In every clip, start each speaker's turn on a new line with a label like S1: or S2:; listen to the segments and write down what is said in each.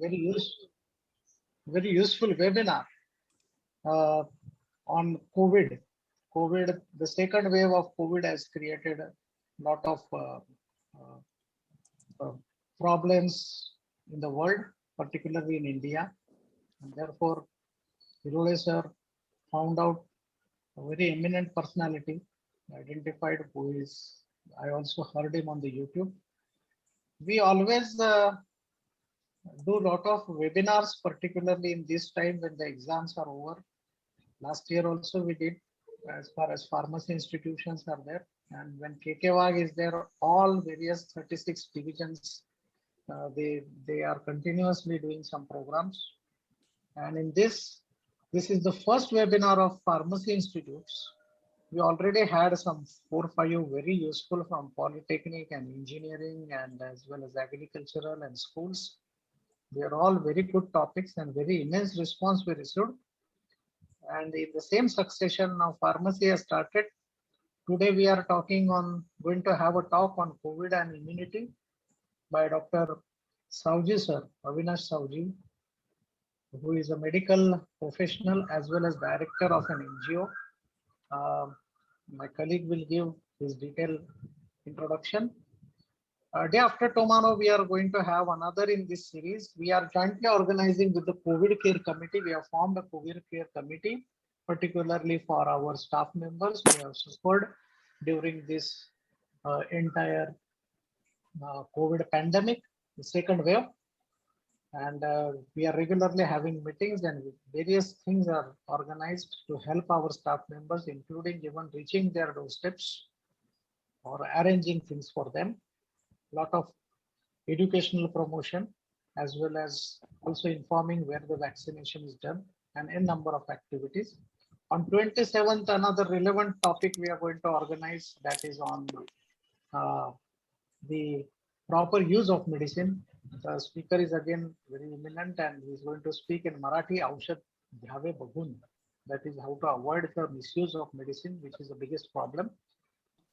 S1: very very useful webinar uh, on COVID. The second wave of COVID has created a lot of uh, uh, problems in the world, particularly in India. And therefore, Hirole sir found out a very eminent personality, identified who is, I also heard him on the YouTube. We always do a lot of webinars, particularly in this time when the exams are over. Last year also we did, as far as pharmacy institutions are there. And when KKWAG is there, all various 36 divisions, they are continuously doing some programs. And in this is the first webinar of pharmacy institutes. We already had some 4-5 very useful from polytechnic and engineering and as well as agricultural and schools. They are all very good topics and very immense response we received. And in the same succession now pharmacy has started. Today we are going to have a talk on COVID and immunity by Dr. Sauji sir, Avinash Sauji, who is a medical professional as well as director of an NGO. My colleague will give his detailed introduction. Day after tomorrow, we are going to have another in this series. We are jointly organizing with the COVID Care Committee. We have formed a COVID Care Committee, particularly for our staff members. We have suffered during this entire COVID pandemic, the second wave. And we are regularly having meetings and various things are organized to help our staff members, including even reaching their doorsteps or arranging things for them. Lot of educational promotion as well as also informing where the vaccination is done and a number of activities. On 27th, another relevant topic we are going to organize, that is on the proper use of medicine. The speaker is again very eminent and he is going to speak in Marathi, Aushad Dhyave Bagun. That is how to avoid the misuse of medicine, which is the biggest problem.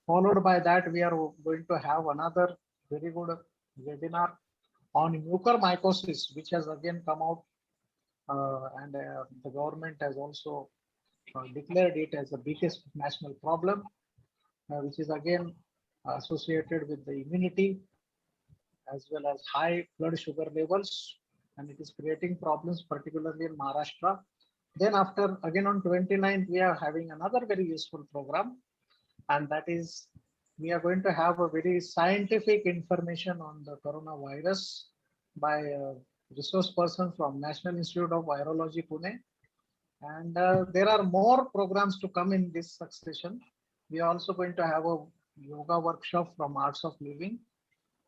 S1: Followed by that, we are going to have another very good webinar on mucormycosis, which has again come out and the government has also declared it as the biggest national problem, which is again associated with the immunity as well as high blood sugar levels, and it is creating problems particularly in Maharashtra. Then after again on 29th, we are having another very useful program, and that is we are going to have a very scientific information on the coronavirus by a resource person from National Institute of Virology, Pune. And there are more programs to come in this succession. We are also going to have a yoga workshop from Arts of Living,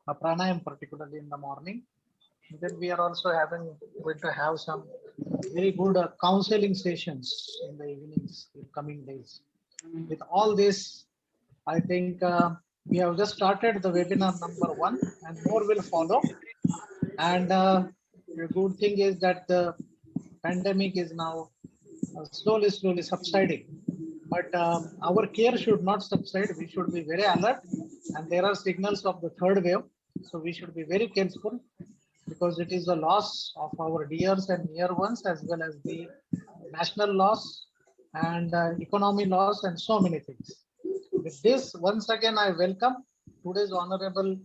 S1: a pranayam particularly in the morning. And then we are also going to have some very good counseling sessions in the evenings in coming days. With all this, I think we have just started the webinar number 1 and more will follow. And the good thing is that the pandemic is now slowly subsiding. But our care should not subside. We should be very alert. And there are signals of the third wave. So we should be very careful because it is the loss of our dears and near ones as well as the national loss and economy loss and so many things. With this, once again, I welcome today's honorable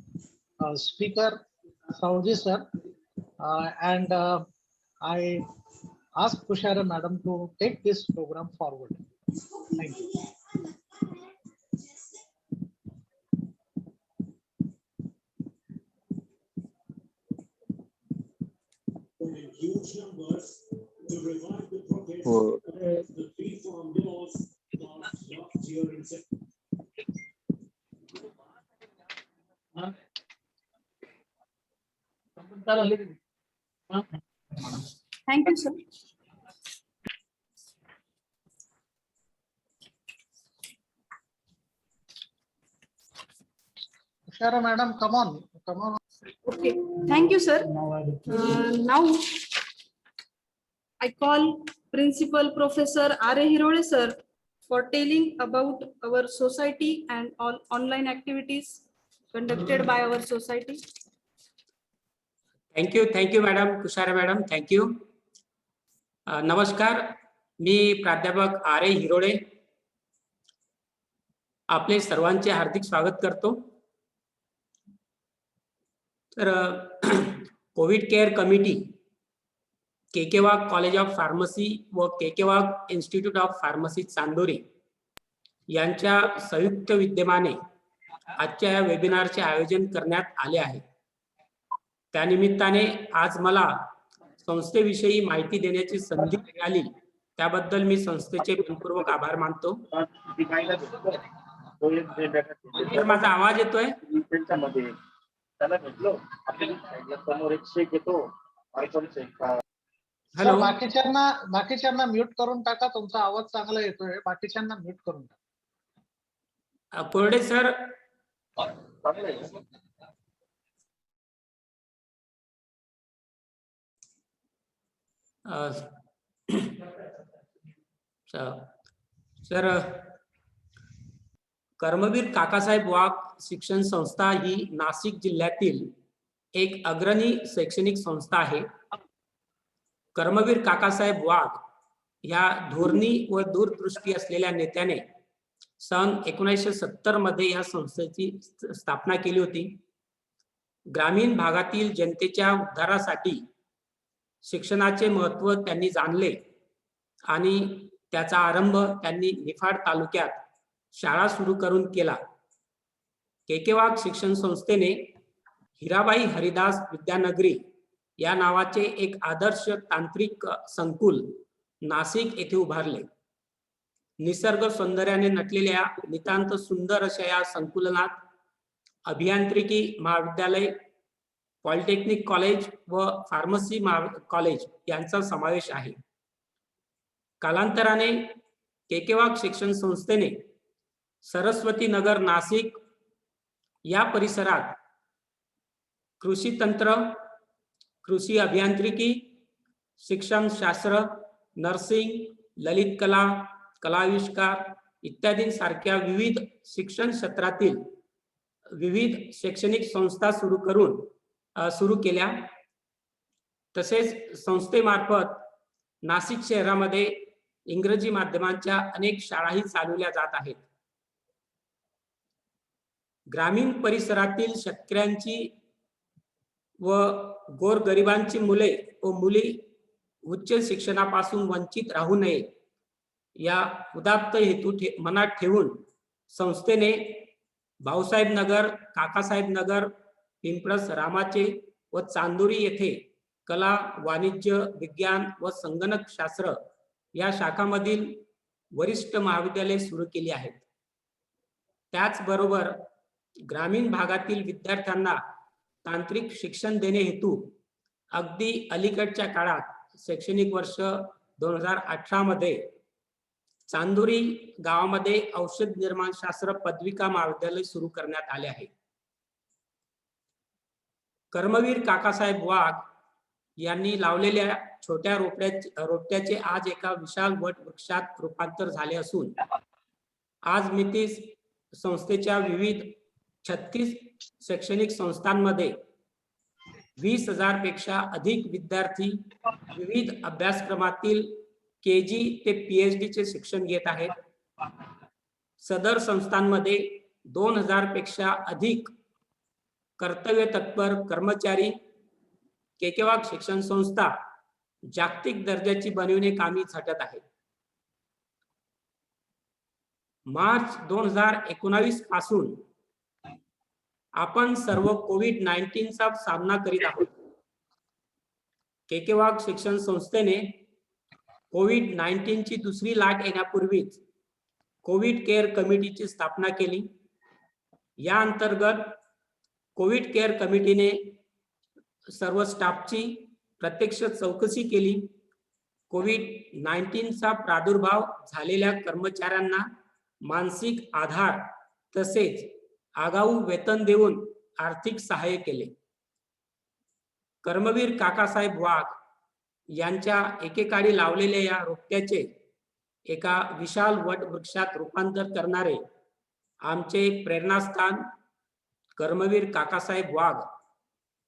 S1: speaker, Sauji sir, and I ask Pushara madam to take this program forward. Thank you.
S2: In huge numbers to revive the protest of the reform laws passed last year in September.
S3: Thank you, sir.
S1: Pushara madam, come on.
S3: Okay, thank you, sir. Now I call Principal Professor R.A. Hirole sir for telling about our society and all online activities conducted by our society.
S4: Thank you madam, Tushar madam, thank you. नमस्कार, मी प्राध्यापक R.A.. Hirole आपले सर्वांचे हार्दिक स्वागत करतो. तर Covid care committee, K Wagh college of pharmacy व के वाघ institute of pharmacy Chandori यांच्या संयुक्त विद्यमाने आजच्या या वेबिनारचे आयोजन करण्यात आले आहे. त्यानिमित्ताने आज मला संस्थेविषयी माहिती देण्याची संधी मिळाली, त्याबद्दल मी संस्थेचे मनपूर्वक आभार मानतो. तर माझा आवाज येतोय?
S1: सर, बाकीच्यांना म्यूट करून टाका. तुमचा आवाज चांगला येतोय, बाकीच्यांना म्यूट करून टाका.
S4: कोरडे सर, सर, कर्मवीर काकासाहेब वाघ शिक्षण संस्था ही नाशिक जिल्ह्यातील एक अग्रणी शैक्षणिक संस्था आहे. कर्मवीर काकासाहेब वाघ या धोरणी व दूरदृष्टी असलेल्या नेत्याने सन 1970 मध्ये या संस्थेची स्थापना केली होती. ग्रामीण भागातील जनतेच्या उद्धारासाठी शिक्षणाचे महत्त्व त्यांनी जाणले आणि त्याचा आरंभ त्यांनी निफाड तालुक्यात शाळा सुरू करून केला. के वाघ शिक्षण संस्थेने हिराबाई हरिदास विद्यानगरी या नावाचे एक आदर्श तांत्रिक संकुल नाशिक येथे उभारले. निसर्ग सौंदर्याने नटलेल्या नितांत सुंदर अशा या संकुलनात अभियांत्रिकी महाविद्यालय, पॉलिटेक्निक कॉलेज व फार्मसी कॉलेज यांचा समावेश आहे. कालांतराने के वाघ शिक्षण संस्थेने सरस्वती नगर नाशिक या परिसरात कृषी तंत्र, कृषी अभियांत्रिकी, शिक्षण शास्त्र, नर्सिंग, ललित कला, कलाविष्कार इत्यादींसारख्या विविध शिक्षण क्षेत्रातील विविध शैक्षणिक संस्था सुरू केल्या. तसेच संस्थेमार्फत नाशिक शहरामध्ये इंग्रजी माध्यमांच्या अनेक शाळाही चालवल्या जात आहेत. ग्रामीण परिसरातील शेतकऱ्यांची व गोरगरिबांची मुले व मुली उच्च शिक्षणापासून वंचित राहू नये या उदात्त हेतू मनात ठेवून संस्थेने भाऊसाहेब नगर, काकासाहेब नगर, पिंपळस रामाचे व चांदोरी येथे कला, वाणिज्य, विज्ञान व संगणक शास्त्र या शाखांमधील वरिष्ठ महाविद्यालय सुरू केली आहेत. त्याचबरोबर ग्रामीण भागातील विद्यार्थ्यांना तांत्रिक शिक्षण देणे हेतू अगदी अलीकडच्या काळात शैक्षणिक वर्ष 2018 मध्ये चांदोरी गावामध्ये औषध निर्माण शास्त्र पदविका महाविद्यालय सुरू करण्यात आले आहे. कर्मवीर काकासाहेब वाघ यांनी लावलेल्या छोट्या रोपट्याचे आज एका विशाल वट वृक्षात रूपांतर झाले असून आज मितीस संस्थेच्या विविध 36 शैक्षणिक संस्थांमध्ये 20,000 पेक्षा अधिक विद्यार्थी विविध अभ्यासक्रमातील KG ते PhD चे शिक्षण घेत आहेत. सदर संस्थांमध्ये 2,000 पेक्षा अधिक कर्तव्य तत्पर कर्मचारी के वाघ शिक्षण संस्था जागतिक दर्जाची बनविणे कामी झटत आहेत. मार्च 2019 पासून आपण सर्व कोविड-19 चा सामना करीत आहोत. के वाघ शिक्षण संस्थेने कोविड-19 ची दुसरी लाट येण्यापूर्वीच कोविड केअर कमिटीची स्थापना केली. या अंतर्गत कोविड केअर कमिटीने सर्व स्टाफची प्रत्यक्ष चौकशी केली. कोविड-19 चा प्रादुर्भाव झालेल्या कर्मचाऱ्यांना मानसिक आधार तसेच आगाऊ वेतन देऊन आर्थिक सहाय्य केले. कर्मवीर काकासाहेब वाघ यांच्या एकेकाळी लावलेल्या या रोपट्याचे एका विशाल वट वृक्षात रूपांतर करणारे आमचे प्रेरणास्थान कर्मवीर काकासाहेब वाघ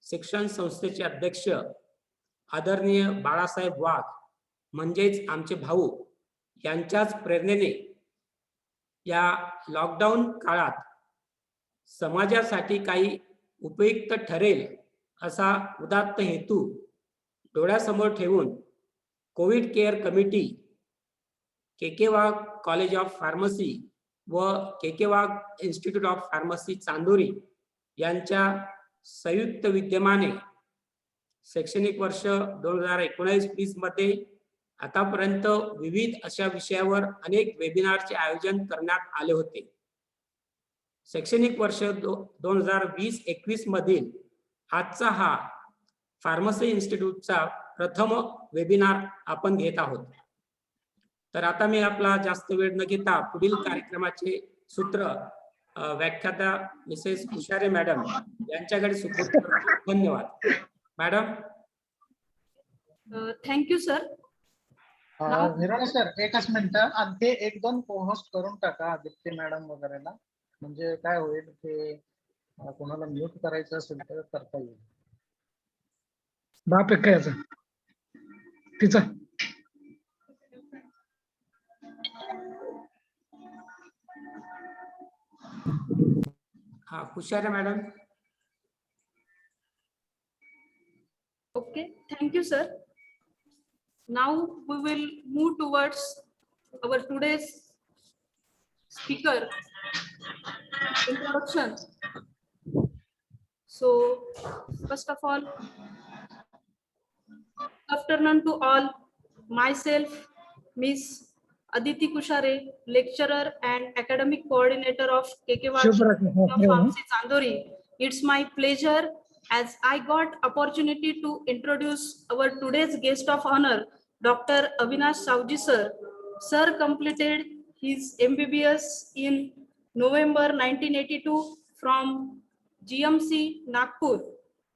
S4: शिक्षण संस्थेचे अध्यक्ष आदरणीय बाळासाहेब वाघ म्हणजेच आमचे भाऊ यांच्याच प्रेरणेने या लॉकडाऊन काळात समाजासाठी काही उपयुक्त ठरेल असा उदात्त हेतू डोळ्यासमोर ठेवून Covid care committee, K Wagh college of pharmacy व के वाघ इन्स्टिट्यूट ऑफ फार्मसी चांदोरी यांच्या संयुक्त विद्यमाने शैक्षणिक वर्ष 2019-20 मध्ये आतापर्यंत विविध अशा विषयावर अनेक वेबिनारचे आयोजन करण्यात आले होते. शैक्षणिक वर्ष 2020-21 मधील आजचा हा फार्मसी इन्स्टिट्यूटचा प्रथम वेबिनार आपण घेत आहोत. तर आता मी आपला जास्त वेळ न घेता पुढील कार्यक्रमाचे सूत्र व्याख्याता मिसेस कुशारे मॅडम यांच्याकडे सुपूर्द करतो. धन्यवाद. Madam.
S3: Thank you sir.
S1: Hirane sir एकच मिनिट आणि ते 1-2 पोस्ट करून टाका आदित्य मॅडम वगैरेला, म्हणजे काय होईल ते कोणाला म्यूट करायचं असेल तर करता येईल.
S5: बाप काय याचा तिचा
S4: हा Kushare madam.
S3: Okay, thank you, sir. Now we will move towards our today's speaker introduction. So, first of all, good afternoon to all. Myself, Miss Aditi Kushare, lecturer and academic coordinator of KK Pharmacy Chandori. It's my pleasure as I got opportunity to introduce our today's guest of honor, Dr. Avinash Savji sir. Sir completed his MBBS in November 1982 from GMC Nagpur,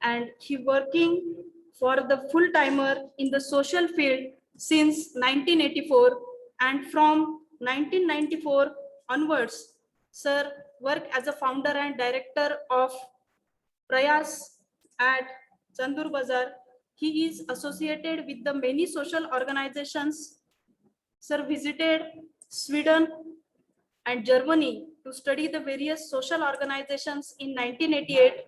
S3: and he working for the full timer in the social field since 1984, and from 1994 onwards, sir worked as a founder and director of Prayas at Chandur Bazar. He is associated with the many social organizations. Sir visited Sweden and Germany to study the various social organizations in 1988.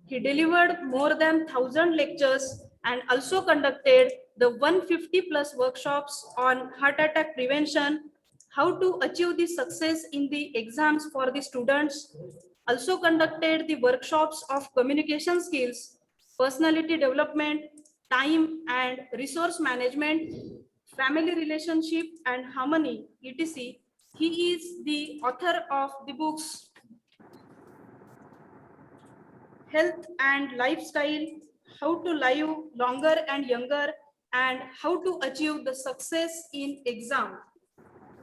S3: He delivered more than 1,000 lectures and also conducted the 150 plus workshops on heart attack prevention, how to achieve the success in the exams for the students, also conducted the workshops of communication skills, personality development, time and resource management, family relationship and harmony, etc. He is the author of the books Health and Lifestyle, How to Live Longer and Younger, and How to Achieve the Success in Exam.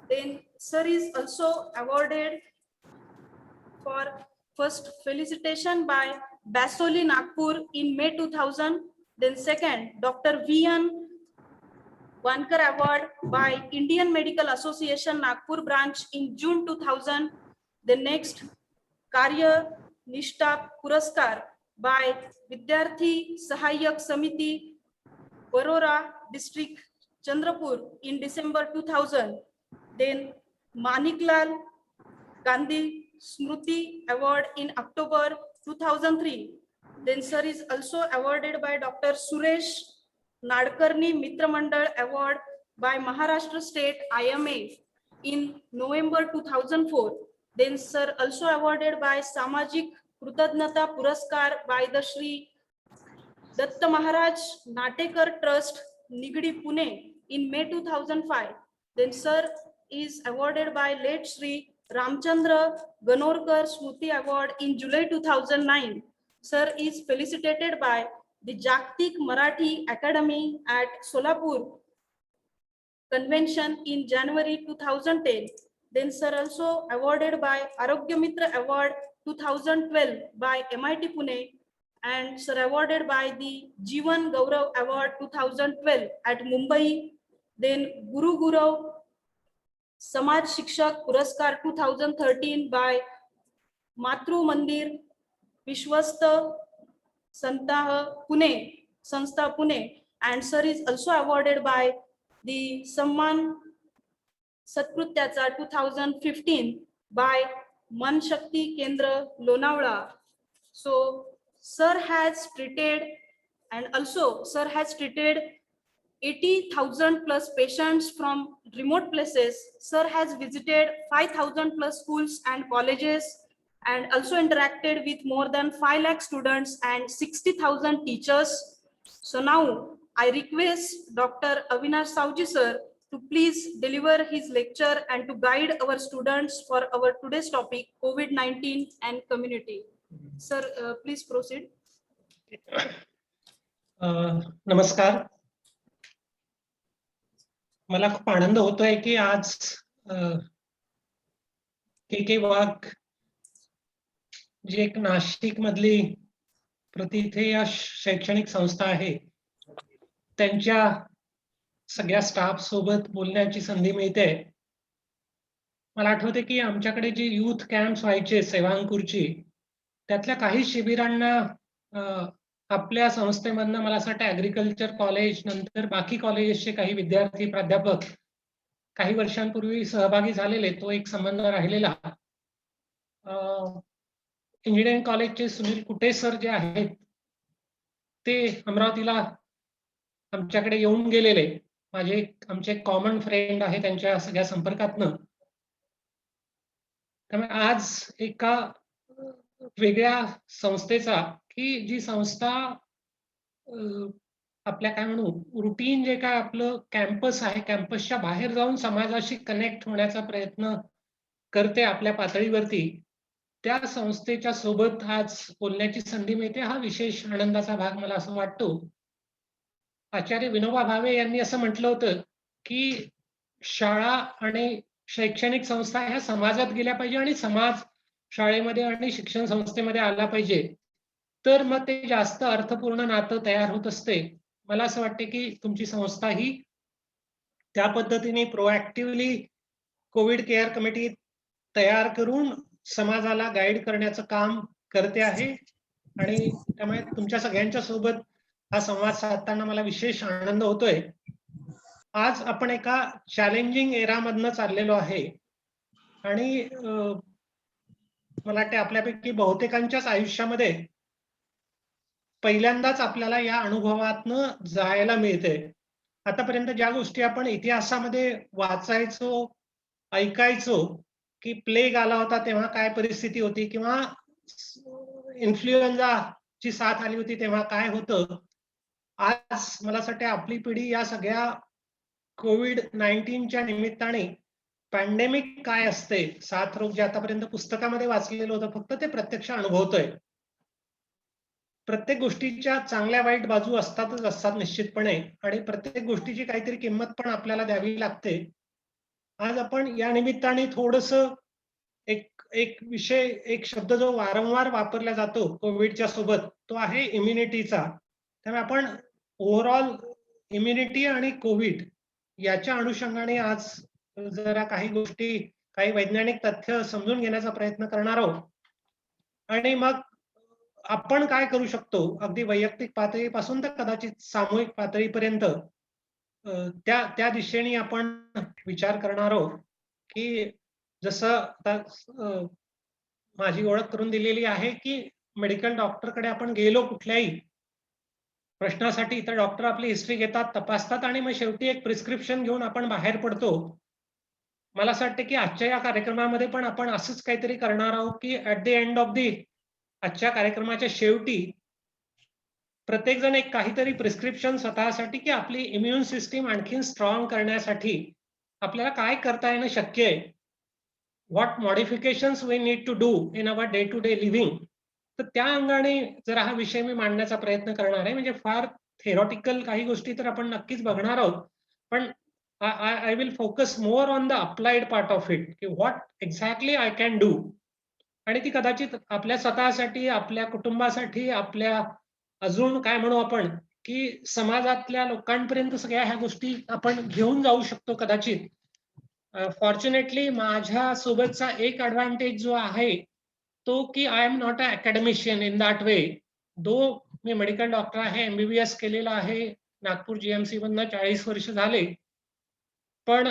S3: Then sir is also awarded for first felicitation by Basoli Nagpur in May 2000. Then second, Dr. V.N. Wankar Award by Indian Medical Association Nagpur branch in June 2000. The next, Karya Nishta Puraskar by Vidyarthi Sahayak Samiti, Barora District, Chandrapur in December 2000. Then Maniklal Gandhi Smruti Award in October 2003. Then sir is also awarded by Dr. Suresh Nadkarni Mitra Mandal Award by Maharashtra State IMA in November 2004. Then sir also awarded by Samajik Krutadnata Puraskar by the Shri Datta Maharaj Natekar Trust, Nigdi, Pune in May 2005. Then sir is awarded by late Shri Ramchandra Ganorkar Smruti Award in July 2009. Sir is felicitated by the Jagtik Marathi Academy at Solapur Convention in January 2010. Then sir also awarded by Arogya Mitra Award 2012 by MIT Pune, and sir awarded by the Jeevan Gaurav Award 2012 at Mumbai. Then Guru Gaurav Samaj Shikshak Puraskar 2013 by Matru Mandir Vishwasta Sanstha Pune, and sir is also awarded by the Samman Satkrityacha 2015 by Man Shakti Kendra Lonavala. So sir has treated, and also sir has treated 80,000 plus patients from remote places. Sir has visited 5,000 plus schools and colleges, and also interacted with more than 5 lakh students and 60,000 teachers. So now I request Dr. Avinash Savji sir to please deliver his lecture and to guide our students for our today's topic, COVID-19 and community. Sir, please proceed.
S6: नमस्कार. मला खूप आनंद होतोय की आज के वाघ जी एक नाशिक मधली प्रतिथेय शैक्षणिक संस्था आहे, त्यांच्या सगळ्या स्टाफ सोबत बोलण्याची संधी मिळते. मला आठवते की आमच्याकडे जे युथ कॅम्प्स व्हायचे सेवांकुरची, त्यातल्या काही शिबिरांना आपल्या संस्थेमधनं मला असं वाटतं ऍग्रिकल्चर कॉलेज नंतर बाकी कॉलेजेसचे काही विद्यार्थी प्राध्यापक काही वर्षांपूर्वी सहभागी झालेले. तो एक संबंध राहिलेला. इंजिनिअरिंग कॉलेजचे सुनील कुटे सर जे आहेत ते अमरावतीला आमच्याकडे येऊन गेलेले. आमचे कॉमन फ्रेंड आहे त्यांच्या सगळ्या संपर्कातनं. त्यामुळे आज एका वेगळ्या संस्थेचा, की जी संस्था आपल्या काय म्हणू रुटीन जे काय आपलं कॅम्पस आहे, कॅम्पसच्या बाहेर जाऊन समाजाशी कनेक्ट होण्याचा प्रयत्न करते आपल्या पातळीवरती, त्या संस्थेच्या सोबत आज बोलण्याची संधी मिळते. हा विशेष आनंदाचा भाग मला असं वाटतो. आचार्य विनोबा भावे यांनी असं म्हटलं होतं की शाळा आणि शैक्षणिक संस्था ह्या समाजात गेल्या पाहिजे आणि समाज शाळेमध्ये आणि शिक्षण संस्थेमध्ये आला पाहिजे, तर मग ते जास्त अर्थपूर्ण नातं तयार होत असते. मला असं वाटते की तुमची संस्था ही त्या पद्धतीने प्रोएक्टिव्हली कोविड केअर कमिटी तयार करून समाजाला गाईड करण्याचं काम करते आहे. आणि त्यामुळे तुमच्या सगळ्यांच्या सोबत हा संवाद साधताना मला विशेष आनंद होतोय. आज आपण एका चॅलेंजिंग एरामधनं चाललेलो आहे आणि मला वाटते आपल्यापैकी बहुतेकांच्याच आयुष्यामध्ये पहिल्यांदाच आपल्याला या अनुभवातनं जायला मिळते. आतापर्यंत ज्या गोष्टी आपण इतिहासामध्ये वाचायचो, ऐकायचो, की प्लेग आला होता तेव्हा काय परिस्थिती होती, किंवा इन्फ्लुएन्झाची साथ आली होती तेव्हा काय होतं, आज मला असं वाटतं आपली पिढी या सगळ्या कोविड-19च्या निमित्ताने पॅन्डेमिक काय असते, साथरोग जे आतापर्यंत पुस्तकामध्ये वाचलेलं होतं फक्त, ते प्रत्यक्ष अनुभवतोय. प्रत्येक गोष्टीच्या चांगल्या वाईट बाजू असतात निश्चितपणे, आणि प्रत्येक गोष्टीची काहीतरी किंमत पण आपल्याला द्यावी लागते. आज आपण या निमित्ताने थोडंसं एक विषय, एक शब्द जो वारंवार वापरला जातो कोविडच्या सोबत, तो आहे इम्युनिटीचा. त्यामुळे आपण ओव्हरऑल इम्युनिटी आणि कोविड याच्या अनुषंगाने आज जरा काही गोष्टी, काही वैज्ञानिक तथ्य समजून घेण्याचा प्रयत्न करणार आहोत. आणि मग आपण काय करू शकतो, अगदी वैयक्तिक पातळीपासून तर कदाचित सामूहिक पातळीपर्यंत, त्या दिशेने आपण विचार करणार आहोत. की जसं आता माझी ओळख करून दिलेली आहे की मेडिकल डॉक्टरकडे आपण गेलो कुठल्याही प्रश्नासाठी, तर डॉक्टर आपली हिस्ट्री घेतात, तपासतात आणि मग शेवटी एक प्रिस्क्रिप्शन घेऊन आपण बाहेर पडतो. मला असं वाटतं की आजच्या या कार्यक्रमामध्ये पण आपण असंच काहीतरी करणार आहोत की at the end of the, आजच्या कार्यक्रमाच्या शेवटी प्रत्येक जण एक काहीतरी प्रिस्क्रिप्शन स्वतःसाठी, की आपली इम्युन सिस्टीम आणखीन स्ट्रॉंग करण्यासाठी आपल्याला काय करता येणं शक्य आहे, what modifications we need to do in our day to day living. तर त्या अंगाने जरा हा विषय मी मांडण्याचा प्रयत्न करणार आहे. म्हणजे फार थेरॉटिकल काही गोष्टी तर आपण नक्कीच बघणार आहोत, पण I will focus more on the applied part of it, की what exactly I can do. आणि ती कदाचित आपल्या स्वतःसाठी, आपल्या कुटुंबासाठी, आपल्या अजून काय म्हणू आपण, की समाजातल्या लोकांपर्यंत सगळ्या ह्या गोष्टी आपण घेऊन जाऊ शकतो कदाचित. फॉर्च्युनेटली माझ्या सोबतचा एक ऍडव्हान्टेज जो आहे तो, की I am not a academician in that way. Though मी मेडिकल डॉक्टर आहे, MBBS केलेलं आहे, नागपूर GMC मधनं 40 वर्ष झाले. पण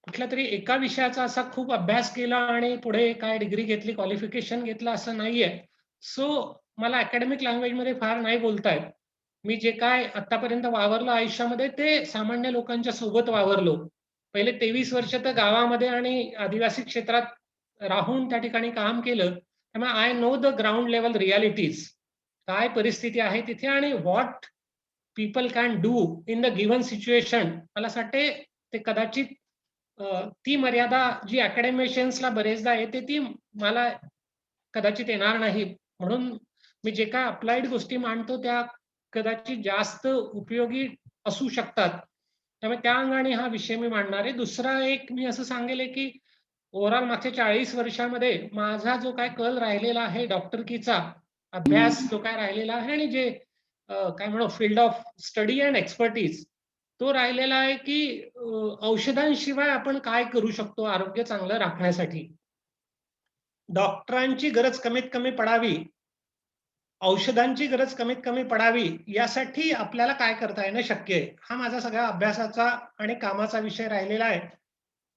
S6: कुठल्या तरी एका विषयाचा असा खूप अभ्यास केला आणि पुढे काय डिग्री घेतली, क्वालिफिकेशन घेतलं असं नाहीये. सो मला अकॅडमिक लँग्वेजमध्ये फार नाही बोलता येत. मी जे काय आतापर्यंत वावरलो आयुष्यामध्ये ते सामान्य लोकांच्या सोबत वावरलो. पहिले 23 वर्ष तर गावामध्ये आणि आदिवासी क्षेत्रात राहून त्या ठिकाणी काम केलं. त्यामुळे I know the ground level realities. काय परिस्थिती आहे तिथे आणि what people can do in the given situation. मला असं वाटते ते कदाचित ती मर्यादा जी अकॅडमिशियन्सला बरेचदा येते ती मला कदाचित येणार नाही. म्हणून मी जे काय अप्लाइड गोष्टी मांडतो त्या कदाचित जास्त उपयोगी असू शकतात. त्यामुळे त्या अंगाने हा विषय मी मांडणार आहे. दुसरा एक मी असं सांगेल की ओव्हरऑल मागच्या 40 वर्षामध्ये माझा जो काय कल राहिलेला आहे डॉक्टरकीचा अभ्यास जो काय राहिलेला आहे आणि जे काय म्हणू field of study and expertise तो राहिलेला आहे की औषधांशिवाय आपण काय करू शकतो आरोग्य चांगलं राखण्यासाठी. डॉक्टरांची गरज कमीत कमी पडावी, औषधांची गरज कमीत कमी पडावी यासाठी आपल्याला काय करता येणं शक्य आहे. हा माझा सगळ्या अभ्यासाचा आणि कामाचा विषय राहिलेला आहे.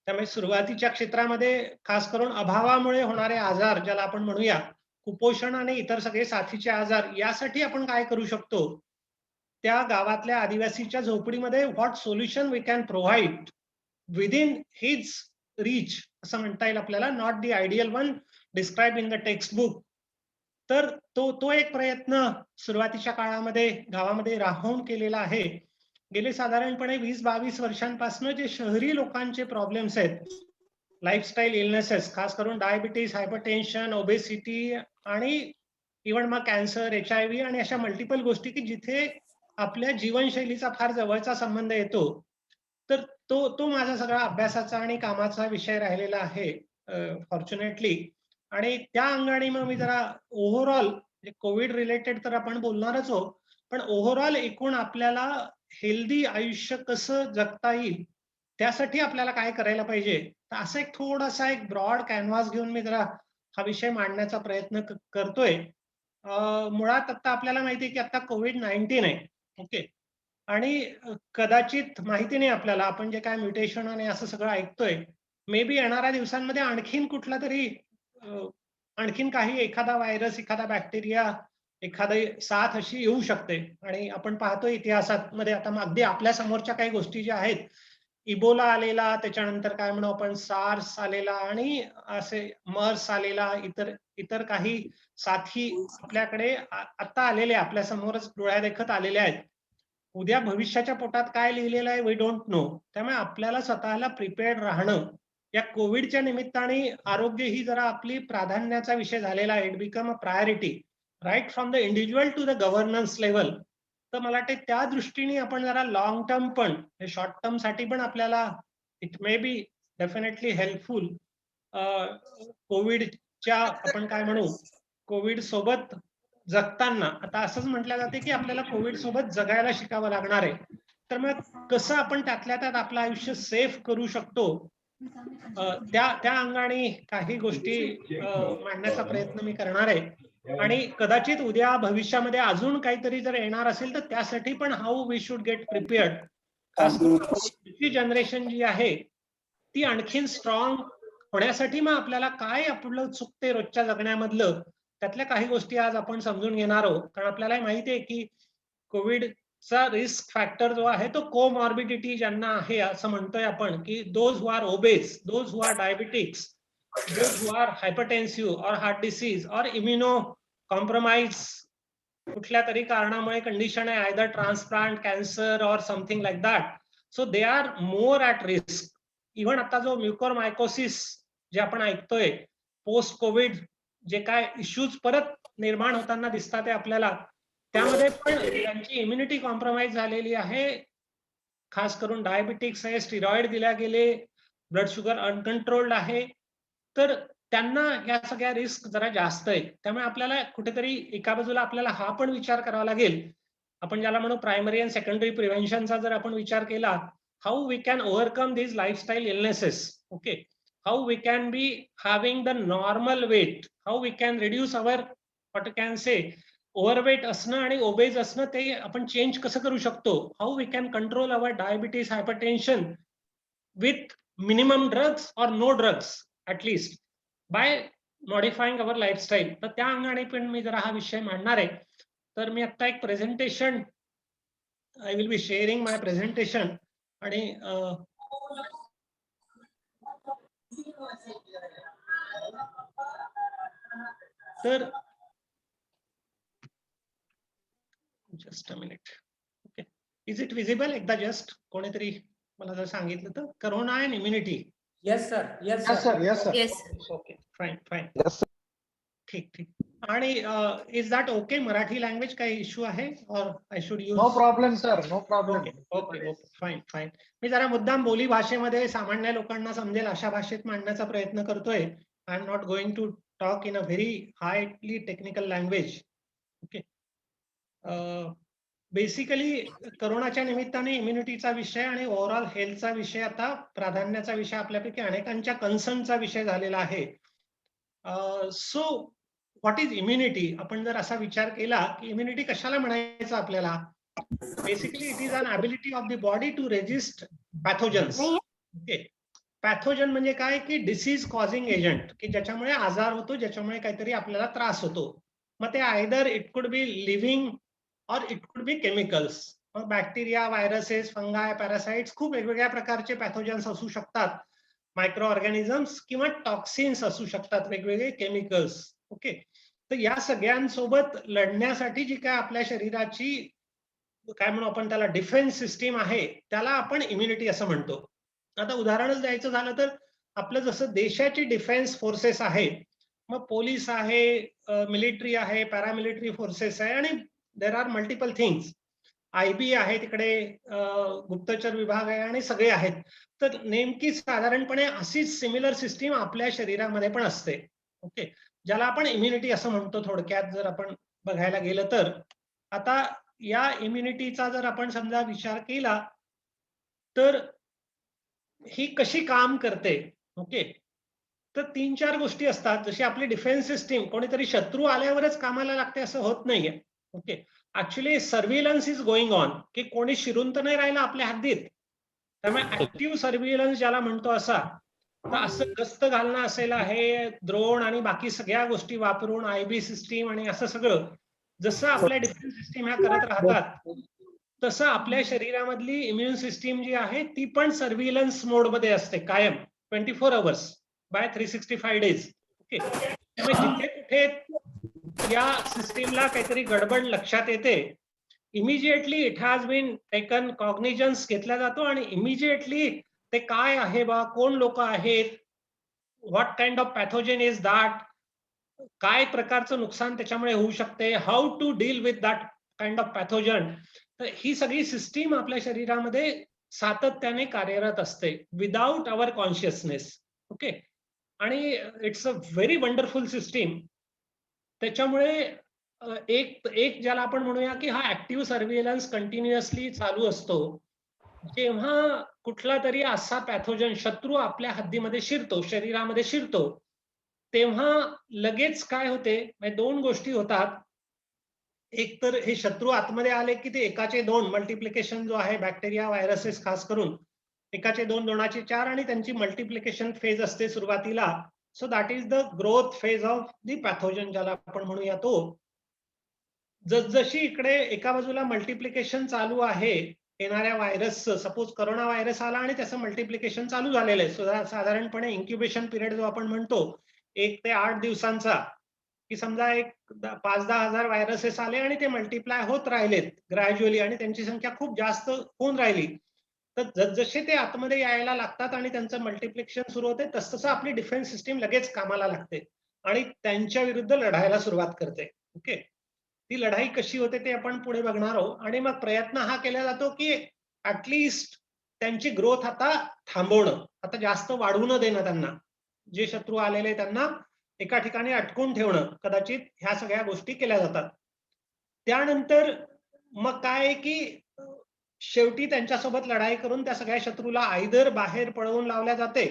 S6: त्यामुळे सुरुवातीच्या क्षेत्रामध्ये खास करून अभावामुळे होणारे आजार ज्याला आपण म्हणूया कुपोषण आणि इतर सगळे साथीचे आजार यासाठी आपण काय करू शकतो. त्या गावातल्या आदिवासीच्या झोपडीमध्ये what solution we can provide within his reach असं म्हणता येईल आपल्याला. Not the ideal one describe in the textbook. तर तो एक प्रयत्न सुरुवातीच्या काळामध्ये गावामध्ये राहून केलेला आहे. गेले साधारणपणे 20-22 वर्षांपासून जे शहरी लोकांचे प्रॉब्लेम्स आहेत, लाईफस्टाईल इलनेसेस, खास करून डायबिटीज, हायपरटेन्शन, ओबेसिटी आणि इव्हन मग कॅन्सर, HIV आणि अशा मल्टिपल गोष्टी की जिथे आपल्या जीवनशैलीचा फार जवळचा संबंध येतो. तर तो माझा सगळा अभ्यासाचा आणि कामाचा विषय राहिलेला आहे फॉर्च्युनेटली. आणि त्या अंगाने मग मी जरा ओव्हरऑल कोविड रिलेटेड तर आपण बोलणारच हो, पण ओव्हरऑल एकूण आपल्याला हेल्दी आयुष्य कसं जगता येईल त्यासाठी आपल्याला काय करायला पाहिजे, तर असं एक थोडासा एक ब्रॉड कॅनव्हास घेऊन मी जरा हा विषय मांडण्याचा प्रयत्न करतोय. मुळात आता आपल्याला माहिती आहे की आता COVID-19 आहे. ओके. आणि कदाचित माहिती नाही आपल्याला, आपण जे काय म्युटेशन आणि असं सगळं ऐकतोय, मे बी येणाऱ्या दिवसांमध्ये आणखीन कुठला तरी आणखीन काही एखादा व्हायरस, एखादा बॅक्टेरिया, एखादी साथ अशी येऊ शकते. आणि आपण पाहतो इतिहासात मध्ये आता अगदी आपल्या समोरच्या काही गोष्टी ज्या आहेत, इबोला आलेला, त्याच्यानंतर काय म्हणू आपण सार्स आलेला आणि असे मर्स आलेला, इतर काही साथी आपल्याकडे आता आलेल्या आपल्या समोरच डोळ्यादेखत आलेल्या आहेत. उद्या भविष्याच्या पोटात काय लिहिलेलं आहे वी डोंट नो. त्यामुळे आपल्याला स्वतःला प्रिपेअर्ड राहणं या कोविडच्या निमित्ताने आरोग्य ही जरा आपली प्राधान्याचा विषय झालेला आहे. It become a priority right from the individual to the governance level. तर मला वाटते त्या दृष्टीने आपण जरा लॉंग टर्म पण शॉर्ट टर्म साठी पण आपल्याला it may be definitely helpful. कोविडच्या आपण काय म्हणू कोविड सोबत जगताना आता असंच म्हटलं जाते की आपल्याला कोविड सोबत जगायला शिकावं लागणार आहे. तर मग कसं आपण त्यातल्या त्यात आपलं आयुष्य सेफ करू शकतो त्या अंगाने काही गोष्टी मांडण्याचा प्रयत्न मी करणार आहे. आणि कदाचित उद्या भविष्यामध्ये अजून काहीतरी जर येणार असेल तर त्यासाठी पण how we should get prepared. खास करून जनरेशन जी आहे ती आणखीन स्ट्रॉंग होण्यासाठी मग आपल्याला काय आपलं चुकते रोजच्या जगण्यामधलं त्यातल्या काही गोष्टी आज आपण समजून घेणार आहोत. कारण आपल्याला माहिती आहे की कोविडचा रिस्क फॅक्टर जो आहे तो कोमॉर्बिडिटी ज्यांना आहे असं म्हणतोय आपण की those who are obese, those who are diabetics, those who are hypertensive और हार्ट डिसीज और इम्युनो कॉम्प्रोमाइज कुठल्या तरी कारणामुळे कंडिशन आहे आयदर ट्रान्सप्लांट, कॅन्सर और something like that. So they are more at risk. Even आता जो म्युकोरमायकोसिस जे आपण ऐकतोय पोस्ट कोविड जे काय इश्यूज परत निर्माण होताना दिसतात आहे आपल्याला, त्यामध्ये पण त्यांची इम्युनिटी कॉम्प्रोमाइज झालेली आहे. खास करून डायबिटिक्स आहे, स्टिरॉइड दिल्या गेले, ब्लड शुगर अनकंट्रोल्ड आहे. तर त्यांना या सगळ्या रिस्क जरा जास्त आहेत. त्यामुळे आपल्याला कुठेतरी एका बाजूला आपल्याला हा पण विचार करावा लागेल, आपण ज्याला म्हणू प्रायमरी अँड सेकंडरी प्रिव्हेन्शनचा जर आपण विचार केला, how we can overcome these lifestyle illnesses. Okay, how we can be having the normal weight, how we can reduce our what you can say overweight असणं आणि ओबेज असणं ते आपण चेंज कसं करू शकतो, how we can control our diabetes, hypertension with minimum drugs और no drugs at least by modifying our lifestyle. तर त्या अंगाने पण मी जरा हा विषय मांडणार आहे. तर मी आता एक presentation, I will be sharing my presentation. आणि तर just a minute. Okay, is it visible? एकदा जस्ट कोणीतरी मला जर सांगितलं तर. Corona and immunity.
S4: Yes sir, yes
S1: Yes, sir. Yes, sir.
S3: Yes.
S6: Okay, fine fine. ठीक ठीक. आणि is that okay? Marathi language काही इश्यू आहे और I should use?
S1: No problem, sir. No problem.
S6: Okay okay okay, fine fine. मी जरा मुद्दाम बोली भाषेमध्ये सामान्य लोकांना समजेल अशा भाषेत मांडण्याचा प्रयत्न करतोय. I am not going to talk in a very highly technical language. Okay. Basically करोनाच्या निमित्ताने इम्युनिटीचा विषय आणि ओव्हरऑल हेल्थचा विषय आता प्राधान्याचा विषय आपल्यापैकी अनेकांच्या कन्सर्नचा विषय झालेला आहे. So what is immunity? आपण जर असा विचार केला की इम्युनिटी कशाला म्हणायचं आपल्याला, basically it is an ability of the body to resist pathogens. Okay. Pathogen म्हणजे काय की डिसीज कॉझिंग एजंट, की ज्याच्यामुळे आजार होतो, ज्याच्यामुळे काहीतरी आपल्याला त्रास होतो. मग ते either it could be living और इट कुड बी केमिकल्स. मग बॅक्टेरिया, व्हायरसेस, फंगाय, पॅरासाइट्स, खूप वेगवेगळ्या प्रकारचे पॅथोजन्स असू शकतात, मायक्रो ऑर्गॅनिझम्स किंवा टॉक्सिन्स असू शकतात, वेगवेगळे केमिकल्स. ओके. तर या सगळ्यांसोबत लढण्यासाठी जी काय आपल्या शरीराची काय म्हणू आपण त्याला डिफेन्स सिस्टीम आहे, त्याला आपण इम्युनिटी असं म्हणतो. आता उदाहरणच द्यायचं झालं तर आपलं जसं देशाची डिफेन्स फोर्सेस आहे, मग पोलीस आहे, मिलिटरी आहे, पॅरामिलिटरी फोर्सेस आहे आणि there are multiple things. IB आहे तिकडे, गुप्तचर विभाग आहे आणि सगळे आहेत. तर नेमकी साधारणपणे अशीच सिमिलर सिस्टीम आपल्या शरीरामध्ये पण असते. ओके, ज्याला आपण इम्युनिटी असं म्हणतो थोडक्यात जर आपण बघायला गेलं तर. आता या इम्युनिटीचा जर आपण समजा विचार केला तर ही कशी काम करते. ओके. तर 3-4 गोष्टी असतात. जशी आपली डिफेन्स सिस्टीम कोणीतरी शत्रू आल्यावरच कामाला लागते असं होत नाहीये. Okay. Actually surveillance is going on, की कोणी शिरून तर नाही राहिलं आपल्या हद्दीत. त्यामुळे ऍक्टिव्ह सर्व्हिलन्स ज्याला म्हणतो असा, तर असं गस्त घालणं असेल आहे, ड्रोन आणि बाकी सगळ्या गोष्टी वापरून IB सिस्टीम आणि असं सगळं जसं आपल्या डिफेन्स सिस्टीम ह्या करत राहतात, तसं आपल्या शरीरामधली इम्युन सिस्टीम जी आहे ती पण सर्व्हिलन्स मोडमध्ये असते कायम, 24 अवर्स बाय 365 डेज. ओके. त्यामुळे जिथे कुठे या सिस्टीमला काहीतरी गडबड लक्षात येते, immediately it has been taken cognizance घेतला जातो आणि इमिजिएटली ते काय आहे बा, कोण लोक आहेत, what kind of pathogen is that, काय प्रकारचं नुकसान त्याच्यामुळे होऊ शकते, how to deal with that kind of pathogen. तर ही सगळी सिस्टीम आपल्या शरीरामध्ये सातत्याने कार्यरत असते विदाउट अवर कॉन्शियसनेस. ओके. आणि it's a very wonderful system. त्याच्यामुळे एक ज्याला आपण म्हणूया की हा ऍक्टिव्ह सर्व्हिलन्स कंटिन्युअसली चालू असतो. जेव्हा कुठला तरी असा पॅथोजन शत्रू आपल्या हद्दीमध्ये शिरतो, शरीरामध्ये शिरतो, तेव्हा लगेच काय होते, 2 गोष्टी होतात. एक तर हे शत्रू आतमध्ये आले की ते एकाचे 2 मल्टिप्लिकेशन जो आहे, बॅक्टेरिया, व्हायरसेस खास करून एकाचे 2, 2चे 4 आणि त्यांची मल्टिप्लिकेशन फेज असते सुरुवातीला. So that is the growth phase of the pathogen ज्याला आपण म्हणूया तो. जसजशी इकडे एका बाजूला मल्टिप्लिकेशन चालू आहे येणाऱ्या व्हायरसचं, सपोज करोना व्हायरस आला आणि त्याचं मल्टिप्लिकेशन चालू झालेलं आहे, साधारणपणे इन्क्युबेशन पिरियड जो आपण म्हणतो 1 ते 8 दिवसांचा, की समजा एक 5-10 हजार व्हायरसेस आले आणि ते मल्टिप्लाय होत राहिलेत ग्रॅज्युअली आणि त्यांची संख्या खूप जास्त होऊन राहिली, तर जसजसे ते आतमध्ये यायला लागतात आणि त्यांचं मल्टिप्लिकेशन सुरू होते, तसतसं आपली डिफेन्स सिस्टीम लगेच कामाला लागते आणि त्यांच्या विरुद्ध लढायला सुरुवात करते. ओके. ती लढाई कशी होते ते आपण पुढे बघणार आहोत. आणि मग प्रयत्न हा केला जातो की ऍटलिस्ट त्यांची ग्रोथ आता थांबवणं, आता जास्त वाढू न देणं, त्यांना जे शत्रू आलेले त्यांना एका ठिकाणी अटकून ठेवणं, कदाचित ह्या सगळ्या गोष्टी केल्या जातात. त्यानंतर मग काय की शेवटी त्यांच्यासोबत लढाई करून त्या सगळ्या शत्रूला आयदर बाहेर पळवून लावल्या जाते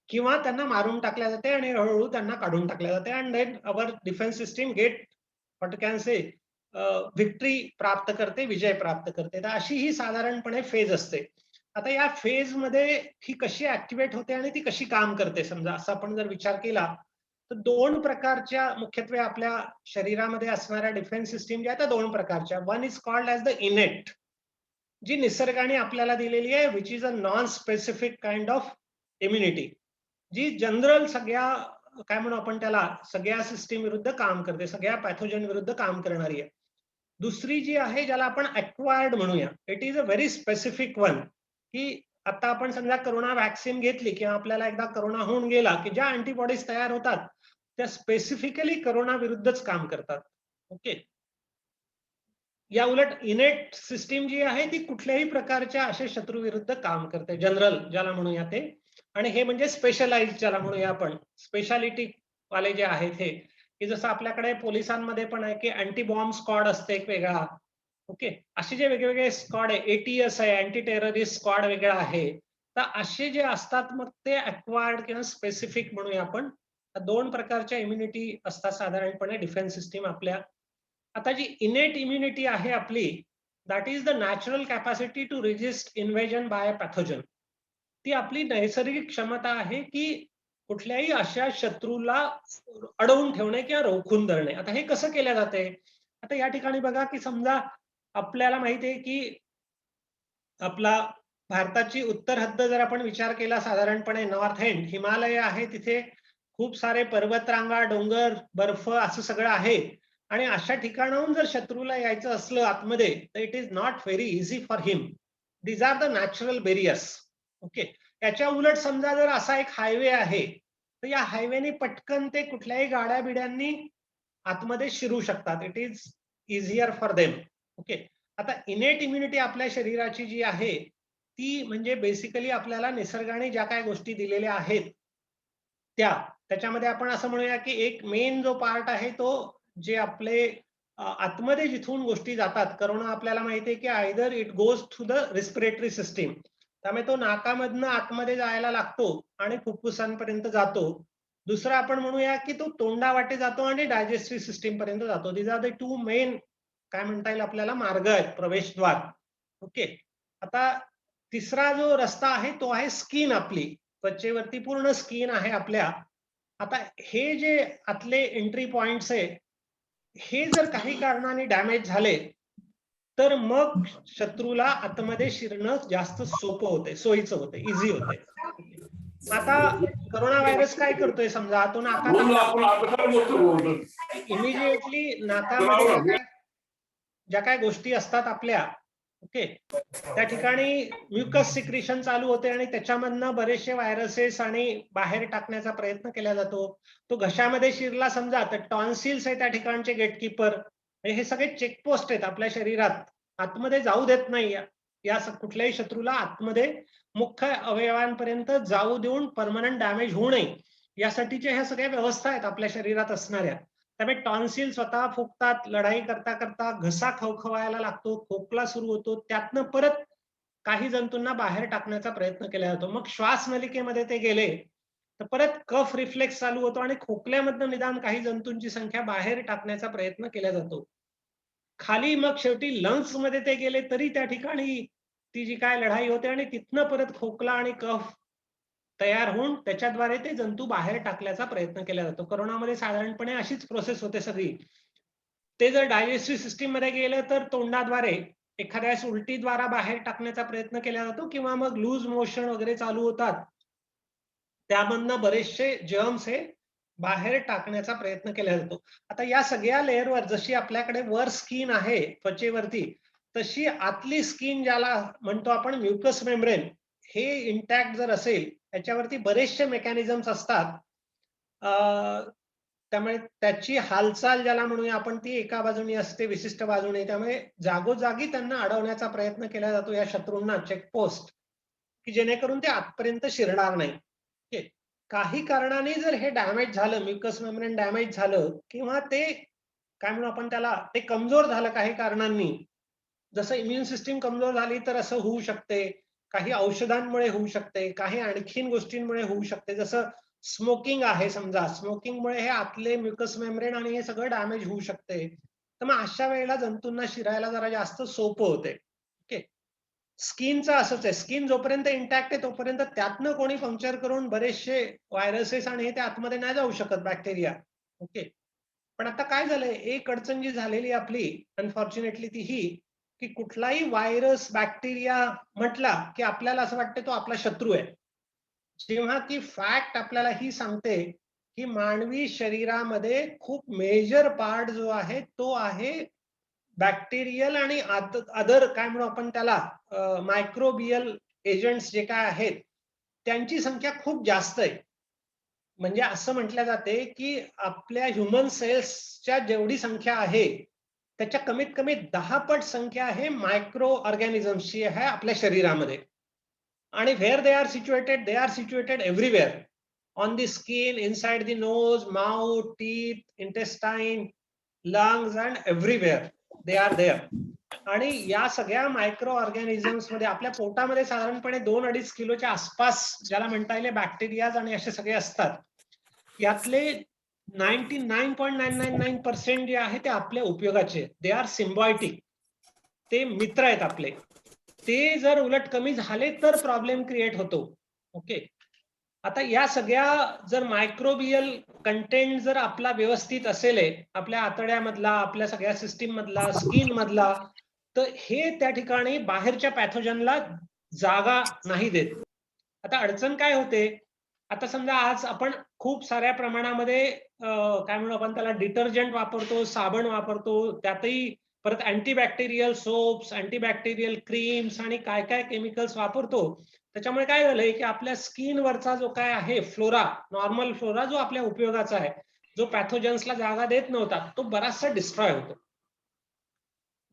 S6: किंवा त्यांना मारून टाकल्या जाते आणि हळूहळू त्यांना काढून टाकल्या जाते. And then our defence system get फटक्यांचे विक्ट्री प्राप्त करते, विजय प्राप्त करते. तर अशी ही साधारणपणे फेज असते. आता या फेज मध्ये ही कशी ऍक्टिव्हेट होते आणि ती कशी काम करते, समजा असं आपण जर विचार केला तर 2 प्रकारच्या मुख्यत्वे आपल्या शरीरामध्ये असणाऱ्या डिफेन्स सिस्टीम ज्या आहेत त्या 2 प्रकारच्या. One is called as the innate, जी निसर्गाने आपल्याला दिलेली आहे, which is a non specific kind of immunity, जी जनरल सगळ्या काय म्हणू आपण त्याला सगळ्या सिस्टीम विरुद्ध काम करते, सगळ्या पॅथोजन विरुद्ध काम करणारी आहे. दुसरी जी आहे ज्याला आपण अक्वायर्ड म्हणूया, it is a very specific one, की आता आपण समजा कोरोना व्हॅक्सिन घेतली किंवा आपल्याला एकदा कोरोना होऊन गेला की ज्या अँटीबॉडीज तयार होतात त्या स्पेसिफिकली कोरोना विरुद्धच काम करतात. ओके. या उलट इनेट सिस्टीम जी आहे ती कुठल्याही प्रकारच्या अशा शत्रू विरुद्ध काम करते, जनरल ज्याला म्हणूया ते. आणि हे म्हणजे स्पेशलाइज ज्याला म्हणूया आपण, स्पेशालिटी वाले जे आहेत हे, की जसं आपल्याकडे पोलिसांमध्ये पण आहे की अँटी बॉम्ब स्क्वॉड असते एक वेगळा. ओके. असे जे वेगवेगळे स्क्वॉड आहे, ATS आहे, अँटी टेररिस्ट स्क्वॉड वेगळा आहे. तर असे जे असतात मग ते अक्वायर्ड किंवा स्पेसिफिक म्हणूया आपण. 2 प्रकारच्या इम्युनिटी असतात साधारणपणे डिफेन्स सिस्टीम आपल्या. आता जी इनेट इम्युनिटी आहे आपली, that is the natural capacity to resist invasion by pathogen. ती आपली नैसर्गिक क्षमता आहे की कुठल्याही अशा शत्रूला अडवून ठेवणे किंवा रोखून धरणे. आता हे कसं केलं जाते? आता या ठिकाणी बघा की समजा आपल्याला माहिती आहे की आपला भारताची उत्तर हद्द जर आपण विचार केला, साधारणपणे नॉर्थ एंड हिमालय आहे, तिथे खूप सारे पर्वतरांगा, डोंगर, बर्फ असं सगळं आहे. आणि अशा ठिकाणाहून जर शत्रूला यायचं असलं आतमध्ये तर it is not very easy for him. These are the natural barriers. Okay. याच्या उलट समजा जर असा एक हायवे आहे तर या हायवेने पटकन ते कुठल्याही गाड्या बिड्यांनी आतमध्ये शिरू शकतात. It is easier for them. Okay. आता इनेट इम्युनिटी आपल्या शरीराची जी आहे ती म्हणजे बेसिकली आपल्याला निसर्गाने ज्या काही गोष्टी दिलेल्या आहेत त्याच्यामध्ये आपण असं म्हणूया की एक मेन जो पार्ट आहे तो जे आपले आतमध्ये जिथून गोष्टी जातात. करोना आपल्याला माहिती आहे की either it goes through the respiratory system, त्यामुळे तो नाकामधनं आतमध्ये जायला लागतो आणि फुफ्फुसांपर्यंत जातो. दुसरं आपण म्हणूया की तो तोंडावाटे जातो आणि डायजेस्टिव्ह सिस्टीम पर्यंत जातो. दीज आर द 2 मेन काय म्हणता येईल आपल्याला मार्ग आहेत, प्रवेशद्वार. ओके. आता तिसरा जो रस्ता आहे तो आहे स्किन आपली, त्वचेवरती पूर्ण स्किन आहे आपल्या. आता हे जे आतले एंट्री पॉइंट्स आहे हे जर काही कारणाने डॅमेज झाले तर मग शत्रूला आतमध्ये शिरणं जास्त सोपं होते, सोयीचं होते, इझी होते. आता कोरोना व्हायरस काय करतोय, समजा तो नाकात इमिजिएटली नाकामध्ये ज्या काय गोष्टी असतात आपल्या, ओके, त्या ठिकाणी म्युकस सिक्रिशन चालू होते आणि त्याच्यामधनं बरेचसे व्हायरसेस आणि बाहेर टाकण्याचा प्रयत्न केला जातो. तो घशामध्ये शिरला समजा तर टॉन्सिल्स आहे त्या ठिकाणचे गेटकीपर, हे सगळे चेकपोस्ट आहेत आपल्या शरीरात, आतमध्ये जाऊ देत नाही या कुठल्याही शत्रूला आतमध्ये मुख्य अवयवांपर्यंत जाऊ देऊन परमनंट डॅमेज होऊ नये यासाठीच्या ह्या सगळ्या व्यवस्था आहेत आपल्या शरीरात असणाऱ्या. त्यामुळे टॉन्सिल स्वतः फुगतात, लढाई करता करता घसा खवखवायला लागतो, खोकला सुरू होतो, त्यातनं परत काही जंतूंना बाहेर टाकण्याचा प्रयत्न केला जातो. मग श्वास नलिकेमध्ये ते गेले तर परत कफ रिफ्लेक्स चालू होतो आणि खोकल्यामधनं निदान काही जंतूंची संख्या बाहेर टाकण्याचा प्रयत्न केला जातो. खाली मग शेवटी लंग्स मध्ये ते गेले तरी त्या ठिकाणी ती जी काय लढाई होते आणि तिथनं परत खोकला आणि कफ तयार होऊन त्याच्याद्वारे ते जंतू बाहेर टाकण्याचा प्रयत्न केला जातो. कोरोनामध्ये साधारणपणे अशीच प्रोसेस होते सगळी. ते जर डायजेस्टिव्ह सिस्टीम मध्ये गेलं तर तोंडाद्वारे एखाद्या उलटीद्वारा बाहेर टाकण्याचा प्रयत्न केला जातो किंवा मग लूज मोशन वगैरे चालू होतात, त्यामधनं बरेचसे जर्म्स हे बाहेर टाकण्याचा प्रयत्न केला जातो. आता या सगळ्या लेअरवर जशी आपल्याकडे वर स्किन आहे त्वचेवरती, तशी आतली स्किन ज्याला म्हणतो आपण म्युकस मेम्ब्रेन, हे इंटॅक्ट जर असेल त्याच्यावरती बरेचसे मेकॅनिझम्स असतात. त्यामुळे त्याची हालचाल ज्याला म्हणूया आपण ती एका बाजूने असते विशिष्ट बाजूने, त्यामुळे जागोजागी त्यांना अडवण्याचा प्रयत्न केला जातो या शत्रूंना, चेकपोस्ट, की जेणेकरून ते आतपर्यंत शिरणार नाही. काही कारणाने जर हे डॅमेज झालं, म्युकस मेम्ब्रेन डॅमेज झालं किंवा ते काय म्हणू आपण त्याला ते कमजोर झालं काही कारणांनी, जसं इम्युन सिस्टीम कमजोर झाली तर असं होऊ शकते, काही औषधांमुळे होऊ शकते, काही आणखीन गोष्टींमुळे होऊ शकते. जसं स्मोकिंग आहे समजा, स्मोकिंगमुळे हे आतले म्युकस मेम्ब्रेन आणि हे सगळं डॅमेज होऊ शकते. तर मग अशा वेळेला जंतूंना शिरायला जरा जास्त सोपं होते. ओके, स्किनचं असंच आहे, स्किन जोपर्यंत इंटॅक्ट आहे तोपर्यंत त्यातनं कोणी पंक्चर करून बरेचसे व्हायरसेस आणि हे त्या आतमध्ये नाही जाऊ शकत, बॅक्टेरिया. ओके, पण आता काय झालंय, एक अडचण जी झालेली आपली अनफॉर्च्युनेटली ती ही, की कुठलाही व्हायरस बॅक्टेरिया म्हटला की आपल्याला असं वाटतं तो आपला शत्रू आहे, जेव्हा की फॅक्ट आपल्याला ही सांगते की मानवी शरीरामध्ये खूप मेजर पार्ट जो आहे तो आहे बॅक्टेरियल आणि अदर काय म्हणू आपण त्याला मायक्रोबियल एजंट्स जे काय आहेत त्यांची संख्या खूप जास्त आहे. म्हणजे असं म्हटलं जाते की आपल्या ह्युमन सेल्सच्या जेवढी संख्या आहे त्याच्या कमीत कमी 10 पट संख्या आहे मायक्रो ऑर्गॅनिझम्सची आहे आपल्या शरीरामध्ये. आणि where they are situated everywhere on the skin, inside the nose, mouth, teeth, intestine, lungs and everywhere they are there. आणि या सगळ्या मायक्रो ऑर्गॅनिझम्स मध्ये आपल्या पोटामध्ये साधारणपणे 2-2.5 किलोच्या आसपास ज्याला म्हणता येईल बॅक्टेरियाज आणि असे सगळे असतात. यातले 99.999% जे आहे ते आपल्या उपयोगाचे, दे आर सिम्बायोटिक, ते मित्र आहेत आपले. ते जर उलट कमी झाले तर प्रॉब्लेम क्रिएट होतो. ओके, आता या सगळ्या जर मायक्रोबियल कंटेंट जर आपला व्यवस्थित असेल आपल्या आतड्यामधला, आपल्या सगळ्या सिस्टीम मधला, स्किन मधला, तर हे त्या ठिकाणी बाहेरच्या पॅथोजनला जागा नाही देत. आता अडचण काय होते, आता समजा आज आपण खूप साऱ्या प्रमाणामध्ये काय म्हणू आपण त्याला डिटर्जंट वापरतो, साबण वापरतो, त्यातही परत अँटीबॅक्टेरियल सोप्स, अँटीबॅक्टेरियल क्रीम्स आणि काय काय केमिकल्स वापरतो. त्याच्यामुळे काय झालंय की आपल्या स्किनवरचा जो काय आहे फ्लोरा, नॉर्मल फ्लोरा जो आपल्या उपयोगाचा आहे, जो पॅथोजन्सला जागा देत नव्हता, तो बराचसा डिस्ट्रॉय होतो.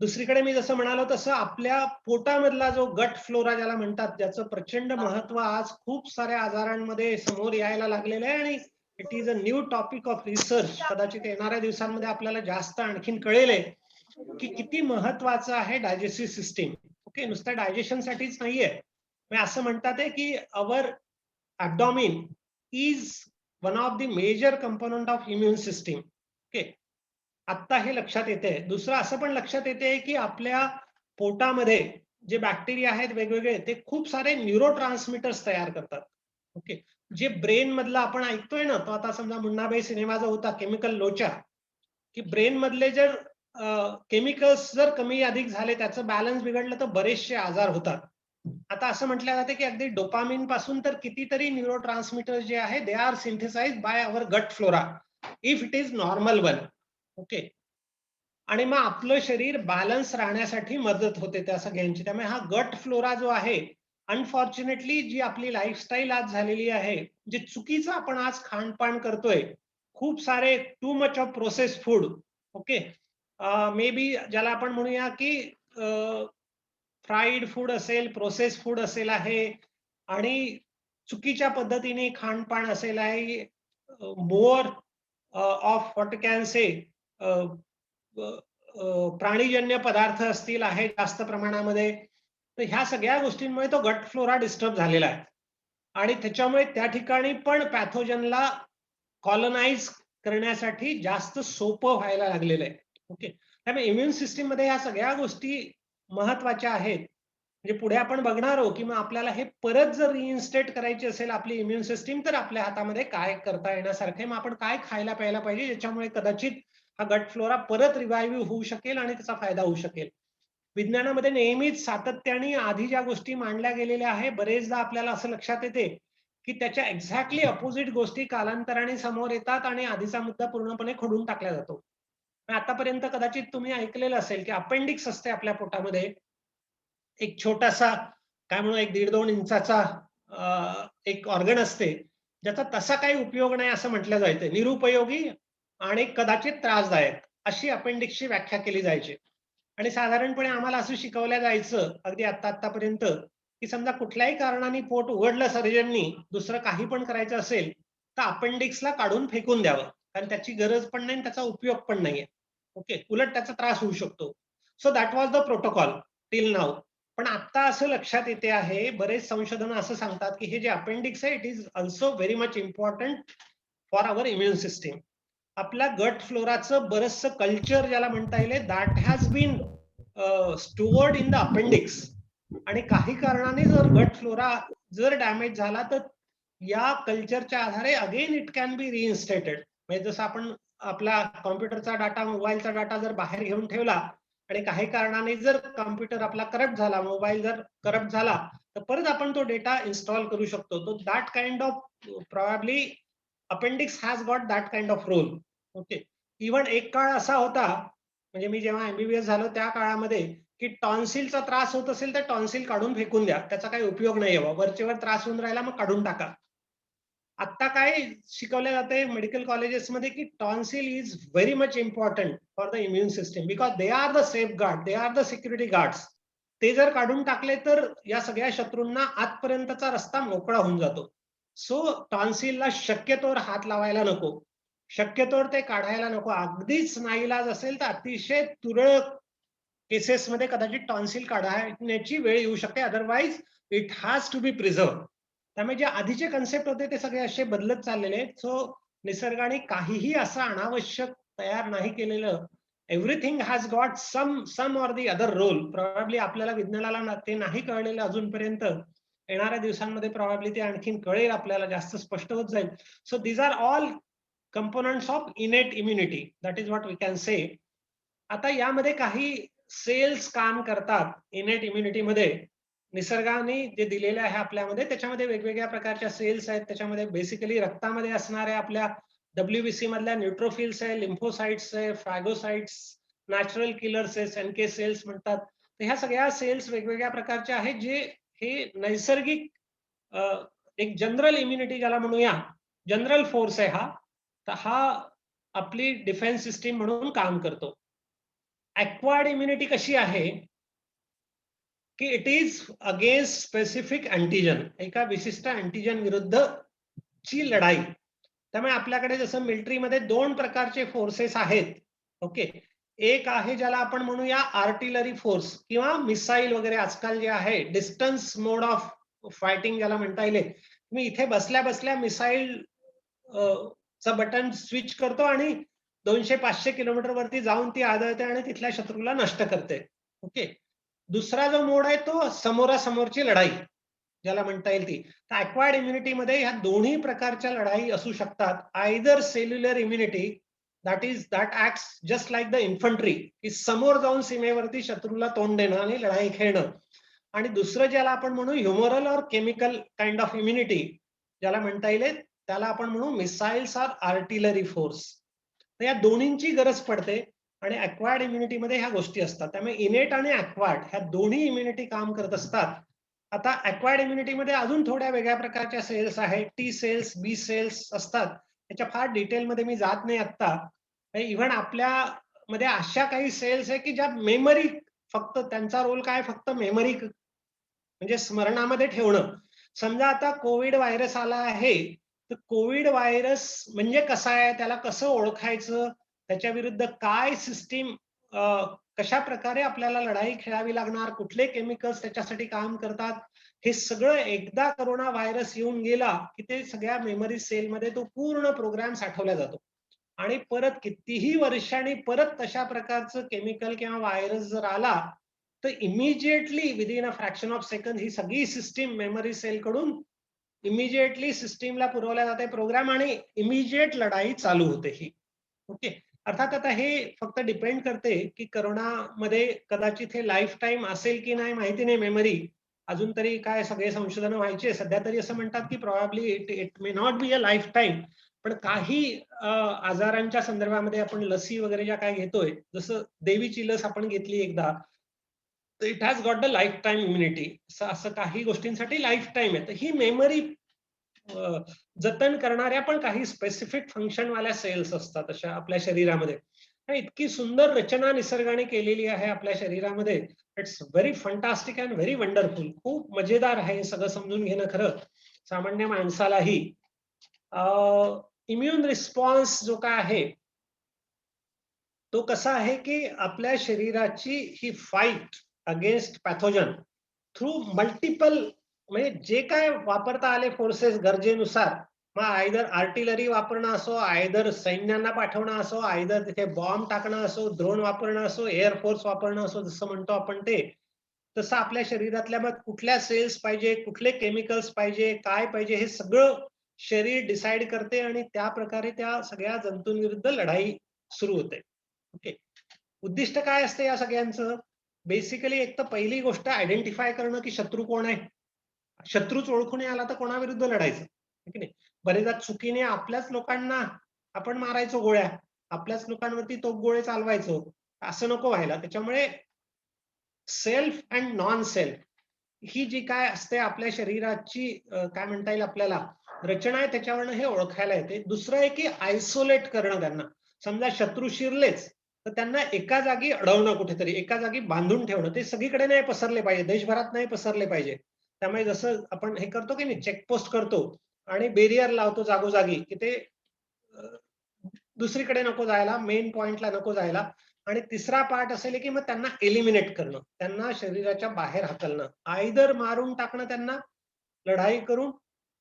S6: दुसरीकडे मी जसं म्हणालो तसं आपल्या पोटामधला जो गट फ्लोरा ज्याला म्हणतात, ज्याचं प्रचंड महत्व आज खूप साऱ्या आजारांमध्ये समोर यायला लागलेलं आहे आणि it is a new topic of research. कदाचित येणाऱ्या दिवसांमध्ये आपल्याला जास्त आणखीन कळेल की किती महत्वाचं आहे डायजेस्टिव्ह सिस्टीम. ओके, नुसतं डायजेशनसाठीच नाहीये. असं म्हणतात की our abdomen is one of the major component of immune system. Okay, आत्ता हे लक्षात येते. दुसरं असं पण लक्षात येते की आपल्या पोटामध्ये जे बॅक्टेरिया आहेत वेगवेगळे, ते खूप सारे न्यूरो ट्रान्समिटर्स तयार करतात. ओके, जे ब्रेन मधला आपण ऐकतोय ना, तो आता समजा मुन्नाभाई सिनेमा जो होता केमिकल लोचा, की ब्रेन मधले जर केमिकल्स जर कमी अधिक झाले, त्याचं बॅलन्स बिघडलं तर बरेचसे आजार होतात. आता असं म्हटलं जाते की अगदी डोपामिन पासून तर कितीतरी न्यूरो ट्रान्समिटर जे आहे they are synthesised by our gut flora if it is normal one. Okay, आणि मग आपलं शरीर बॅलन्स राहण्यासाठी मदत होते त्या सगळ्यांची. त्यामुळे हा गट फ्लोरा जो आहे, अनफॉर्च्युनेटली जी आपली लाईफस्टाईल आज झालेली आहे, जे चुकीचं आपण आज खानपान करतोय, खूप सारे too much of process food. Okay, may be ज्याला आपण म्हणूया की फ्राईड फूड असेल, प्रोसेस फूड असेल आहे, आणि चुकीच्या पद्धतीने खानपान असेल आहे, मोर ऑफ व्हॉट कॅन से प्राणीजन्य पदार्थ असतील आहे जास्त प्रमाणामध्ये, तर ह्या सगळ्या गोष्टींमुळे तो गट फ्लोरा डिस्टर्ब झालेला आहे आणि त्याच्यामुळे त्या ठिकाणी पण पॅथोजनला कॉलनाइज करण्यासाठी जास्त सोपं व्हायला लागलेलं आहे. ओके, त्यामुळे इम्युन सिस्टीम मध्ये ह्या सगळ्या गोष्टी महत्वाच्या आहेत. म्हणजे पुढे आपण बघणार आहोत की मग आपल्याला हे परत जर रिइन्स्टेट करायची असेल आपली इम्युन सिस्टीम, तर आपल्या हातामध्ये काय करता येण्यासारखे, मग आपण काय खायला प्यायला पाहिजे ज्याच्यामुळे कदाचित हा गट फ्लोरा परत रिवाइव्ह होऊ शकेल आणि त्याचा फायदा होऊ शकेल. विज्ञानामध्ये नेहमीच सातत्याने आधी ज्या गोष्टी मांडल्या गेलेल्या आहे, बरेचदा आपल्याला असं लक्षात येते की त्याच्या एक्झॅक्टली अपोजिट गोष्टी कालांतराने समोर येतात आणि आधीचा मुद्दा पूर्णपणे खोडून टाकला जातो. आतापर्यंत कदाचित तुम्ही ऐकलेलं असेल की अपेंडिक्स असते आपल्या पोटामध्ये, एक छोटासा काय म्हणू, 1-1.5-2 इंचाचा एक ऑर्गन असते, ज्याचा तसा काही उपयोग नाही असं म्हटलं जायचं, निरुपयोगी आणि कदाचित त्रासदायक, अशी अपेंडिक्सची व्याख्या केली जायची. आणि साधारणपणे आम्हाला असं शिकवलं जायचं अगदी आतापर्यंत की समजा कुठल्याही कारणाने पोट उघडलं सर्जननी, दुसरं काही पण करायचं असेल तर अपेंडिक्सला काढून फेकून द्यावं, कारण त्याची गरज पण नाही, त्याचा उपयोग पण नाहीये. ओके, उलट त्याचा त्रास होऊ शकतो. So that was the protocol till now. पण आता असं लक्षात येते आहे, बरेच संशोधन असं सांगतात की हे जे अपेंडिक्स आहे, it is also very much important for our immune system. आपल्या गट फ्लोराचं बरचसं कल्चर ज्याला म्हणता येईल that has been stored in the appendix. आणि काही कारणाने जर गट फ्लोरा जर डॅमेज झाला तर या कल्चरच्या आधारे अगेन इट कॅन बी रिइन्स्टेटेड. म्हणजे जसं आपण आपला कॉम्प्युटरचा डाटा, मोबाईलचा डाटा जर बाहेर घेऊन ठेवला आणि काही कारणाने जर कॉम्प्युटर आपला करप्ट झाला, मोबाईल जर करप्ट झाला, तर परत आपण तो डेटा इन्स्टॉल करू शकतो. तो that kind of probably appendix has got that kind of role. Okay. Even एक काळ असा होता, म्हणजे मी जेव्हा MBBS झालो त्या काळामध्ये, की टॉन्सिलचा त्रास होत असेल तर टॉन्सिल काढून फेकून द्या, त्याचा काही उपयोग नाही आहे, वरचेवर त्रास होऊन राहिला मग काढून टाका. आता काय शिकवलं जाते मेडिकल कॉलेजेसमध्ये की tonsil is very much important for the immune system because they are the safe guard, they are the security guards. ते जर काढून टाकले तर या सगळ्या शत्रूंना आतपर्यंतचा रस्ता मोकळा होऊन जातो. सो टॉन्सिलला शक्यतोवर हात लावायला नको, शक्यतोवर ते काढायला नको. अगदीच नाईलाज असेल तर अतिशय तुरळक केसेसमध्ये कदाचित टॉन्सिल काढण्याची वेळ येऊ शकते, otherwise it has to be preserve. त्यामुळे जे आधीचे कन्सेप्ट होते ते सगळे असे बदलत चाललेले आहेत. सो निसर्गाने काहीही असं अनावश्यक तयार नाही केलेलं. Everything has got some or the other role. Probably आपल्याला विज्ञानाला ते नाही कळलेलं अजूनपर्यंत, येणाऱ्या दिवसांमध्ये प्रॉबॅबली ते आणखीन कळेल, आपल्याला जास्त स्पष्ट होत जाईल. So these are all components of innate immunity, that is what we can say. आता यामध्ये काही सेल्स काम करतात इनेट इम्युनिटीमध्ये, निसर्गाने जे दिलेले आहे आपल्यामध्ये, त्याच्यामध्ये वेगवेगळ्या प्रकारच्या सेल्स आहेत. त्याच्यामध्ये बेसिकली रक्तामध्ये असणाऱ्या आपल्या WBC मधल्या न्यूट्रोफिल्स आहे, लिम्फोसाइट्स आहे, फ्रॅगोसाइट्स, नॅचरल किलर्स आहे, NK सेल्स म्हणतात. तर ह्या सगळ्या सेल्स वेगवेगळ्या प्रकारच्या आहेत, जे हे नैसर्गिक एक जनरल इम्युनिटी ज्याला म्हणूया, जनरल फोर्स आहे हा. तर हा आपली डिफेन्स सिस्टीम म्हणून काम करतो. ॲक्वायर्ड इम्युनिटी कशी आहे की it is against specific antigen, एका विशिष्ट अँटीजन विरुद्ध ची लढाई. त्यामुळे आपल्याकडे जसं मिलिटरीमध्ये 2 प्रकारचे फोर्सेस आहेत. ओके. एक आहे ज्याला आपण म्हणूया आर्टिलरी फोर्स किंवा मिसाईल वगैरे आजकाल जे आहे डिस्टन्स मोड ऑफ फायटिंग ज्याला म्हणता येईल. मी इथे बसल्या बसल्या मिसाईल चं बटन स्विच करतो आणि 200-500 किलोमीटर वरती जाऊन ती आदळते आणि तिथल्या शत्रूला नष्ट करते. ओके. दुसरा जो मोड आहे तो समोरासमोरची लढाई ज्याला म्हणता येईल ती. तर ॲक्वायर्ड इम्युनिटीमध्ये ह्या दोन्ही प्रकारच्या लढाई असू शकतात. Either cellular immunity that acts just like the infantry, की समोर जाऊन सीमेवरती शत्रूला तोंड देणं आणि लढाई खेळणं. आणि दुसरं ज्याला आपण म्हणू ह्युमरल और केमिकल काइंड ऑफ इम्युनिटी ज्याला म्हणता येईल, त्याला आपण म्हणू मिसाइल्स और आर्टिलरी फोर्स. तर या दोन्हींची गरज पडते आणि ॲक्वायर्ड इम्युनिटीमध्ये ह्या गोष्टी असतात. त्यामुळे इनेट आणि ॲक्वायर्ड ह्या दोन्ही इम्युनिटी काम करत असतात. आता ॲक्वायर्ड इम्युनिटीमध्ये अजून थोड्या वेगळ्या प्रकारच्या सेल्स आहेत. टी सेल्स, बी सेल्स असतात. त्याच्या फार डिटेलमध्ये मी जात नाही आत्ता. इव्हन आपल्यामध्ये अशा काही सेल्स आहे की ज्या मेमरी, फक्त त्यांचा रोल काय, फक्त मेमरी म्हणजे स्मरणामध्ये ठेवणं. समजा आता कोविड व्हायरस आला आहे, तर कोविड व्हायरस म्हणजे कसा आहे, त्याला कसं ओळखायचं, त्याच्या विरुद्ध काय सिस्टीम, कशा प्रकारे आपल्याला लढाई खेळावी लागणार, कुठले केमिकल्स त्याच्यासाठी काम करतात, हे सगळं एकदा कोरोना व्हायरस येऊन गेला की ते सगळ्या मेमरी सेलमध्ये तो पूर्ण प्रोग्राम साठवला जातो. आणि परत कितीही वर्षांनी परत तशा प्रकारचं केमिकल किंवा व्हायरस जर आला तर immediately within a fraction of second ही सगळी सिस्टीम मेमरी सेल कडून इमिजिएटली सिस्टीमला पुरवल्या जाते प्रोग्राम आणि इमिजिएट लढाई चालू होते ही. ओके. अर्थात आता हे फक्त डिपेंड करते की करोनामध्ये कदाचित हे लाईफ टाईम असेल की नाही माहिती नाही मेमरी. अजून तरी काय सगळे संशोधन व्हायचे. सध्या तरी असं म्हणतात की probably it may not be a lifetime. पण काही आजारांच्या संदर्भामध्ये आपण लसी वगैरे ज्या काय घेतोय, जसं देवीची लस आपण घेतली एकदा, तर it has got the life time immunity. असं काही गोष्टींसाठी लाईफ टाईम आहे. तर ही मेमरी जतन करणाऱ्या पण काही स्पेसिफिक फंक्शनवाल्या सेल्स असतात अशा आपल्या शरीरामध्ये. आणि इतकी सुंदर रचना निसर्गाने केलेली आहे आपल्या शरीरामध्ये. It's very fantastic and very wonderful. खूप मजेदार आहे हे सगळं समजून घेणं खरं सामान्य माणसालाही. इम्युन रिस्पॉन्स जो काय आहे तो कसा आहे की आपल्या शरीराची ही fight against pathogen through multiple, म्हणजे जे काय वापरता आले फोर्सेस गरजेनुसार मग आयदर आर्टिलरी वापरणं असो, आयदर सैन्यांना पाठवणं असो, आयदर तिथे बॉम्ब टाकणं असो, ड्रोन वापरणं असो, एअरफोर्स वापरणं असो, जसं म्हणतो आपण ते, तसं आपल्या शरीरातल्या मग कुठल्या सेल्स पाहिजे, कुठले केमिकल्स पाहिजे, काय पाहिजे, हे सगळं शरीर डिसाईड करते आणि त्या प्रकारे त्या सगळ्या जंतूंविरुद्ध लढाई सुरू होते. ओके, उद्दिष्ट काय असते या सगळ्यांचं? बेसिकली एक तर पहिली गोष्ट आयडेंटिफाय करणं की शत्रू कोण आहे. शत्रूच ओळखून आला तर कोणाविरुद्ध लढायचं, की नाही? बरेचदा चुकीने आपल्याच लोकांना आपण मारायचो गोळ्या, आपल्याच लोकांवरती तोफगोळे चालवायचो. असं नको व्हायला. त्याच्यामुळे सेल्फ अँड नॉन सेल्फ ही जी काय असते आपल्या शरीराची काय म्हणता येईल आपल्याला रचना आहे, त्याच्यावरनं हे ओळखायला येते. दुसरं आहे की आयसोलेट करणं त्यांना. समजा शत्रू शिरलेच तर त्यांना एका जागी अडवणं, कुठेतरी एका जागी बांधून ठेवणं. ते सगळीकडे नाही पसरले पाहिजे, देशभरात नाही पसरले पाहिजे. त्यामुळे जसं आपण हे करतो की नाही, चेकपोस्ट करतो आणि बेरियर लावतो जागोजागी, की ते दुसरीकडे नको जायला, मेन पॉइंटला नको जायला. आणि तिसरा पार्ट असेल की मग त्यांना एलिमिनेट करणं, त्यांना शरीराच्या बाहेर हाकलणं, आयदर मारून टाकणं त्यांना लढाई करून,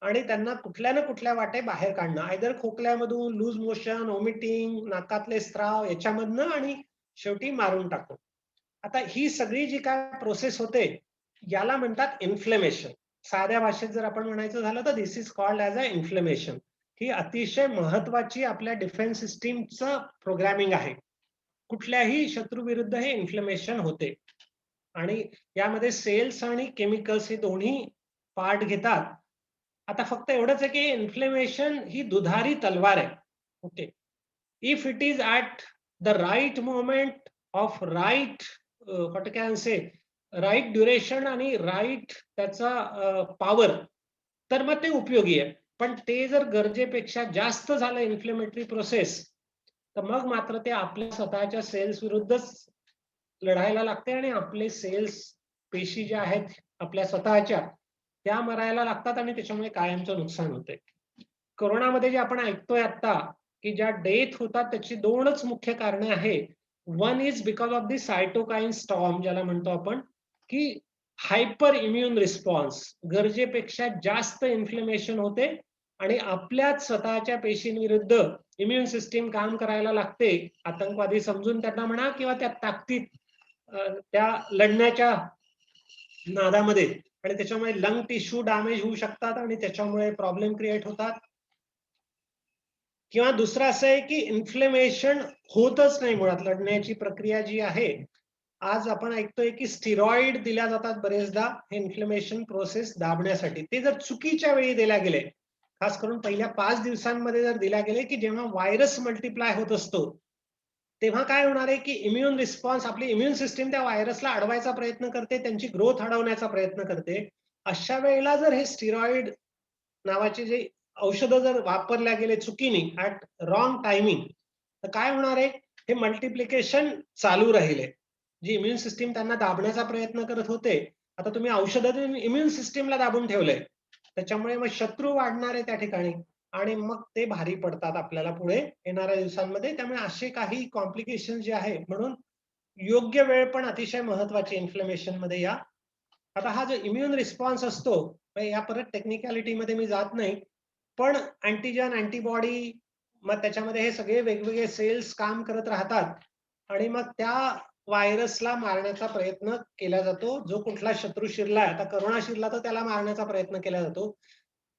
S6: आणि त्यांना कुठल्या ना कुठल्या वाटे बाहेर काढणं, आयदर खोकल्यामधून, लूज मोशन, वॉमिटिंग, नाकातले स्त्राव याच्यामधनं, आणि शेवटी मारून टाकणं. आता ही सगळी जी काय प्रोसेस होते याला म्हणतात इन्फ्लेमेशन. साध्या भाषेत जर आपण म्हणायचं झालं तर this is called as a inflammation. ही अतिशय महत्वाची आपल्या डिफेन्स सिस्टीमचं प्रोग्रामिंग आहे. कुठल्याही शत्रू विरुद्ध हे इन्फ्लेमेशन होते आणि यामध्ये सेल्स आणि केमिकल्स हे दोन्ही पार्ट घेतात. आता फक्त एवढंच आहे की इन्फ्लेमेशन ही दुधारी तलवार आहे. Okay, if it is at the right moment of right what can say right duration आणि राईट त्याचा पॉवर, तर मग ते उपयोगी आहे. पण ते जर गरजेपेक्षा जास्त झालं इन्फ्लेमेटरी प्रोसेस, तर मग मात्र ते आपल्या स्वतःच्या सेल्स विरुद्धच लढायला लागते आणि आपले सेल्स, पेशी ज्या आहेत आपल्या स्वतःच्या, त्या मरायला लागतात आणि त्याच्यामुळे कायमचं नुकसान होते. कोरोनामध्ये जे आपण ऐकतोय आता की ज्या डेथ होतात त्याची दोनच मुख्य कारणे आहे. One is because of the cytokine storm, ज्याला म्हणतो आपण, की हायपर इम्युन रिस्पॉन्स, गरजेपेक्षा जास्त इन्फ्लेमेशन होते आणि आपल्याच स्वतःच्या पेशींविरुद्ध इम्युन सिस्टीम काम करायला लागते. आतंकवादी समजून त्यांना म्हणा किंवा त्या ताकदीत त्या लढण्याच्या नादामध्ये, आणि त्याच्यामुळे लंग टिश्यू डॅमेज होऊ शकतात आणि त्याच्यामुळे प्रॉब्लेम क्रिएट होतात. किंवा दुसरं असं आहे की इन्फ्लेमेशन होतच नाही मुळात. लढण्याची प्रक्रिया जी आहे, आज आपण ऐकतोय की स्टिरॉइड दिल्या जातात बरेचदा हे इन्फ्लेमेशन प्रोसेस दाबण्यासाठी. ते जर चुकीच्या वेळी दिल्या गेले, खास करून पहिल्या 5 दिवसांमध्ये जर दिल्या गेले की जेव्हा व्हायरस मल्टिप्लाय होत असतो, तेव्हा काय होणार आहे की इम्युन रिस्पॉन्स, आपली इम्युन सिस्टीम त्या व्हायरसला अडवायचा प्रयत्न करते, त्यांची ग्रोथ अडवण्याचा प्रयत्न करते. अशा वेळेला जर हे स्टिरॉइड नावाचे जे औषधं जर वापरल्या गेले चुकीने ऍट रॉंग टायमिंग, तर काय होणार आहे, हे मल्टिप्लिकेशन चालू राहिले. जी इम्युन सिस्टीम त्यांना दाबण्याचा प्रयत्न करत होते, आता तुम्ही औषधातून इम्युन सिस्टीमला दाबून ठेवलंय, त्याच्यामुळे मग शत्रू वाढणार आहे त्या ठिकाणी आणि मग ते भारी पडतात आपल्याला पुढे येणाऱ्या दिवसांमध्ये. त्यामुळे असे काही कॉम्प्लिकेशन जे आहे, म्हणून योग्य वेळ पण अतिशय महत्वाची इन्फ्लेमेशन मध्ये या. आता हा जो इम्युन रिस्पॉन्स असतो, या परत टेक्निकॅलिटी मध्ये मी जात नाही, पण अँटीजन, अँटीबॉडी, मग त्याच्यामध्ये हे सगळे वेगवेगळे सेल्स काम करत राहतात आणि मग त्या व्हायरसला मारण्याचा प्रयत्न केला जातो. जो कुठला शत्रू शिरलाय, आता करोना शिरला तर त्याला मारण्याचा प्रयत्न केला जातो.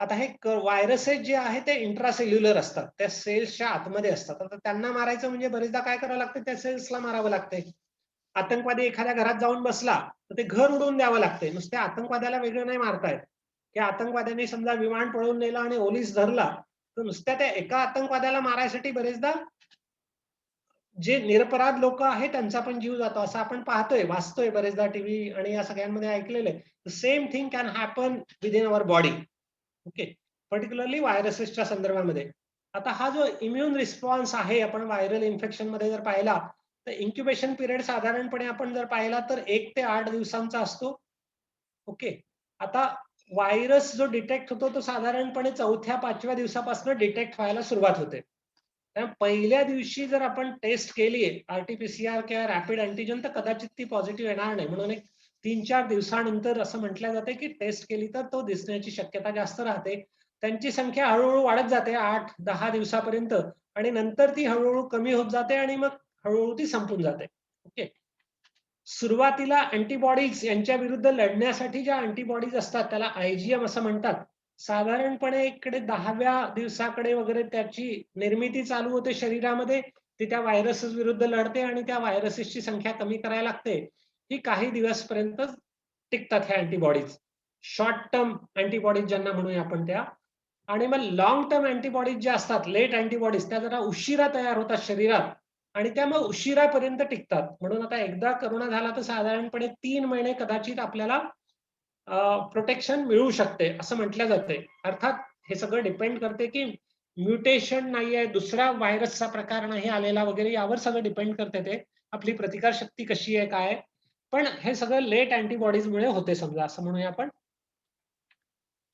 S6: आता हे व्हायरसेस जे आहे ते इंट्रासेल्युलर असतात, त्या सेल्सच्या आतमध्ये असतात. आता त्यांना मारायचं म्हणजे बरेचदा काय करावं लागतं, त्या सेल्सला मारावं लागतंय. आतंकवादी एखाद्या घरात जाऊन बसला तर ते घर उडवून द्यावं लागतंय. नुसत्या आतंकवाद्याला वेगळं नाही मारतायत, की आतंकवाद्यांनी समजा विमान पळवून नेलं आणि ओलीस धरला, तर नुसत्या त्या एका आतंकवाद्याला मारायसाठी बरेचदा जे निरपराध लोक आहेत त्यांचा पण जीव जातो, असं आपण पाहतोय, वाचतोय बरेचदा टीव्ही आणि या सगळ्यांमध्ये ऐकलेलं आहे. The same thing can happen within our body. Okay, particularly व्हायरसेसच्या संदर्भामध्ये. आता हा जो इम्युन रिस्पॉन्स आहे, आपण व्हायरल इन्फेक्शन मध्ये जर पाहिला तर इन्क्युबेशन पिरियड साधारणपणे आपण जर पाहिला तर 1 ते 8 दिवसांचा असतो. ओके, आता व्हायरस जो डिटेक्ट होतो तो साधारणपणे 4थ्या-5व्या दिवसापासून डिटेक्ट व्हायला सुरुवात होते. पहिल्या दिवशी जर आपण टेस्ट केली आरटीपीसीआर किंवा रॅपिड अँटीजन, तर कदाचित ती पॉझिटिव्ह येणार नाही. म्हणून एक 3-4 दिवसानंतर असं म्हटलं जाते की टेस्ट केली तर तो दिसण्याची शक्यता जास्त राहते. त्यांची संख्या हळूहळू वाढत जाते 8-10 दिवसापर्यंत, आणि नंतर ती हळूहळू कमी होत जाते आणि मग हळूहळू ती संपून जाते. ओके. सुरुवातीला अँटीबॉडीज यांच्या विरुद्ध लढण्यासाठी ज्या अँटीबॉडीज असतात त्याला IgM असं म्हणतात. साधारणपणे इकडे 10व्या दिवसाकडे वगैरे त्याची निर्मिती चालू होते शरीरामध्ये. ती त्या व्हायरसेस विरुद्ध लढते आणि त्या व्हायरसेसची संख्या कमी करायला लागते. ही काही दिवसपर्यंत टिकतात ह्या अँटीबॉडीज. शॉर्ट टर्म अँटीबॉडीज ज्यांना म्हणूया आपण त्या. आणि मग लॉंग टर्म अँटीबॉडीज ज्या असतात, लेट अँटीबॉडीज, त्या जरा उशिरा तयार होतात शरीरात आणि त्या मग उशिरापर्यंत टिकतात. म्हणून आता एकदा करोना झाला तर साधारणपणे 3 महिने कदाचित आपल्याला प्रोटेक्शन मिळू शकते असं म्हटलं जाते. अर्थात हे सगळं डिपेंड करते की म्युटेशन नाहीये, दुसरा व्हायरसचा प्रकार नाही आलेला वगैरे, यावर सगळं डिपेंड करते ते आपली प्रतिकार शक्ती कशी आहे काय. पण हे सगळं लेट अँटीबॉडीज मुळे होते समजा, असं म्हणूया आपण.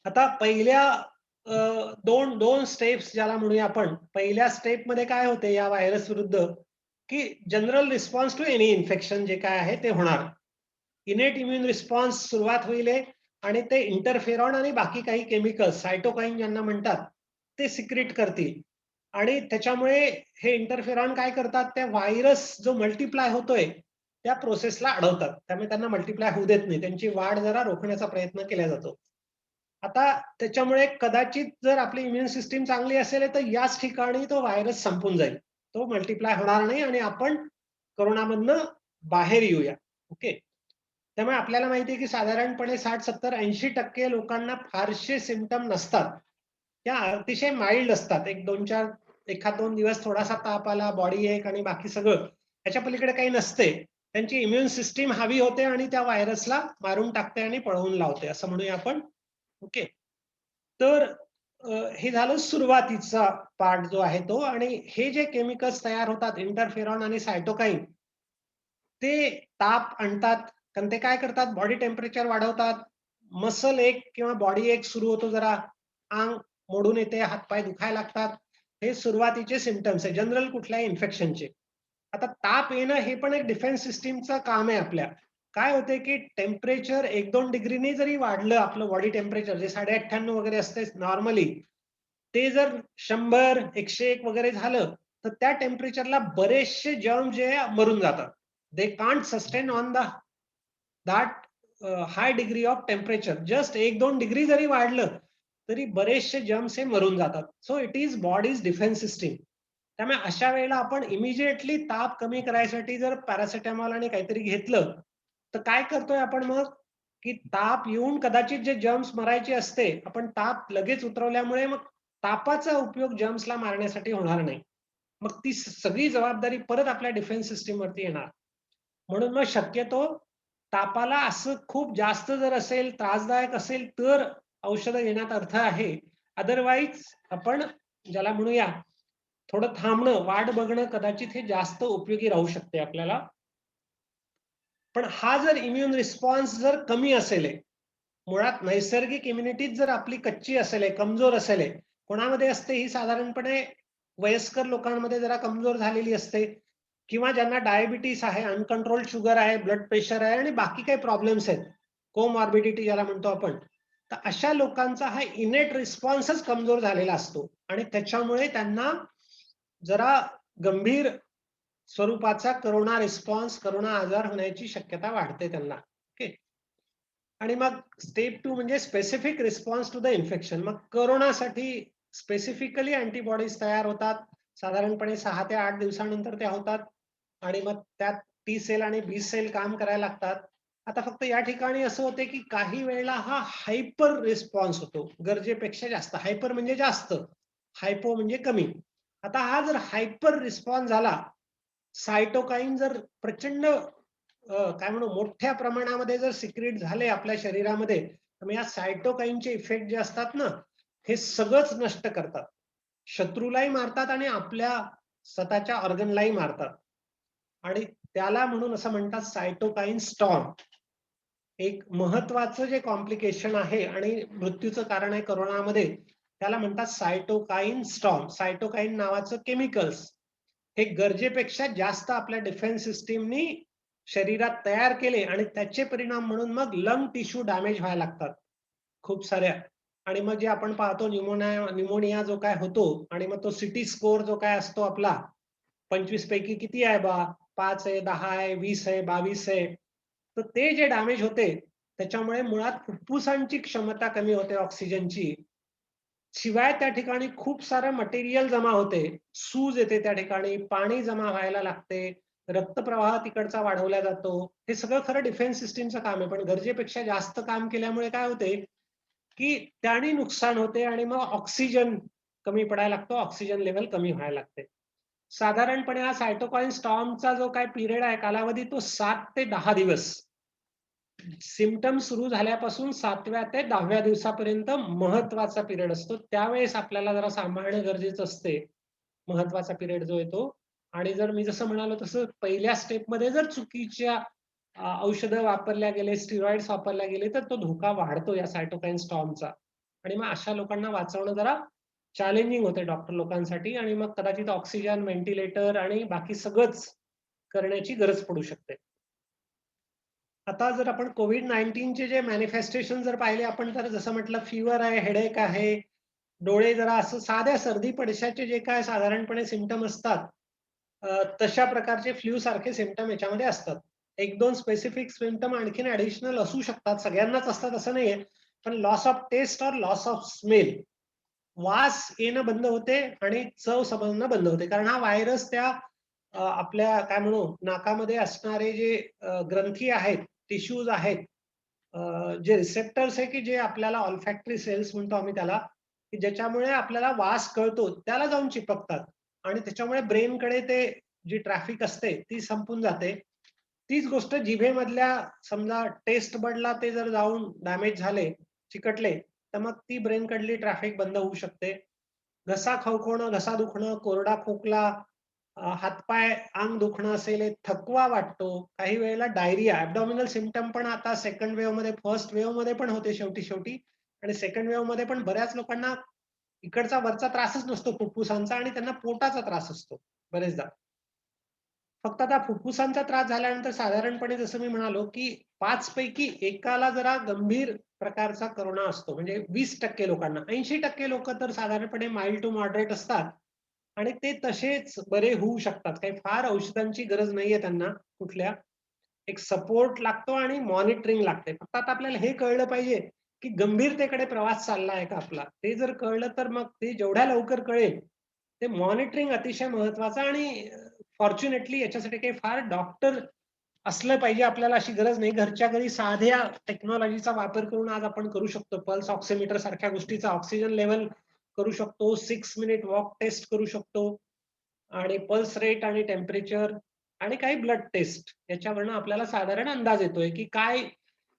S6: आता पहिल्या दोन स्टेप्स ज्याला म्हणूया आपण. पहिल्या स्टेप मध्ये काय होते या व्हायरस विरुद्ध, की general response to any infection जे काय आहे ते होणार. इनेट इम्युन रिस्पॉन्स सुरुवात होईल आणि ते इंटरफेरॉन आणि बाकी काही केमिकल्स, सायटोकाईन ज्यांना म्हणतात, ते सिक्रेट करतील. आणि त्याच्यामुळे हे इंटरफेरॉन काय करतात, त्या व्हायरस जो मल्टिप्लाय होतोय त्या प्रोसेसला अडवतात. त्यामुळे त्यांना मल्टिप्लाय होऊ देत नाही, त्यांची वाढ जरा रोखण्याचा प्रयत्न केला जातो. आता त्याच्यामुळे कदाचित जर आपली इम्युन सिस्टीम चांगली असेल तर याच ठिकाणी तो व्हायरस संपून जाईल, तो मल्टिप्लाय होणार नाही आणि आपण करोनामधनं बाहेर येऊया. ओके. त्यामुळे आपल्याला माहिती आहे की साधारणपणे 60-70-80% लोकांना फारसे सिम्पटम नसतात, त्या अतिशय माइल्ड असतात. 1-2-4 1-2 दिवस थोडासा ताप आला, बॉडी एक, आणि बाकी सगळं त्याच्या पलीकडे काही नसते. त्यांची इम्युन सिस्टीम हवी होते आणि त्या व्हायरसला मारून टाकते आणि पळवून लावते, असं म्हणूया आपण. ओके. तर हे झालं सुरुवातीचा पार्ट जो आहे तो. आणि हे जे केमिकल्स तयार होतात इंटरफेरॉन आणि सायटोकाईन, ते ताप आणतात. कारण ते काय करतात, बॉडी टेम्परेचर वाढवतात. मसल एक किंवा बॉडी एक सुरू होतो, जरा अंग मोडून येते, हातपाय दुखायला लागतात. हे सुरुवातीचे सिम्पटम्स आहे जनरल कुठल्याही इन्फेक्शनचे. आता ताप येणं हे पण एक डिफेन्स सिस्टीमचं काम आहे आपल्या. काय होते की टेम्परेचर 1-2 डिग्रीने जरी वाढलं आपलं बॉडी टेम्परेचर, जे 98 वगैरे असते नॉर्मली, ते जर 100-101 वगैरे झालं तर त्या टेम्परेचरला बरेचसे जर्म जे मरून जातात. They can't sustain on that high degree of temperature. Just 1-2 degree जरी वाढलं तरी बरेचसे जर्म्स हे मरून जातात. So it is bodies defence system. त्यामुळे अशा वेळेला आपण इमिजिएटली ताप कमी करायसाठी जर पॅरासिटामॉल आणि काहीतरी घेतलं तर काय करतोय आपण मग, की ताप येऊन कदाचित जे जर्म्स मरायचे असते, आपण ताप लगेच उतरवल्यामुळे मग तापाचा उपयोग जर्म्सला मारण्यासाठी होणार नाही. मग ती सगळी जबाबदारी परत आपल्या डिफेन्स सिस्टीम वरती येणार. म्हणून मग शक्यतो तापाला असं खूप जास्त जर असेल, त्रासदायक असेल तर औषधं घेण्यात अर्थ आहे. अदरवाईज आपण ज्याला म्हणूया थोडं थांबणं, वाट बघणं कदाचित हे जास्त उपयोगी राहू शकते आपल्याला. पण हा जर इम्युन रिस्पॉन्स जर कमी असेल, मुळात नैसर्गिक इम्युनिटी जर आपली कच्ची असेल, कमजोर असेल, कोणामध्ये असते ही साधारणपणे वयस्कर लोकांमध्ये जरा कमजोर झालेली असते, किंवा ज्यांना डायबिटीस आहे, अनकंट्रोल्ड शुगर आहे, ब्लड प्रेशर आहे आणि बाकी काही प्रॉब्लेम्स आहेत, कोमॉर्बिडिटी ज्याला म्हणतो आपण, तर अशा लोकांचा हा इनेट रिस्पॉन्सच कमजोर झालेला असतो आणि त्याच्यामुळे त्यांना जरा गंभीर स्वरूपाचा करोना रिस्पॉन्स, करोना आजार होण्याची शक्यता वाढते त्यांना. ओके. आणि मग स्टेप 2 म्हणजे specific response to the infection. मग करोनासाठी स्पेसिफिकली अँटीबॉडीज तयार होतात, साधारणपणे 6 ते 8 दिवसानंतर त्या होतात आणि मग त्यात टी सेल आणि बी सेल काम करायला लागतात. आता फक्त या ठिकाणी असं होते की काही वेळेला हा हायपर रिस्पॉन्स होतो, गरजेपेक्षा जास्त. हायपर म्हणजे जास्त, हायपो म्हणजे कमी. आता हा जर हायपर रिस्पॉन्स झाला, सायटोकाईन जर प्रचंड काय म्हणू मोठ्या प्रमाणामध्ये जर सिक्रेट झाले आपल्या शरीरामध्ये, तर या सायटोकाईनचे इफेक्ट जे असतात ना, हे सगळंच नष्ट करतात, शत्रूलाही मारतात आणि आपल्या स्वतःच्या ऑर्गनलाही मारतात. आणि त्याला म्हणून असं म्हणतात सायटोकाईन स्टॉर्म. एक महत्वाचं जे कॉम्प्लिकेशन आहे आणि मृत्यूचं कारण आहे करोनामध्ये, त्याला म्हणतात सायटोकाईन स्टॉर्म. सायटोकाईन नावाचं केमिकल्स हे गरजेपेक्षा जास्त आपल्या डिफेन्स सिस्टीमनी शरीरात तयार केले आणि त्याचे परिणाम म्हणून मग लंग टिश्यू डॅमेज व्हायला लागतात खूप साऱ्या. आणि मग जे आपण पाहतो न्यूमोनिया जो काय होतो आणि मग तो सिटी स्कोर जो काय असतो आपला 25 पैकी किती आहे बा, 5 आहे, 10 आहे, 20 आहे, 22 आहे, तर ते जे डॅमेज होते त्याच्यामुळे मुळात फुफ्फुसांची क्षमता कमी होते ऑक्सिजनची. शिवाय त्या ठिकाणी खूप सारं मटेरियल जमा होते, सूज येते त्या ठिकाणी, पाणी जमा व्हायला लागते, रक्तप्रवाह तिकडचा वाढवला जातो. हे सगळं खरं डिफेन्स सिस्टीमचं काम आहे, पण गरजेपेक्षा जास्त काम केल्यामुळे काय होते की त्याने नुकसान होते आणि मग ऑक्सिजन कमी पडायला लागतो, ऑक्सिजन लेवल कमी व्हायला लागते. साधारणपणे हा सायटोकाईन स्टॉर्मचा जो काय पिरियड आहे कालावधी तो 7 ते 10 दिवस. सिम्पटम सुरू झाल्यापासून 7व्या ते 10व्या दिवसापर्यंत महत्वाचा पिरियड असतो. त्यावेळेस आपल्याला जरा सांभाळणं गरजेचं असते, महत्वाचा पिरियड जो येतो. आणि जर मी जसं म्हणालो तसं पहिल्या स्टेपमध्ये जर चुकीच्या औषधं वापरल्या गेले, स्टिरॉइड्स वापरल्या गेले, तर तो धोका वाढतो या सायटोकाईन स्टॉर्मचा. आणि मग अशा लोकांना वाचवणं जरा चॅलेंजिंग होते डॉक्टर लोकांसाठी, आणि मग कदाचित ऑक्सिजन, व्हेंटिलेटर आणि बाकी सगळंच करण्याची गरज पडू शकते. आता जर आपण COVID-19चे जे मॅनिफेस्टेशन जर पाहिले आपण, तर जसं म्हटलं फीवर आहे, हेडेक आहे, डोळे जरा असं साध्या सर्दी पडशाचे जे काय साधारणपणे सिम्पटम असतात तशा प्रकारचे फ्लू सारखे सिम्पटम याच्यामध्ये असतात. 1-2 स्पेसिफिक सिम्पटम आणखीन ऍडिशनल असू शकतात, सगळ्यांनाच असतात असं नाहीये, पण लॉस ऑफ टेस्ट और लॉस ऑफ स्मेल, वास येणं बंद होते आणि चव समजणं बंद होते, कारण हा व्हायरस त्या आपल्या काय म्हणू नाकामध्ये असणारे जे ग्रंथी आहेत, टिश्यूज आहेत, जे रिसेप्टर्स आहे की जे आपल्याला ऑल्फॅक्टरी सेल्स म्हणतो आम्ही त्याला, की ज्याच्यामुळे आपल्याला वास कळतो त्याला जाऊन चिपकतात आणि त्याच्यामुळे ब्रेनकडे ते जी ट्रॅफिक असते ती संपून जाते. तीच गोष्ट जिभेमधल्या समजा टेस्ट बडला ते जर जाऊन डॅमेज झाले, चिकटले, तर मग ती ब्रेनकडली ट्रॅफिक बंद होऊ शकते. घसा खवखवणं, घसा दुखणं, कोरडा खोकला, हातपाय, अंग दुखणं असेल, थकवा वाटतो, काही वेळेला डायरिया, ऍब्डॉमिनल सिम्पटम पण आता सेकंड वेव्ह मध्ये, फर्स्ट वेव्ह मध्ये पण होते शेवटी, आणि सेकंड वेव्ह मध्ये पण बऱ्याच लोकांना इकडचा वरचा त्रासच नसतो फुफ्फुसांचा आणि त्यांना पोटाचा त्रास असतो बरेचदा. फक्त आता फुफ्फुसांचा त्रास झाल्यानंतर साधारणपणे जसं मी म्हणालो की 5 पैकी एकाला जरा गंभीर प्रकारचा करोना असतो, म्हणजे 20% लोकांना. 80% लोक तर साधारणपणे माइल्ड टू मॉडरेट असतात आणि ते तसेच बरे होऊ शकतात. काही फार औषधांची गरज नाहीये त्यांना कुठल्या. एक सपोर्ट लागतो आणि मॉनिटरिंग लागते. फक्त आता आपल्याला हे कळलं पाहिजे की गंभीरतेकडे प्रवास चालला आहे का आपला. ते जर कळलं तर मग ते जेवढ्या लवकर कळेल ते मॉनिटरिंग अतिशय महत्वाचं. आणि फॉर्च्युनेटली याच्यासाठी काही फार डॉक्टर असलं पाहिजे आपल्याला अशी गरज नाही. घरच्या घरी साध्या टेक्नॉलॉजीचा वापर करून आज आपण करू शकतो. पल्स ऑक्सिमीटर सारख्या गोष्टीचा ऑक्सिजन लेवल करू शकतो, 6 मिनिट वॉक टेस्ट करू शकतो, आणि पल्स रेट आणि टेम्परेचर आणि काही ब्लड टेस्ट याच्यावरनं आपल्याला साधारण अंदाज येतोय की काय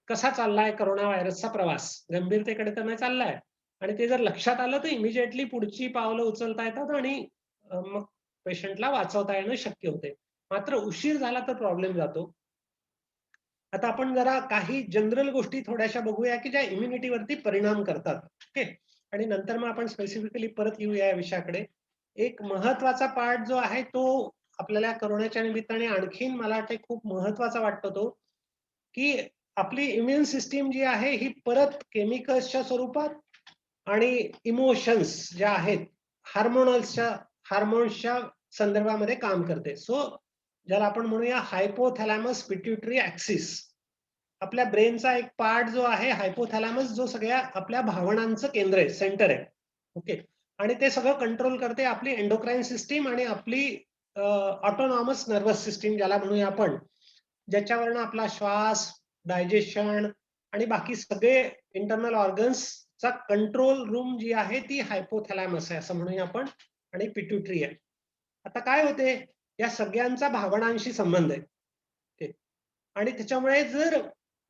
S6: कसा चाललाय करोना व्हायरसचा प्रवास. गंभीरतेकडे तर नाही चाललाय, आणि ते जर लक्षात आलं तर इमिजिएटली पुढची पावलं उचलता येतात आणि मग पेशंटला वाचवता येणं शक्य होते. मात्र उशीर झाला तर प्रॉब्लेम जातो. आता आपण जरा काही जनरल गोष्टी थोड्याशा बघूया की ज्या इम्युनिटीवरती परिणाम करतात. ओके, आणि नंतर मग आपण स्पेसिफिकली परत येऊया या विषयाकडे. एक महत्वाचा पार्ट जो आहे तो आपल्याला करोनाच्या निमित्ताने आणखीन मला वाटते खूप महत्वाचा वाटतो तो, की आपली इम्युन सिस्टीम जी आहे ही परत केमिकल्सच्या स्वरूपात आणि इमोशन्स ज्या आहेत हार्मोन्सच्या संदर्भामध्ये काम करते. सो ज्याला आपण म्हणूया हायपोथॅलॅमस पिट्युटरी ऍक्सिस, आपल्या ब्रेनचा एक पार्ट जो आहे हायपोथॅलॅमस, जो सगळ्या आपल्या भावनांचं केंद्र आहे, सेंटर आहे. ओके, आणि ते सगळं कंट्रोल करते आपली एंडोक्राईन सिस्टीम आणि आपली ऑटोनॉमस नर्वस सिस्टीम ज्याला म्हणूया आपण, ज्याच्यावरनं आपला श्वास, डायजेशन आणि बाकी सगळे इंटरनल ऑर्गन्सचा कंट्रोल रूम जी आहे ती हायपोथॅलॅमस आहे असं म्हणूया आपण, आणि पिट्युटरी आहे. आता काय होते, या सगळ्यांचा भावनांशी संबंध आहे, आणि त्याच्यामुळे जर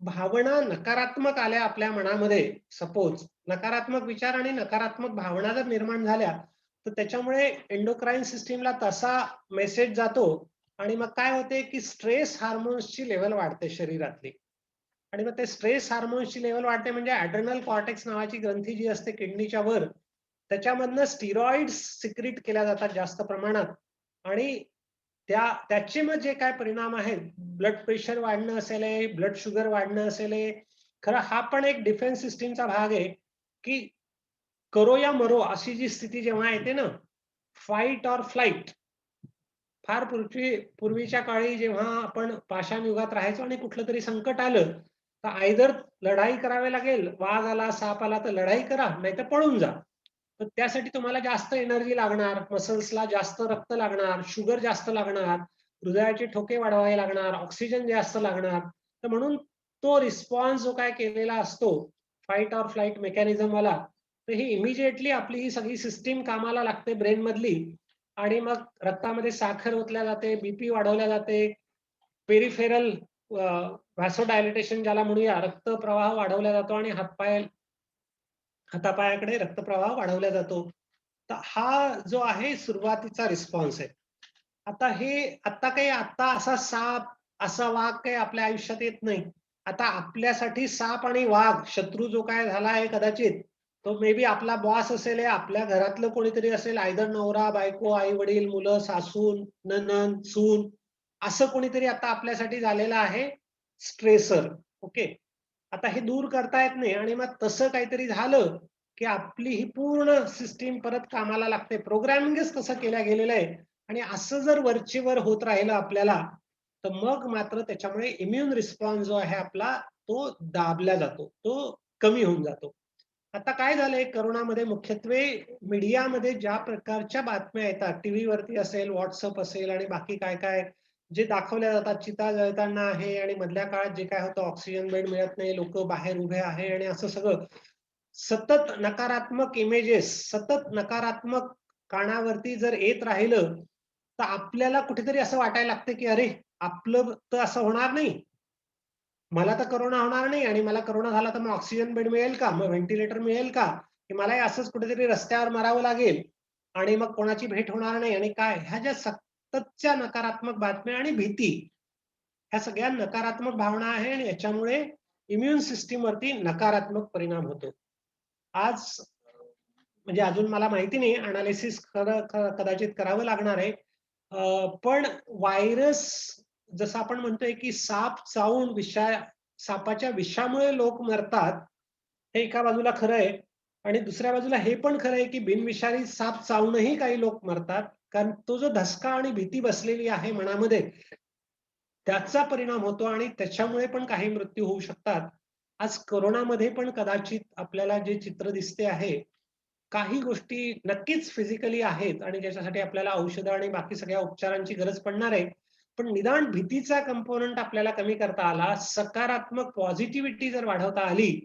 S6: भावना नकारात्मक आल्या आपल्या मनामध्ये, सपोज नकारात्मक विचार आणि नकारात्मक भावना जर निर्माण झाल्या, तर त्याच्यामुळे एंडोक्राईन सिस्टीमला तसा मेसेज जातो, आणि मग काय होते की स्ट्रेस हार्मोन्सची लेवल वाढते शरीरातली, आणि मग ते स्ट्रेस हार्मोन्सची लेवल वाढते म्हणजे ॲड्रेनल कॉर्टेक्स नावाची ग्रंथी जी असते किडनीच्या वर, त्याच्यामधनं स्टिरॉइड्स सिक्रीट केल्या जातात जास्त प्रमाणात, आणि त्याचे मग जे काय परिणाम आहेत, ब्लड प्रेशर वाढणं असेल, ब्लड शुगर वाढणं असेल, खरं हा पण एक डिफेन्स सिस्टीमचा भाग आहे की करो या मरो अशी जी स्थिती जेव्हा येते ना, फाईट ऑर फ्लाईट, फार पूर्वीच्या काळी जेव्हा आपण पाषाण युगात राहायचो आणि कुठलं तरी संकट आलं, तर आयदर लढाई करावी लागेल, वाघ आला, साप आला तर लढाई करा, नाही तर पळून जा. तर त्यासाठी तुम्हाला जास्त एनर्जी लागणार, मसल्सला जास्त रक्त लागणार, शुगर जास्त लागणार, हृदयाचे ठोके वाढवावे लागणार, ऑक्सिजन जास्त लागणार. तर म्हणून तो रिस्पॉन्स जो काय केलेला असतो फाईट ऑर फ्लाईट मेकॅनिझम वाला, तर ही इमिजिएटली आपली ही सगळी सिस्टीम कामाला लागते ब्रेन मधली, आणि मग रक्तामध्ये साखर ओतल्या जाते, बीपी वाढवल्या जाते, पेरिफेरल व्हॅसोडायलिटेशन ज्याला म्हणूया, रक्तप्रवाह वाढवला जातो आणि हातापायाकडे रक्तप्रवाह वाढवला जातो. तर हा जो आहे सुरुवातीचा रिस्पॉन्स आहे. आता असा साप, असा वाघ काही आपल्या आयुष्यात येत नाही. आता आपल्यासाठी साप आणि वाघ शत्रू जो काय झाला आहे कदाचित, तो मे बी आपला बॉस असेल, आपल्या घरातलं कोणीतरी असेल, आयदर नवरा, बायको, आई वडील, मुलं, सासू, नणंद, सून, असं कोणीतरी आता आपल्यासाठी झालेलं आहे स्ट्रेसर. ओके, आता हे दूर करता येत नाही, आणि मग तसं काहीतरी झालं की आपली ही पूर्ण सिस्टीम परत कामाला लागते. प्रोग्रामिंगच तसं केल्या गेलेलं आहे, आणि असं जर वरचेवर होत राहिलं आपल्याला, तर मग मात्र त्याच्यामुळे इम्युन रिस्पॉन्स जो आहे आपला, तो दाबला जातो, तो कमी होऊन जातो. आता काय झालंय करोनामध्ये, मुख्यत्वे मीडियामध्ये ज्या प्रकारच्या बातम्या येतात, टीव्ही वरती असेल, व्हॉट्सअप असेल, आणि बाकी काय काय जे दाखवल्या जातात, चिता जळताना आहे, आणि मधल्या काळात जे काय होतं, ऑक्सिजन बेड मिळत नाही, लोक बाहेर उभे आहे, आणि असं सगळं सतत नकारात्मक इमेजेस, सतत नकारात्मक कानावरती जर येत राहिलं, तर आपल्याला कुठेतरी असं वाटायला लागतं की अरे, आपलं तर असं होणार नाही, मला तर करोना होणार नाही, आणि मला करोना झाला तर मग ऑक्सिजन बेड मिळेल का, मग व्हेंटिलेटर मिळेल का, की मला असंच कुठेतरी रस्त्यावर मरावं लागेल, आणि मग कोणाची भेट होणार नाही, आणि काय, ह्या ज्या सततच्या नकारात्मक बातम्या आणि भीती, ह्या सगळ्या नकारात्मक भावना आहे, आणि याच्यामुळे इम्युन सिस्टीम वरती नकारात्मक परिणाम होतो. आज म्हणजे अजून मला माहिती नाही, अनालिसिस कदाचित करावं लागणार आहे, पण व्हायरस, जसं आपण म्हणतोय की साप चावून सापाच्या विषामुळे लोक मरतात, हे एका बाजूला खरं आहे, आणि दुसऱ्या बाजूला हे पण खरं आहे की बिनविषारी साप चावूनही काही लोक मरतात, कारण तो जो धसका आणि भीती बसलेली आहे मनामध्ये, त्याचा परिणाम होतो, आणि त्याच्यामुळे पण काही मृत्यू होऊ शकतात. आज करोनामध्ये पण कदाचित आपल्याला जे चित्र दिसते आहे, काही गोष्टी नक्कीच फिजिकली आहेत, आणि ज्याच्यासाठी आपल्याला औषधं आणि बाकी सगळ्या उपचारांची गरज पडणार आहे. पण निदान भीतीचा कंपोनंट आपल्याला कमी करता आला, सकारात्मक पॉझिटिव्हिटी जर वाढवता आली,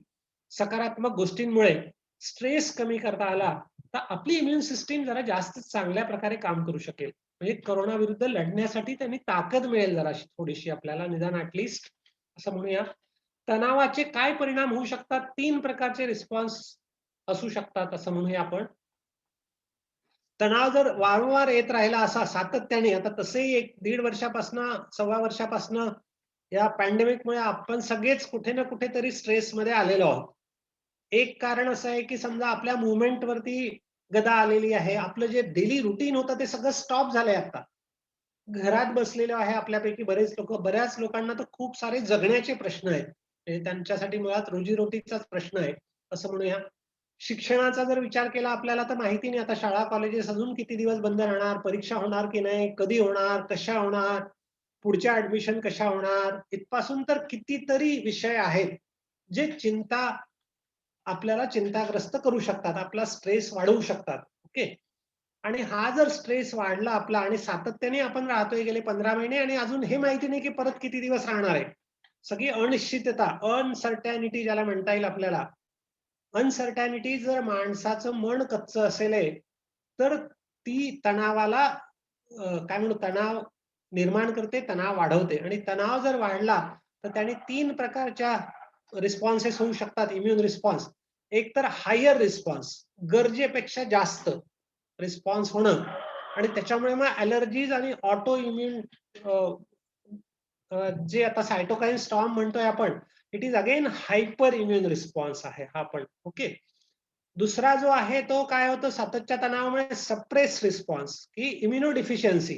S6: सकारात्मक गोष्टींमुळे स्ट्रेस कमी करता आला, तर आपली इम्युन सिस्टीम जरा जास्त चांगल्या प्रकारे काम करू शकेल. म्हणजे करोना विरुद्ध लढण्यासाठी त्यांनी ताकद मिळेल जराशी थोडीशी आपल्याला, निदान ऍटलिस्ट असं म्हणूया. तणावाचे काय परिणाम होऊ शकतात, 3 प्रकारचे रिस्पॉन्स असू शकतात असं म्हणूया आपण. तणाव जर वारंवार येत राहिला असा सातत्याने, आता तसंही 1-1.5 वर्षापासून, 1.25 वर्षापासून या पॅन्डेमिकमुळे आपण सगळेच कुठे ना कुठेतरी स्ट्रेसमध्ये आलेलो आहोत. एक कारण असं आहे की समजा आपल्या मुवमेंट वरती गदा आलेली आहे, आपलं जे डेली रुटीन होतं ते सगळं स्टॉप झालंय आता. घरात बसलेलो आहे आपल्यापैकी बरेच लोक, बऱ्याच लोकांना तर खूप सारे जगण्याचे प्रश्न आहेत, म्हणजे त्यांच्यासाठी मुळात रोजीरोटीचाच प्रश्न आहे असं म्हणूया. शिक्षणाचा जर विचार केला आपल्याला, तर माहिती नाही आता शाळा कॉलेजेस अजून किती दिवस बंद राहणार, परीक्षा होणार की नाही, कधी होणार, कशा होणार, पुढच्या ऍडमिशन कशा होणार, इथपासून तर कितीतरी विषय आहेत जे आपल्याला चिंताग्रस्त करू शकतात, आपला स्ट्रेस वाढवू शकतात. ओके, आणि हा जर स्ट्रेस वाढला आपला, आणि सातत्याने आपण राहतोय गेले 15 महिने, आणि अजून हे माहिती नाही की परत किती दिवस राहणार आहे, सगळी अनिश्चितता, अनसर्टॅनिटी ज्याला म्हणता येईल आपल्याला, अनसर्टॅनिटी, जर माणसाचं मन कच्चं असेल तर ती तणावाला काय म्हणू, तणाव निर्माण करते, तणाव वाढवते, आणि तणाव जर वाढला तर त्याने 3 प्रकारच्या रिस्पॉन्सेस होऊ शकतात इम्युन रिस्पॉन्स. एक तर हायर रिस्पॉन्स, गरजेपेक्षा जास्त रिस्पॉन्स होणं, आणि त्याच्यामुळे मग ॲलर्जीज आणि ऑटो इम्युन जे आता सायटोकाईन स्टॉर्म म्हणतोय आपण, it is again hyper immune response आहे हा पण. ओके, दुसरा जो आहे तो काय होतं, सततच्या तणावामुळे सप्रेस रिस्पॉन्स की इम्युनो डिफिशियन्सी,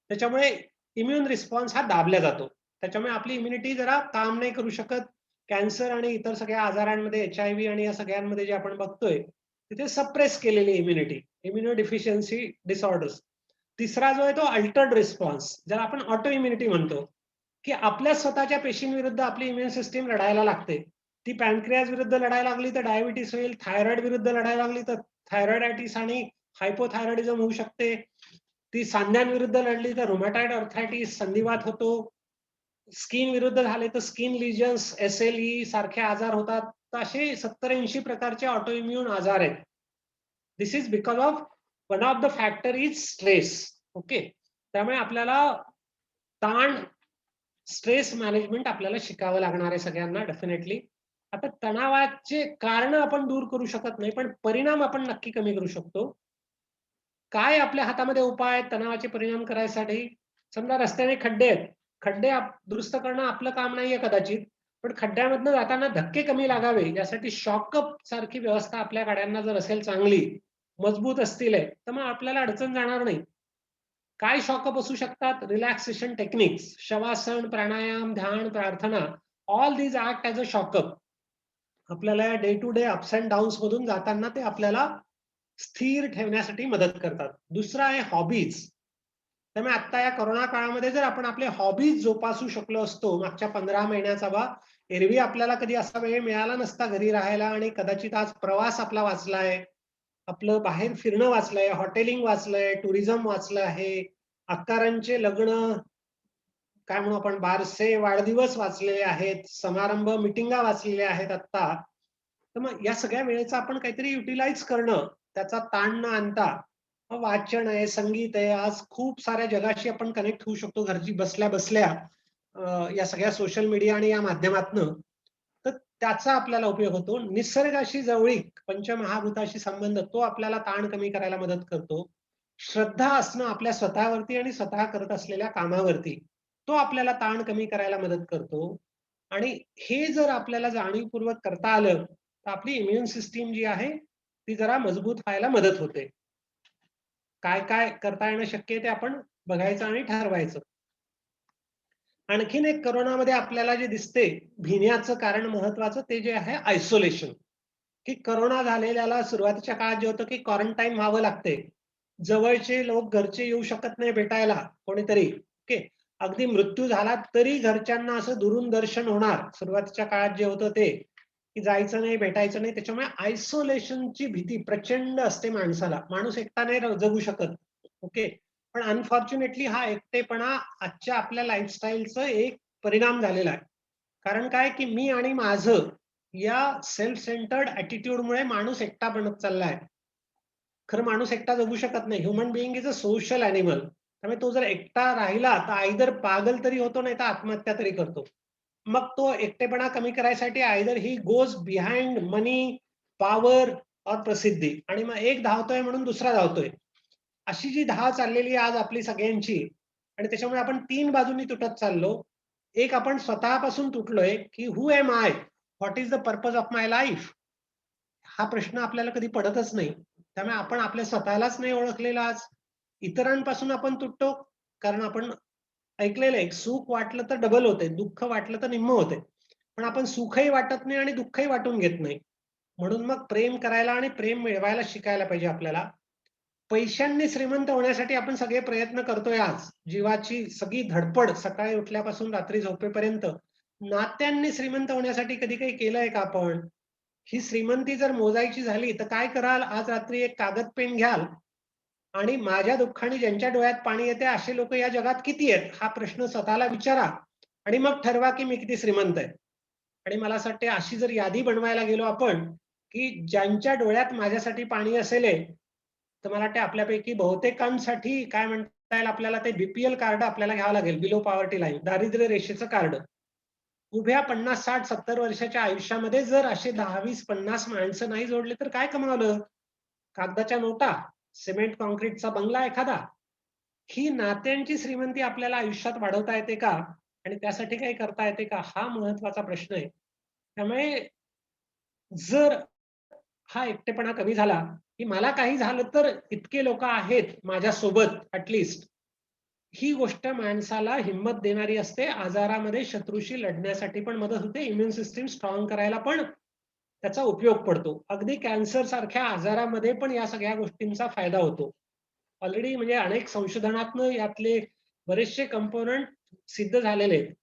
S6: त्याच्यामुळे इम्युन रिस्पॉन्स हा दाबला जातो, त्याच्यामुळे आपली इम्युनिटी जरा काम नाही करू शकत. कॅन्सर आणि इतर सगळ्या आजारांमध्ये, HIV आणि या सगळ्यांमध्ये जे आपण बघतोय, तिथे सप्रेस केलेली इम्युनिटी, इम्युनो डिफिशियन्सी डिसऑर्डर्स. तिसरा जो आहे तो अल्टर्ड रिस्पॉन्स, ज्याला आपण ऑटो इम्युनिटी म्हणतो, की आपल्या स्वतःच्या पेशींविरुद्ध आपली इम्युन सिस्टीम लढायला लागते. ती पॅनक्रियाज विरुद्ध लढायला लागली तर डायबिटीस होईल, थायरॉइड विरुद्ध लढायला लागली तर थायरॉइडायटिस आणि हायपोथायरॉइडिझम होऊ शकते. ती सांध्यांविरुद्ध लढली तर रुमॅटॉइड अर्थरायटिस, संधिवात होतो. स्किन विरुद्ध झाले तर स्किन लिजन्स, SLE सारखे आजार होतात. तर असे 70-80 प्रकारचे ऑटो इम्युन आजार आहेत. This is because of one of the factor is stress. Okay, त्यामुळे आपल्याला ताण, स्ट्रेस मॅनेजमेंट आपल्याला शिकावं लागणार आहे सगळ्यांना डेफिनेटली. आता तणावाचे कारण आपण दूर करू शकत नाही, पण परिणाम आपण नक्की कमी करू शकतो. काय आपल्या हातामध्ये उपाय आहेत तणावाचे परिणाम करायसाठी? समजा रस्त्याने खड्डे आहेत, खड्डे दुरुस्त करणं आपलं काम नाहीये कदाचित, पण खड्ड्यामधनं जाताना धक्के कमी लागावे यासाठी शॉकअप सारखी व्यवस्था आपल्या गाड्यांना जर असेल चांगली, मजबूत असतील तर मग आपल्याला अडचण जाणार नाही. काय शॉकअप असू शकतात? रिलॅक्सेशन टेक्निक्स, शवासन, प्राणायाम, ध्यान, प्रार्थना, all these act as a shock up. आपल्याला day to day ups and downs मधून जाताना ते आपल्याला स्थिर ठेवण्यासाठी मदत करतात. दुसरा आहे हॉबीज. त्यामुळे आता या कोरोना काळामध्ये जर आपण आपले हॉबीज जोपासू शकलो असतो मागच्या 15 महिन्याचा बा, एरवी आपल्याला कधी असा वेळ मिळाला नसता घरी राहायला, आणि कदाचित आज प्रवास आपला वाचलाय, आपलं बाहेर फिरणं वाचलंय, हॉटेलिंग वाचलंय, टुरिझम वाचलं आहे, अक्कारांचे लग्न, काय म्हणू आपण, बारसे, वाढदिवस वाचलेले आहेत, समारंभ, मिटिंगा वाचलेल्या आहेत आता. तर मग या सगळ्या वेळेचा आपण काहीतरी युटिलाइज करणं, त्याचा ताण न आणता, वाचन आहे, संगीत आहे, आज खूप साऱ्या जगाशी आपण कनेक्ट होऊ शकतो घरची बसल्या बसल्या या सगळ्या सोशल मीडिया आणि या माध्यमातून. तर त्याचा आपल्याला उपयोग होतो. निसर्गाशी जवळीक, पंचमहाभूताशी संबंध, तो आपल्याला ताण कमी करायला मदत करतो. श्रद्धा असणं आपल्या स्वतःवरती आणि स्वतः करत असलेल्या कामावरती, तो आपल्याला ताण कमी करायला मदत करतो. आणि हे जर आपल्याला जाणीवपूर्वक करता आलं तर आपली इम्युन सिस्टीम जी आहे ती जरा मजबूत व्हायला मदत होते. काय काय करता येणं शक्य आहे ते आपण बघायचं आणि ठरवायचं. आणखीन एक कोरोनामध्ये आपल्याला जे दिसते भिण्याचं कारण महत्वाचं, ते जे आहे आयसोलेशन. की कोरोना झालेल्याला सुरुवातीच्या काळात जे होतं की क्वारंटाईन व्हावं लागते, जवळचे लोक घरचे येऊ शकत नाही भेटायला कोणीतरी. ओके, अगदी मृत्यू झाला तरी घरच्यांना असं दुरून दर्शन होणार, सुरुवातीच्या काळात जे होतं ते, की जायचं नाही, भेटायचं नाही. त्याच्यामुळे आयसोलेशनची भीती प्रचंड असते माणसाला, माणूस एकटा नाही जगू शकत. ओके, पण अनफॉर्च्युनेटली हा एकटेपणा आजच्या आपल्या लाईफस्टाईलचं एक परिणाम झालेला आहे. कारण काय की मी आणि माझं या सेल्फ सेंटर्ड ऍटिट्यूडमुळे माणूस एकटा बनत चाललाय. खरं माणूस एकटा जगू शकत नाही. Human being is a social animal. त्यामुळे तो जर एकटा राहिला तर आयदर पागल तरी होतो, नाही तर आत्महत्या तरी करतो. मग तो एकटेपणा कमी करायसाठी either he goes behind money, power और प्रसिद्धी, आणि मग एक धावतोय म्हणून दुसरा धावतोय. अशी जी धाव चाललेली आज आपली सगळ्यांची, आणि त्याच्यामुळे आपण 3 बाजूंनी तुटत चाललो. एक, आपण स्वतःपासून तुटलोय की who am I, what is the purpose of my life, हा प्रश्न आपल्याला कधी पडतच नाही. त्यामुळे आपण आपल्या स्वतःलाच नाही ओळखलेला आज. इतरांपासून आपण तुटतो कारण आपण ऐकलेलं आहे, सुख वाटलं तर डबल होते, दुःख वाटलं तर निम्म होते. पण आपण सुखही वाटत नाही आणि दुःखही वाटून घेत नाही. म्हणून मग प्रेम करायला आणि प्रेम मिळवायला शिकायला पाहिजे आपल्याला. पैशांनी श्रीमंत होण्यासाठी आपण सगळे प्रयत्न करतोय आज. जीवाची सगळी धडपड सकाळी उठल्यापासून रात्री झोपेपर्यंत. नात्यांनी श्रीमंत होण्यासाठी कधी काही केलंय का आपण? ही श्रीमंती जर मोजायची झाली तर काय कराल? आज रात्री एक कागद पेन घ्याल आणि माझ्या दुःखाने ज्यांच्या डोळ्यात पाणी येते असे लोक या जगात किती आहेत हा प्रश्न स्वतःला विचारा, आणि मग ठरवा की मी किती श्रीमंत आहे. आणि मला असं वाटतं अशी जर यादी बनवायला गेलो आपण की ज्यांच्या डोळ्यात माझ्यासाठी पाणी असेल, तर मला वाटतं आपल्यापैकी बहुतेकांसाठी काय म्हणता येईल, आपल्याला ते BPL कार्ड आपल्याला घ्यावं लागेल, बिलो पॉवर्टी लाईन, दारिद्र्य रेषेचं कार्ड. उभ्या 50, 60, 70 वर्षाच्या आयुष्यामध्ये जर असे 10, 20, 50 माणसं नाही जोडले तर काय कमावलं? कागदाच्या नोटा, सिमेंट कॉन्क्रीटचा बंगला एखादा. ही नात्यांची श्रीमंती आपल्याला आयुष्यात वाढवता येते का? आणि त्यासाठी काही करता येते का? हा महत्वाचा प्रश्न आहे. त्यामुळे जर हा एकटेपणा कमी झाला की मला काही झालं तर इतके लोक आहेत माझ्यासोबत ऍटलिस्ट, ही गोष्ट माणसाला हिंमत देणारी असते. आजारामध्ये शत्रूशी लढण्यासाठी पण मदत होते, इम्युन सिस्टीम स्ट्रॉंग करायला पण त्याचा उपयोग पडतो. अगदी कॅन्सर सारख्या आजारामध्ये पण या सगळ्या गोष्टींचा फायदा होतो. ऑलरेडी म्हणजे अनेक संशोधनातनं यातले बरेचसे कंपोनंट सिद्ध झालेले आहेत.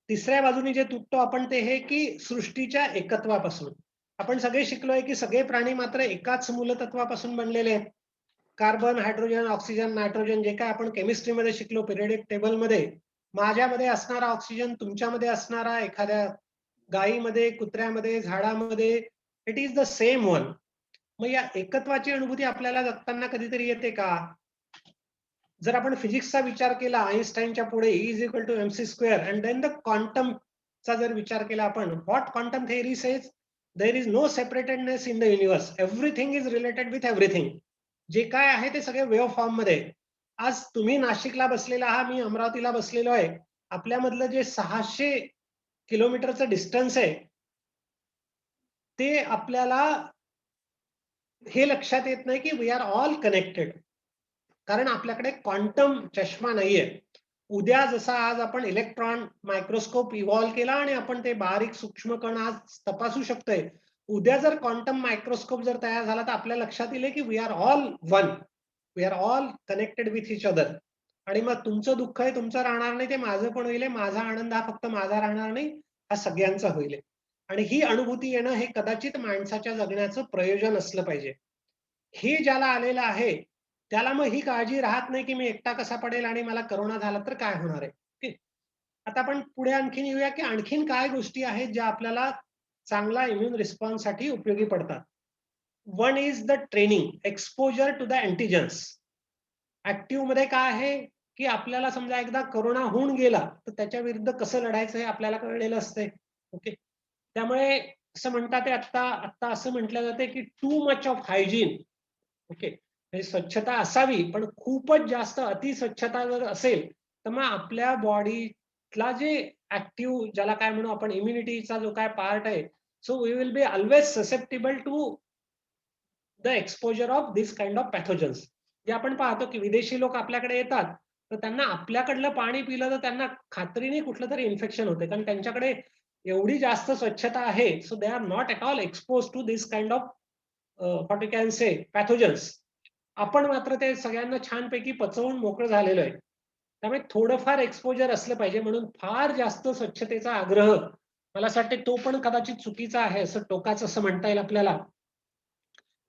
S6: तिसऱ्या बाजूने जे तुटतो आपण ते हे की सृष्टीच्या एकत्वापासून. आपण सगळे शिकलोय की सगळे प्राणी मात्र एकाच मूलतत्वापासून बनलेले आहेत. कार्बन, हायड्रोजन, ऑक्सिजन, नायट्रोजन जे काय आपण केमिस्ट्रीमध्ये शिकलो पिरियडिक टेबलमध्ये, माझ्यामध्ये असणारा ऑक्सिजन तुमच्यामध्ये असणारा एखाद्या गायीमध्ये, कुत्र्यामध्ये, झाडामध्ये, it is the same one. मग या एकत्वाची अनुभूती आपल्याला जगताना कधीतरी येते का? जर आपण फिजिक्सचा विचार केला आईन्स्टाईनच्या पुढे E is equal to mc square and then the क्वांटमचा जर विचार केला आपण, what quantum theory says there is no separatedness in the universe, everything is related with everything. जे काय आहे ते सगळे वेव्ह फॉर्म मध्ये. आज तुम्ही नाशिकला बसलेला आहात, मी अमरावतीला बसलेलो आहे, आपल्यामधलं जे 600 किलोमीटरचं डिस्टन्स आहे ते आपल्याला हे लक्षात येत नाही की वी आर ऑल कनेक्टेड, कारण आपल्याकडे क्वांटम चष्मा नाहीये. उद्या जसा आज आपण इलेक्ट्रॉन मायक्रोस्कोप इव्हॉल्व केला आणि आपण ते बारीक सूक्ष्म कण आज तपासू शकतोय, उद्या जर क्वांटम मायक्रोस्कोप जर तयार झाला तर आपल्या लक्षात येईल की we are all one, we are all connected with each other. आणि मग तुमचं दुःख आहे तुमचं राहणार नाही, ते माझं पण होईल. माझा आनंद हा फक्त माझा राहणार नाही, हा सगळ्यांचा होईल. आणि ही अनुभूती येणं हे कदाचित माणसाच्या जगण्याचं प्रयोजन असलं पाहिजे. हे ज्याला आलेलं आहे त्याला मग ही काळजी राहत नाही की मी एकटा कसा पडेल आणि मला करोना झाला तर काय होणार आहे. ओके, आता आपण पुढे आणखीन येऊया की आणखीन काय गोष्टी आहेत ज्या आपल्याला चांगला इम्युन रिस्पॉन्स साठी उपयोगी पडतात. One is the training, exposure to the antigens. Active मध्ये काय आहे की आपल्याला समजा एकदा करोना होऊन गेला तर त्याच्या विरुद्ध कसं लढायचं हे आपल्याला कळलेलं असतंय. ओके, त्यामुळे असं म्हणतात आता असं म्हटलं जाते की too much of hygiene. Okay, स्वच्छता असावी पण खूपच जास्त अतिस्वच्छता जर असेल तर मग आपल्या बॉडीला जे ऍक्टिव्ह ज्याला काय म्हणू आपण इम्युनिटीचा जो काय पार्ट आहे, so we will be always susceptible to the exposure of this kind of pathogens. जे आपण पाहतो की विदेशी लोक आपल्याकडे येतात तर त्यांना आपल्याकडलं पाणी पिलं तर त्यांना खात्रीने कुठलं तरी इन्फेक्शन होते, कारण त्यांच्याकडे एवढी जास्त स्वच्छता आहे. So they are not at all expose to this kind of what you can say pathogens. आपण मात्र ते सगळ्यांना छानपैकी पचवून मोकळं झालेलं आहे. त्यामुळे थोडंफार एक्सपोजर असलं पाहिजे. म्हणून फार जास्त स्वच्छतेचा आग्रह मला असं वाटतं तो पण कदाचित चुकीचा आहे, असं टोकाचं असं म्हणता येईल आपल्याला.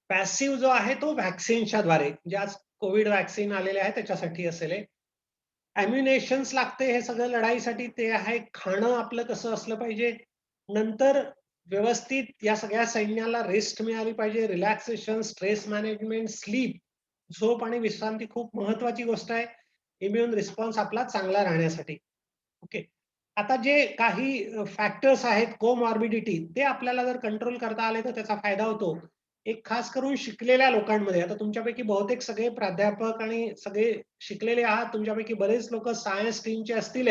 S6: पॅसिव्ह जो आहे तो व्हॅक्सिनच्या द्वारे, जे आज कोविड व्हॅक्सिन आलेले आहे त्याच्यासाठी असेल. अम्युनेशन्स लागते हे सगळं लढाईसाठी, ते आहे. खाणं आपलं कसं असलं पाहिजे, नंतर व्यवस्थित या सगळ्या सैन्याला रेस्ट मिळाली पाहिजे, रिलॅक्सेशन, स्ट्रेस मॅनेजमेंट, स्लीप, झोप आणि विश्रांती खूप महत्वाची गोष्ट आहे इम्युन रिस्पॉन्स आपला चांगला राहण्यासाठी. ओके, आता जे काही फॅक्टर्स आहेत कोमॉर्बिडिटी, ते आपल्याला जर कंट्रोल करता आले तर त्याचा फायदा होतो. एक खास करून शिकलेल्या लोकांमध्ये, आता तुमच्यापैकी बहुतेक सगळे प्राध्यापक आणि सगळे शिकलेले आहात, तुमच्यापैकी बरेच लोक सायन्स टीमचे असतील.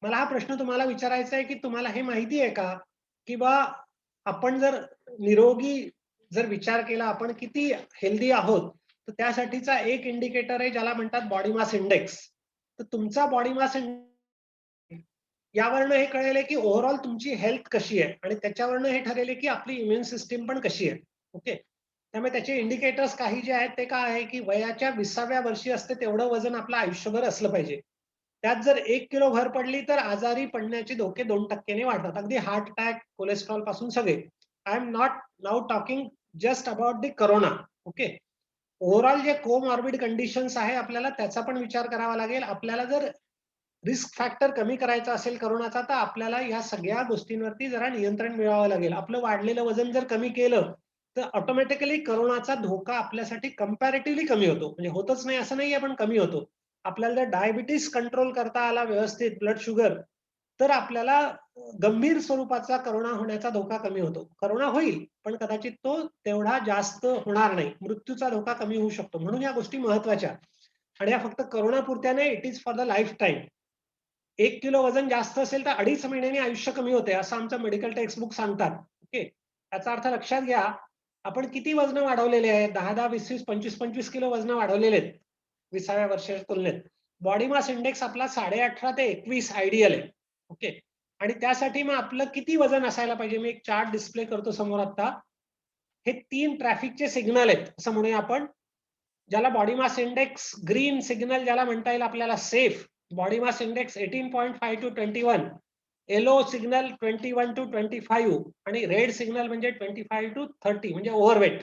S6: मला हा प्रश्न तुम्हाला विचारायचा आहे की तुम्हाला हे माहिती आहे का की बा आपण जर निरोगी जर विचार केला, आपण किती हेल्दी आहोत, तर त्यासाठीचा एक इंडिकेटर आहे ज्याला म्हणतात बॉडी मास इंडेक्स. तर तुमचा बॉडी मास यावरनं हे कळेल की ओव्हरऑल तुमची हेल्थ कशी आहे आणि त्याच्यावरनं हे ठरेल की आपली इम्युन सिस्टीम पण कशी आहे. ओके, त्यामुळे त्याचे इंडिकेटर्स काही जे आहेत ते काय आहे की वयाच्या 20व्या वर्षी असते तेवढं वजन आपलं आयुष्यभर असलं पाहिजे. त्यात जर 1 किलो भर पडली तर आजारी पडण्याचे धोके 2% वाढतात, अगदी हार्ट अटॅक, कोलेस्ट्रॉल पासून सगळे. I am not now talking just about the corona. Okay, overall जे कोमॉर्बिड कंडिशन्स आहे आपल्याला त्याचा पण विचार करावा लागेल. आपल्याला जर रिस्क फॅक्टर कमी करायचा असेल करोनाचा तर आपल्याला या सगळ्या गोष्टींवरती जरा नियंत्रण मिळवावं लागेल. आपलं वाढलेलं वजन जर कमी केलं तर ऑटोमॅटिकली करोनाचा धोका आपल्यासाठी कंपॅरेटिव्हली कमी होतो. म्हणजे होतच नाही असं नाहीये, पण कमी होतो. आपल्याला जर डायबिटीस कंट्रोल करता आला व्यवस्थित, ब्लड शुगर, तर आपल्याला गंभीर स्वरूपाचा करोना होण्याचा धोका कमी होतो. करोना होईल पण कदाचित तो तेवढा जास्त होणार नाही, मृत्यूचा धोका कमी होऊ शकतो. म्हणून या गोष्टी महत्वाच्या. आणि या फक्त करोना पुरत्या नाही, it is for the life time. 1 kilo वजन जास्त असेल तर 2.5 महिन्यांनी आयुष्य कमी होते असं आमचं मेडिकल टेक्स्ट बुक सांगतात. ओके, याचा अर्थ लक्षात घ्या, आपण किती वजन वाढवलेले आहेत, 10-10, 20-20, 25-25 किलो वजन वाढवलेले आहेत 20व्या वर्षाच्या तुलनेत. बॉडी मास इंडेक्स आपला 18.5 ते 21 आयडियल आहे. ओके, आणि त्यासाठी मग आपलं किती वजन असायला पाहिजे, मी एक चार्ट डिस्प्ले करतो समोर आता. हे 3 ट्रॅफिकचे सिग्नल आहेत असं म्हणूया आपण, ज्याला body mass index green signal ज्याला म्हणता येईल आपल्याला safe, body mass index 18.5 to 21, yellow signal 21 to 25 आणि रेड सिग्नल म्हणजे 25 to 30 म्हणजे ओव्हरवेट,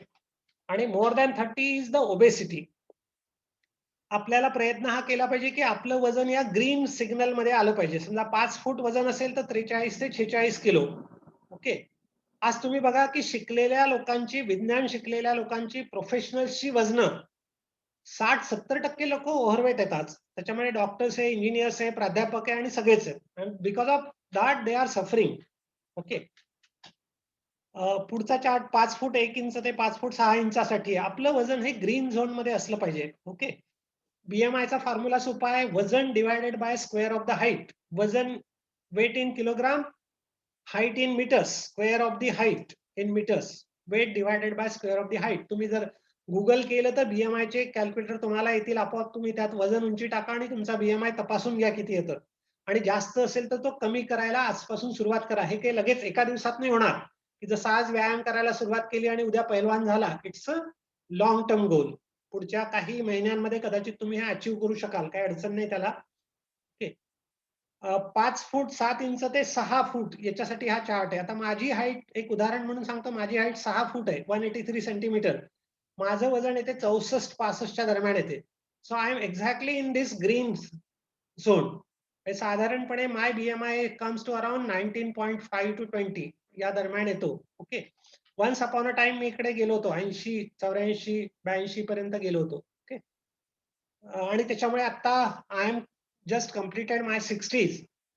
S6: आणि more than 30 is the obesity. आपल्याला प्रयत्न हा केला पाहिजे की आपलं वजन या ग्रीन सिग्नल मध्ये आलं पाहिजे. समजा 5 फूट वजन असेल तर 43 ते 46 किलो. ओके. आज तुम्ही बघा की शिकलेल्या लोकांची, विज्ञान शिकलेल्या लोकांची, प्रोफेशनल्सची वजनं 60-70% लोक ओव्हरवेट येतात. त्याच्यामध्ये डॉक्टर्स आहे, इंजिनियर्स आहे, प्राध्यापक आहे आणि सगळेच आहेत. Because of that they are suffering. Okay. पुढचा चार्ट 5 फूट 1 इंच ते 5 फूट 6 इंचासाठी आपलं वजन हे ग्रीन झोन मध्ये असलं पाहिजे. ओके. BMI चा फॉर्म्युला सोपा आहे, वजन divided by square of the height. वजन weight in kilogram, height in meters, square of the height in meters, weight divided by square of the height. तुम्ही जर गुगल केलं तर BMI चे कॅल्क्युलेटर तुम्हाला येतील आपोआप. तुम्ही त्यात वजन, उंची टाका आणि तुमचा BMI तपासून घ्या किती येतं. आणि जास्त असेल तर तो कमी करायला आजपासून सुरुवात करा. हे काही लगेच एका दिवसात नाही होणार की जसं आज व्यायाम करायला सुरुवात केली आणि उद्या पैलवान झाला. It's a long term goal. पुढच्या काही महिन्यांमध्ये कदाचित तुम्ही हे अचीव्ह करू शकाल, काही अडचण नाही त्याला. ओके. 5 फूट 7 इंच ते 6 फूट याच्यासाठी हा चार्ट आहे. आता माझी हाईट, एक उदाहरण म्हणून सांगतो, माझी हाईट 6 फूट आहे, 183 सेंटीमीटर. माझं वजन येते 64-65 दरम्यान येते. So I am exactly in this green zone. साधारणपणे my BMI comes to around 19.5 to 20 या दरम्यान येतो. Okay. Once upon a time मी इकडे गेलो होतो, 80, 84, 82 पर्यंत गेलो होतो. ओके. आणि त्याच्यामुळे आता I am just completed my 60s.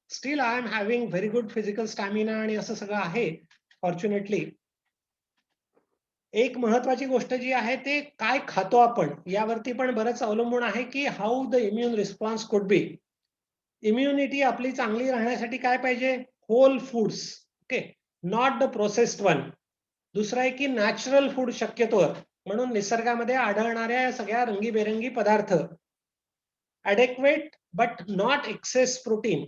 S6: Still I am having very good physical stamina आणि असं सगळं आहे फॉर्च्युनेटली. एक महत्वाची गोष्ट जी आहे ते काय खातो आपण यावरती पण बरंच अवलंबून आहे की how the immune response could be. Immunity आपली चांगली राहण्यासाठी काय पाहिजे? Whole foods. Okay. Not the processed one. दुसरं आहे की नॅचरल फूड शक्यतोवर, म्हणून निसर्गामध्ये आढळणाऱ्या या सगळ्या रंगीबेरंगी पदार्थ. ॲडेक्वेट बट नॉट एक्सेस प्रोटीन.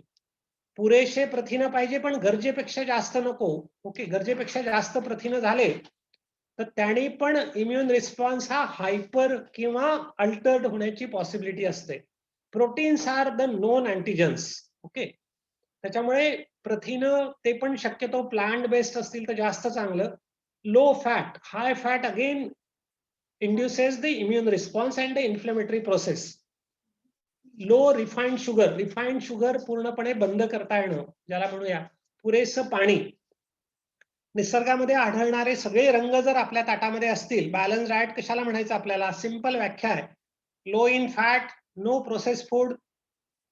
S6: पुरेसे प्रथिन पाहिजे पण गरजेपेक्षा जास्त नको. ओके. गरजेपेक्षा जास्त प्रथिन झाले तर त्याने पण इम्युन रिस्पॉन्स हा हायपर किंवा अल्टर्ड होण्याची पॉसिबिलिटी असते. Proteins are the known antigens. Okay. त्याच्यामुळे प्रथिन ते पण शक्यतो प्लांट बेस्ड असतील तर जास्त चांगलं. Low fat, high fat again induces the immune response and the inflammatory process. Low refined sugar, refined sugar पूर्णपणे बंद करता येणं ज्याला म्हणूया. पुरेसं पाणी. निसर्गामध्ये आढळणारे सगळे रंग जर आपल्या ताटामध्ये असतील, बॅलन्स डाएट कशाला म्हणायचं आपल्याला? सिंपल व्याख्या आहे, low in fat, no process food,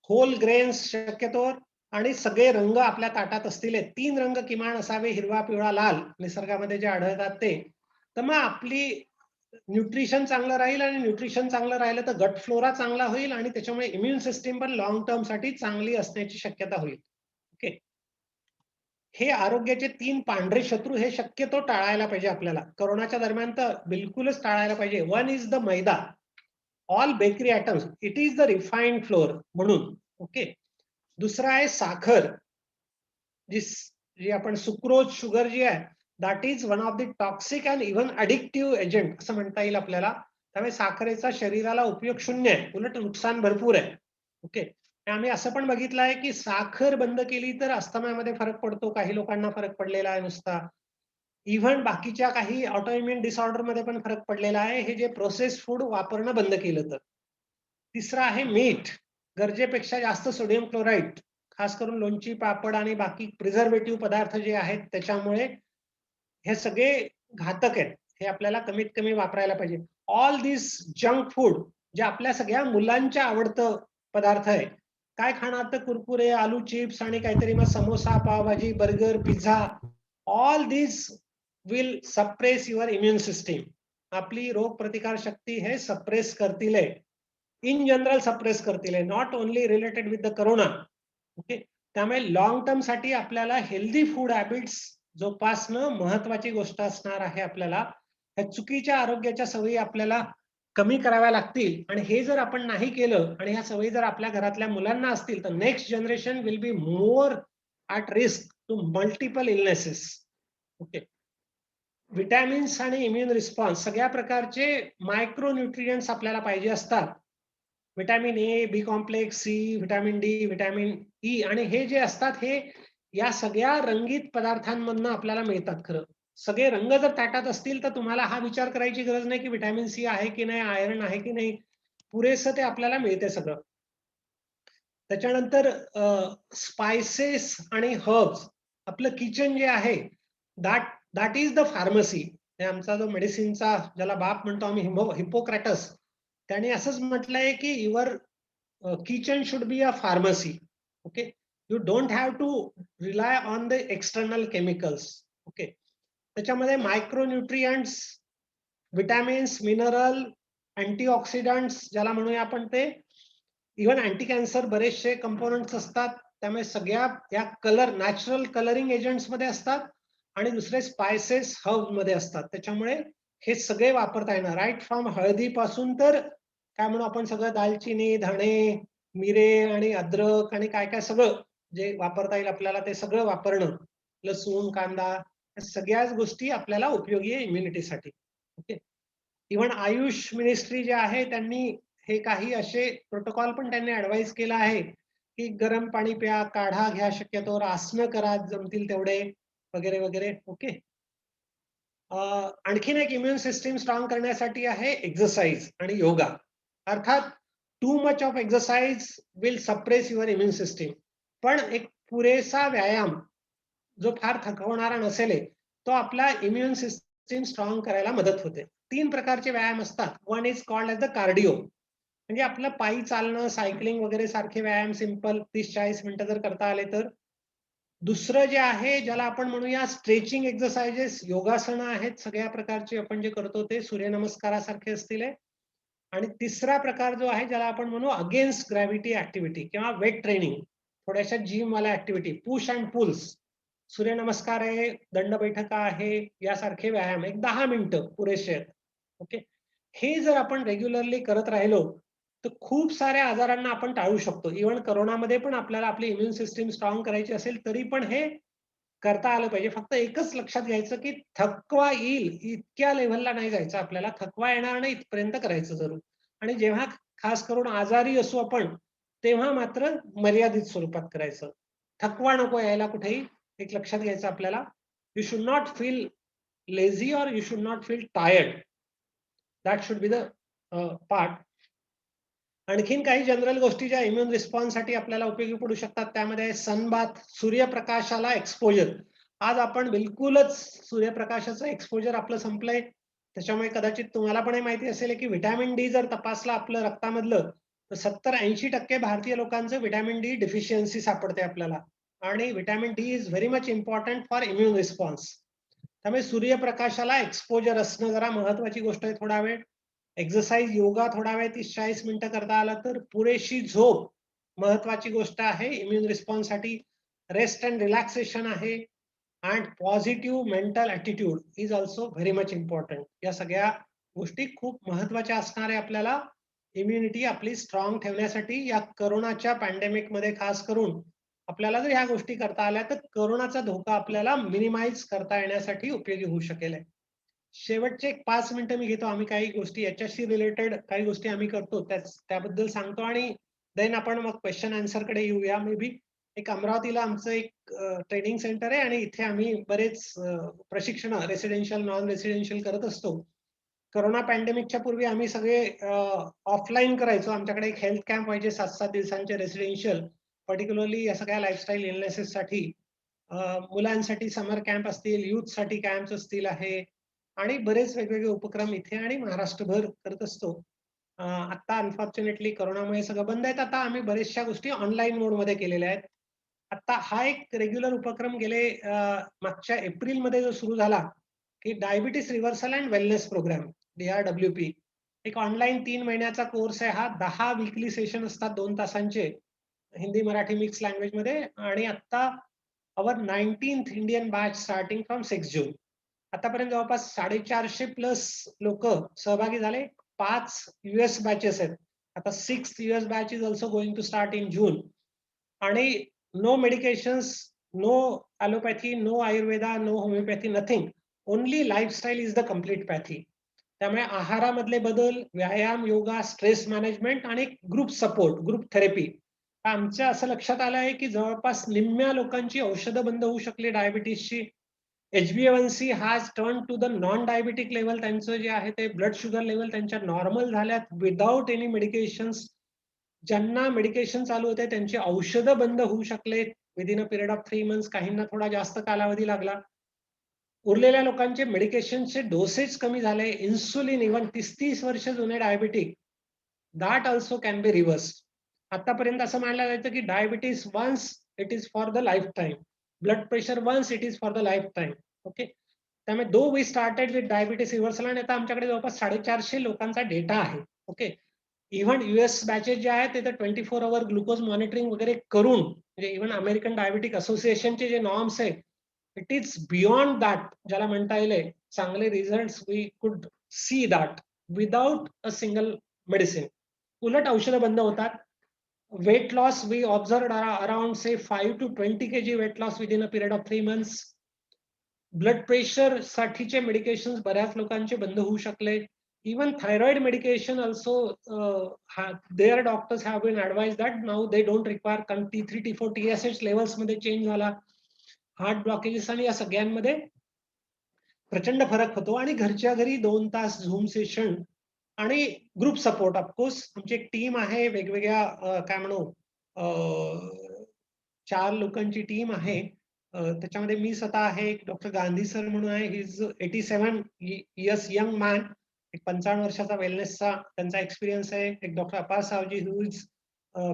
S6: whole grains शक्यतोवर, आणि सगळे रंग आपल्या ताटात असतील. 3 रंग किमान असावे, हिरवा, पिवळा, लाल, निसर्गामध्ये जे आढळतात ते. तर मग आपली न्यूट्रिशन चांगलं राहील, आणि न्यूट्रिशन चांगलं राहिलं तर गट फ्लोरा चांगला होईल, आणि त्याच्यामुळे इम्युन सिस्टीम पण लॉंग टर्म साठी चांगली असण्याची शक्यता होईल. ओके. हे आरोग्याचे 3 पांढरे शत्रू हे शक्यतो टाळायला पाहिजे आपल्याला. कोरोनाच्या दरम्यान तर बिलकुलच टाळायला पाहिजे. One is the maida, all bakery items, it is the refined flour म्हणून. ओके. दुसरा आहे साखर, जी आपण सुक्रोज शुगर जी आहे, that is one of the toxic and even addictive agent असं म्हणता येईल आपल्याला. त्यामुळे साखरेचा शरीराला उपयोग शून्य आहे, उलट नुकसान भरपूर आहे. ओके. आम्ही असं पण बघितलं आहे की साखर बंद केली तर अस्थमामध्ये फरक पडतो. काही लोकांना फरक पडलेला आहे नुसता. इव्हन बाकीच्या काही ऑटोइम्युन डिसऑर्डर मध्ये पण फरक पडलेला आहे, हे जे प्रोसेस फूड वापरणं बंद केलं तर. तिसरं आहे मीठ, गरजेपेक्षा जास्त सोडियम क्लोराईड, खास करून लोणची, पापड आणि बाकी प्रिझर्वेटिव्ह पदार्थ जे आहेत त्याच्यामुळे हे सगळे घातक आहेत. हे आपल्याला कमीत कमी वापरायला पाहिजे. ऑल दिस जंक फूड जे आपल्या सगळ्या मुलांच्या आवडतं पदार्थ आहे, काय खाणार तर कुरकुरे, आलू चिप्स आणि काहीतरी मग samosa, pav bhaji, burger, pizza, all this will suppress your immune system. आपली रोग प्रतिकार शक्ती हे सप्रेस करतील, इन जनरल सप्रेस करतील, not only related with the corona. Okay. त्यामुळे लॉंग टर्म साठी आपल्याला हेल्दी फूड हॅबिट्स जोपासणं महत्वाची गोष्ट असणार आहे. आपल्याला ह्या चुकीच्या आरोग्याच्या सवयी आपल्याला कमी कराव्या लागतील, आणि हे जर आपण नाही केलं आणि ह्या सवयी जर आपल्या घरातल्या मुलांना असतील तर next generation will be more at risk to multiple illnesses. Okay, vitamins आणि इम्युन रिस्पॉन्स सगळ्या प्रकारचे मायक्रोन्यूट्रियंट्स आपल्याला पाहिजे असतात. Vitamin A, B complex, C, vitamin D, vitamin E, आणि हे जे असतात हे या सगळ्या रंगीत पदार्थांमधनं आपल्याला मिळतात. खरं सगळे रंग जर ताटात असतील तर तुम्हाला हा विचार करायची गरज नाही की विटॅमिन सी आहे की नाही, आयर्न आहे की नाही, पुरेसं ते आपल्याला मिळते सगळं. त्याच्यानंतर स्पायसेस आणि हर्ब्स, आपलं किचन जे आहे दॅट इज द फार्मसी. आमचा जो मेडिसिनचा ज्याला बाप म्हणतो आम्ही, हिपोक्रॅटस, त्याने असंच म्हटलंय की your kitchen should be a pharmacy. Okay, you don't have to rely on the external chemicals. Okay, त्याच्यामध्ये मायक्रोन्यूट्रियंट्स, विटॅमिन्स, मिनरल, अँटीऑक्सिडंट्स ज्याला म्हणूया आपण, ते इव्हन अँटी कॅन्सर बरेचसे कंपोनंट्स असतात. त्यामुळे सगळ्या या नॅचरल कलरिंग एजंट्स मध्ये असतात आणि दुसरे स्पायसेस हर्ब मध्ये असतात. त्याच्यामुळे हे सगळे वापरता येणार, राईट फ्रॉम हळदी पासून तर काय म्हणू आपण सगळं, दालचिनी, धणे, मिरे आणि अद्रक आणि काय काय सगळं जे वापरता येईल आपल्याला ते सगळं वापरणं, लसूण, कांदा, सगळ्याच गोष्टी आपल्याला उपयोगी आहे इम्युनिटीसाठी. ओके, इव्हन आयुष मिनिस्ट्री जे आहे त्यांनी हे काही असे प्रोटोकॉल पण त्यांनी ऍडवाइस केला आहे की गरम पाणी प्या, काढा घ्या, शक्यतोवर आसनं करा जमतील तेवढे, वगैरे वगैरे. ओके, आणखीन एक इम्युन सिस्टीम स्ट्रॉंग करण्यासाठी आहे एक्सरसाइज आणि योगा. अर्थात too much of exercise will suppress your immune system, पण एक पुरेसा व्यायाम जो फार थकवणारा नसेल तो आपला इम्युन सिस्टीम स्ट्रॉंग करायला मदत होते. 3 प्रकारचे व्यायाम असतात. One is called as the cardio, म्हणजे आपलं पायी चालणं, सायकलिंग वगैरे सारखे व्यायाम सिंपल 30-40 मिनिटं जर करता आले तर. दुसरं जे आहे ज्याला आपण म्हणूया स्ट्रेचिंग एक्सरसाइजेस, योगासनं आहेत सगळ्या प्रकारचे आपण जे करतो ते सूर्यनमस्कारासारखे असतील. आणि तिसरा प्रकार जो आहे ज्याला आपण म्हणू अगेन्स्ट ग्रॅव्हिटी ऍक्टिव्हिटी किंवा वेट ट्रेनिंग, थोड्याशा जिम वाला ऍक्टिव्हिटी, पुश अँड पुल्स, सूर्यनमस्कार आहे, दंड बैठका आहे, यासारखे व्यायाम 10 मिनिटं पुरेसे आहेत. ओके, हे जर आपण रेग्युलरली करत राहिलो तर खूप साऱ्या आजारांना आपण टाळू शकतो. इव्हन करोनामध्ये पण आपल्याला आपली इम्युन सिस्टीम स्ट्रॉंग करायची असेल तरी पण हे करता आलं पाहिजे. फक्त एकच लक्षात घ्यायचं की थकवा येईल इतक्या लेव्हलला नाही जायचं आपल्याला, थकवा येणार नाही इथपर्यंत करायचं जरूर. आणि जेव्हा खास करून आजारी असू आपण तेव्हा मात्र मर्यादित स्वरूपात करायचं. थकवा नको यायला कुठेही, एक लक्षात घ्यायचं आपल्याला. You should not feel lazy or you should not feel tired, that should be the part. आणखीन काही जनरल गोष्टी ज्या इम्युन रिस्पॉन्ससाठी आपल्याला उपयोगी पडू शकतात त्यामध्ये सनबाथ, सूर्यप्रकाशाला एक्सपोजर. आज आपण बिलकुलच सूर्यप्रकाशाचं एक्सपोजर आपलं संपलंय. त्याच्यामुळे कदाचित तुम्हाला पण हे माहिती असेल की विटॅमिन डी जर तपासलं आपलं रक्तामधलं तर 70-80% भारतीय लोकांचं विटॅमिन डी डिफिशियन्सी सापडते आपल्याला. आणि vitamin D is very much important for immune response. त्यामुळे सूर्यप्रकाशाला एक्सपोजर असणं जरा महत्वाची गोष्ट आहे. थोडा वेळ एक्सरसाइज, योगा थोडा वेळ 30-40 मिनिटं करता आला तर, पुरेशी झोप महत्वाची गोष्ट आहे इम्युन रिस्पॉन्ससाठी. रेस्ट अँड रिलॅक्सेशन आहे, and positive mental attitude is also very much important. या सगळ्या गोष्टी खूप महत्वाच्या असणार आहे आपल्याला इम्युनिटी आपली स्ट्रॉंग ठेवण्यासाठी. या करोनाच्या पॅन्डेमिक मध्ये खास करून आपल्याला जर ह्या गोष्टी करता आल्या तर करोनाचा धोका आपल्याला मिनिमाइज करता येण्यासाठी उपयोगी होऊ शकेल. शेवटचे 5 मिनिटं मी घेतो. आम्ही काही गोष्टी याच्याशी रिलेटेड काही गोष्टी आम्ही करतो त्याबद्दल सांगतो आणि देन आपण मग क्वेश्चन आन्सर कडे येऊया. मे बी एक अमरावतीला आमचं एक ट्रेनिंग सेंटर आहे आणि इथे आम्ही बरेच प्रशिक्षण रेसिडेन्शियल, नॉन रेसिडेन्शियल करत असतो. करोना पॅन्डेमिकच्या पूर्वी आम्ही सगळे ऑफलाईन करायचो. आमच्याकडे एक हेल्थ कॅम्प व्हायचे 7-7 दिवसांचे रेसिडेन्शियल, पर्टिक्युलरली या सगळ्या लाईफस्टाईल इलनेसेस साठी. मुलांसाठी समर कॅम्प असतील, युथ साठी कॅम्प असतील आहे आणि बरेच वेगवेगळे उपक्रम इथे आणि महाराष्ट्रभर करत असतो. आता अनफॉर्च्युनेटली करोनामुळे सगळं बंद आहेत. आता आम्ही बऱ्याचशा गोष्टी ऑनलाईन मोडमध्ये केलेल्या आहेत. आता हा एक रेग्युलर उपक्रम गेले मागच्या एप्रिलमध्ये जो सुरू झाला की diabetes reversal and wellness programme, DRWP, एक ऑनलाईन 3 महिन्याचा कोर्स आहे हा. 10 वीकली सेशन असतात 2 तासांचे, हिंदी मराठी मिक्स लँग्वेज मध्ये. आणि आता our 19th Indian batch starting from 6 जून. आतापर्यंत जवळपास 450+ लोक सहभागी झाले. 5 US बॅचेस आहेत. आता 6th US batch is also going to start in June. आणि no medications, no allopathy, no Ayurveda, no homeopathy, nothing. Only lifestyle is the complete pathy. त्यामुळे आहारामधले बदल, व्यायाम, योगा, स्ट्रेस मॅनेजमेंट आणि ग्रुप सपोर्ट, ग्रुप थेरपी. आमच्या असं लक्षात आलं आहे की जवळपास निम्म्या लोकांची औषधं बंद होऊ शकली डायबिटीसची. HbA1c has turn to the non diabetic level. त्यांचं जे आहे ते ब्लड शुगर लेवल त्यांच्या नॉर्मल झाल्यात विदाउट एनी मेडिकेशन्स. ज्यांना मेडिकेशन चालू होते त्यांची औषधं बंद होऊ शकले within a period of 3 months. काहींना थोडा जास्त कालावधी लागला. उरलेल्या लोकांचे मेडिकेशनचे डोसेज कमी झाले. इन्सुलिन इव्हन 30-30 वर्ष जुने diabetic that also can be reverse. आतापर्यंत असं मानलं जायचं की diabetes once it is for the life time, blood pressure once it is for the life time. Okay, त्यामुळे though we started with diabetes reversal आणि आता आमच्याकडे जवळपास 450 लोकांचा डेटा आहे. ओके, इव्हन US बॅचेस जे आहेत ते 24 hour ग्लुकोज मॉनिटरिंग वगैरे करून, म्हणजे इव्हन अमेरिकन डायबिटिक असोसिएशनचे जे नॉर्म्स आहेत, इट इज बियॉन्ड दॅट, ज्याला म्हणता येईल चांगले result we could see that without a single medicine. उलट औषधं बंद होतात. Weight loss we observe around say 5 to 20 kg weight loss within a period of 3 months. Blood pressure साठीचे मेडिकेशन बऱ्याच लोकांचे बंद होऊ शकले. Even thyroid medication also, their doctors have been advised that now they don't require T3, T4, TSH levels मध्ये change झाला. Heart blockages आणि या सगळ्यांमध्ये प्रचंड फरक होतो. आणि घरच्या घरी 2 तास झूम सेशन आणि ग्रुप सपोर्ट. ऑफकोर्स आमची एक टीम आहे, वेगवेगळ्या काय म्हणू 4 लोकांची टीम आहे. त्याच्यामध्ये मी स्वतः आहे, एक डॉक्टर गांधी सर म्हणून आहे, he is 87 years young man, एक 55 वर्षाचा वेलनेसचा त्यांचा एक्सपिरियन्स आहे. एक doctor Apar Savji who is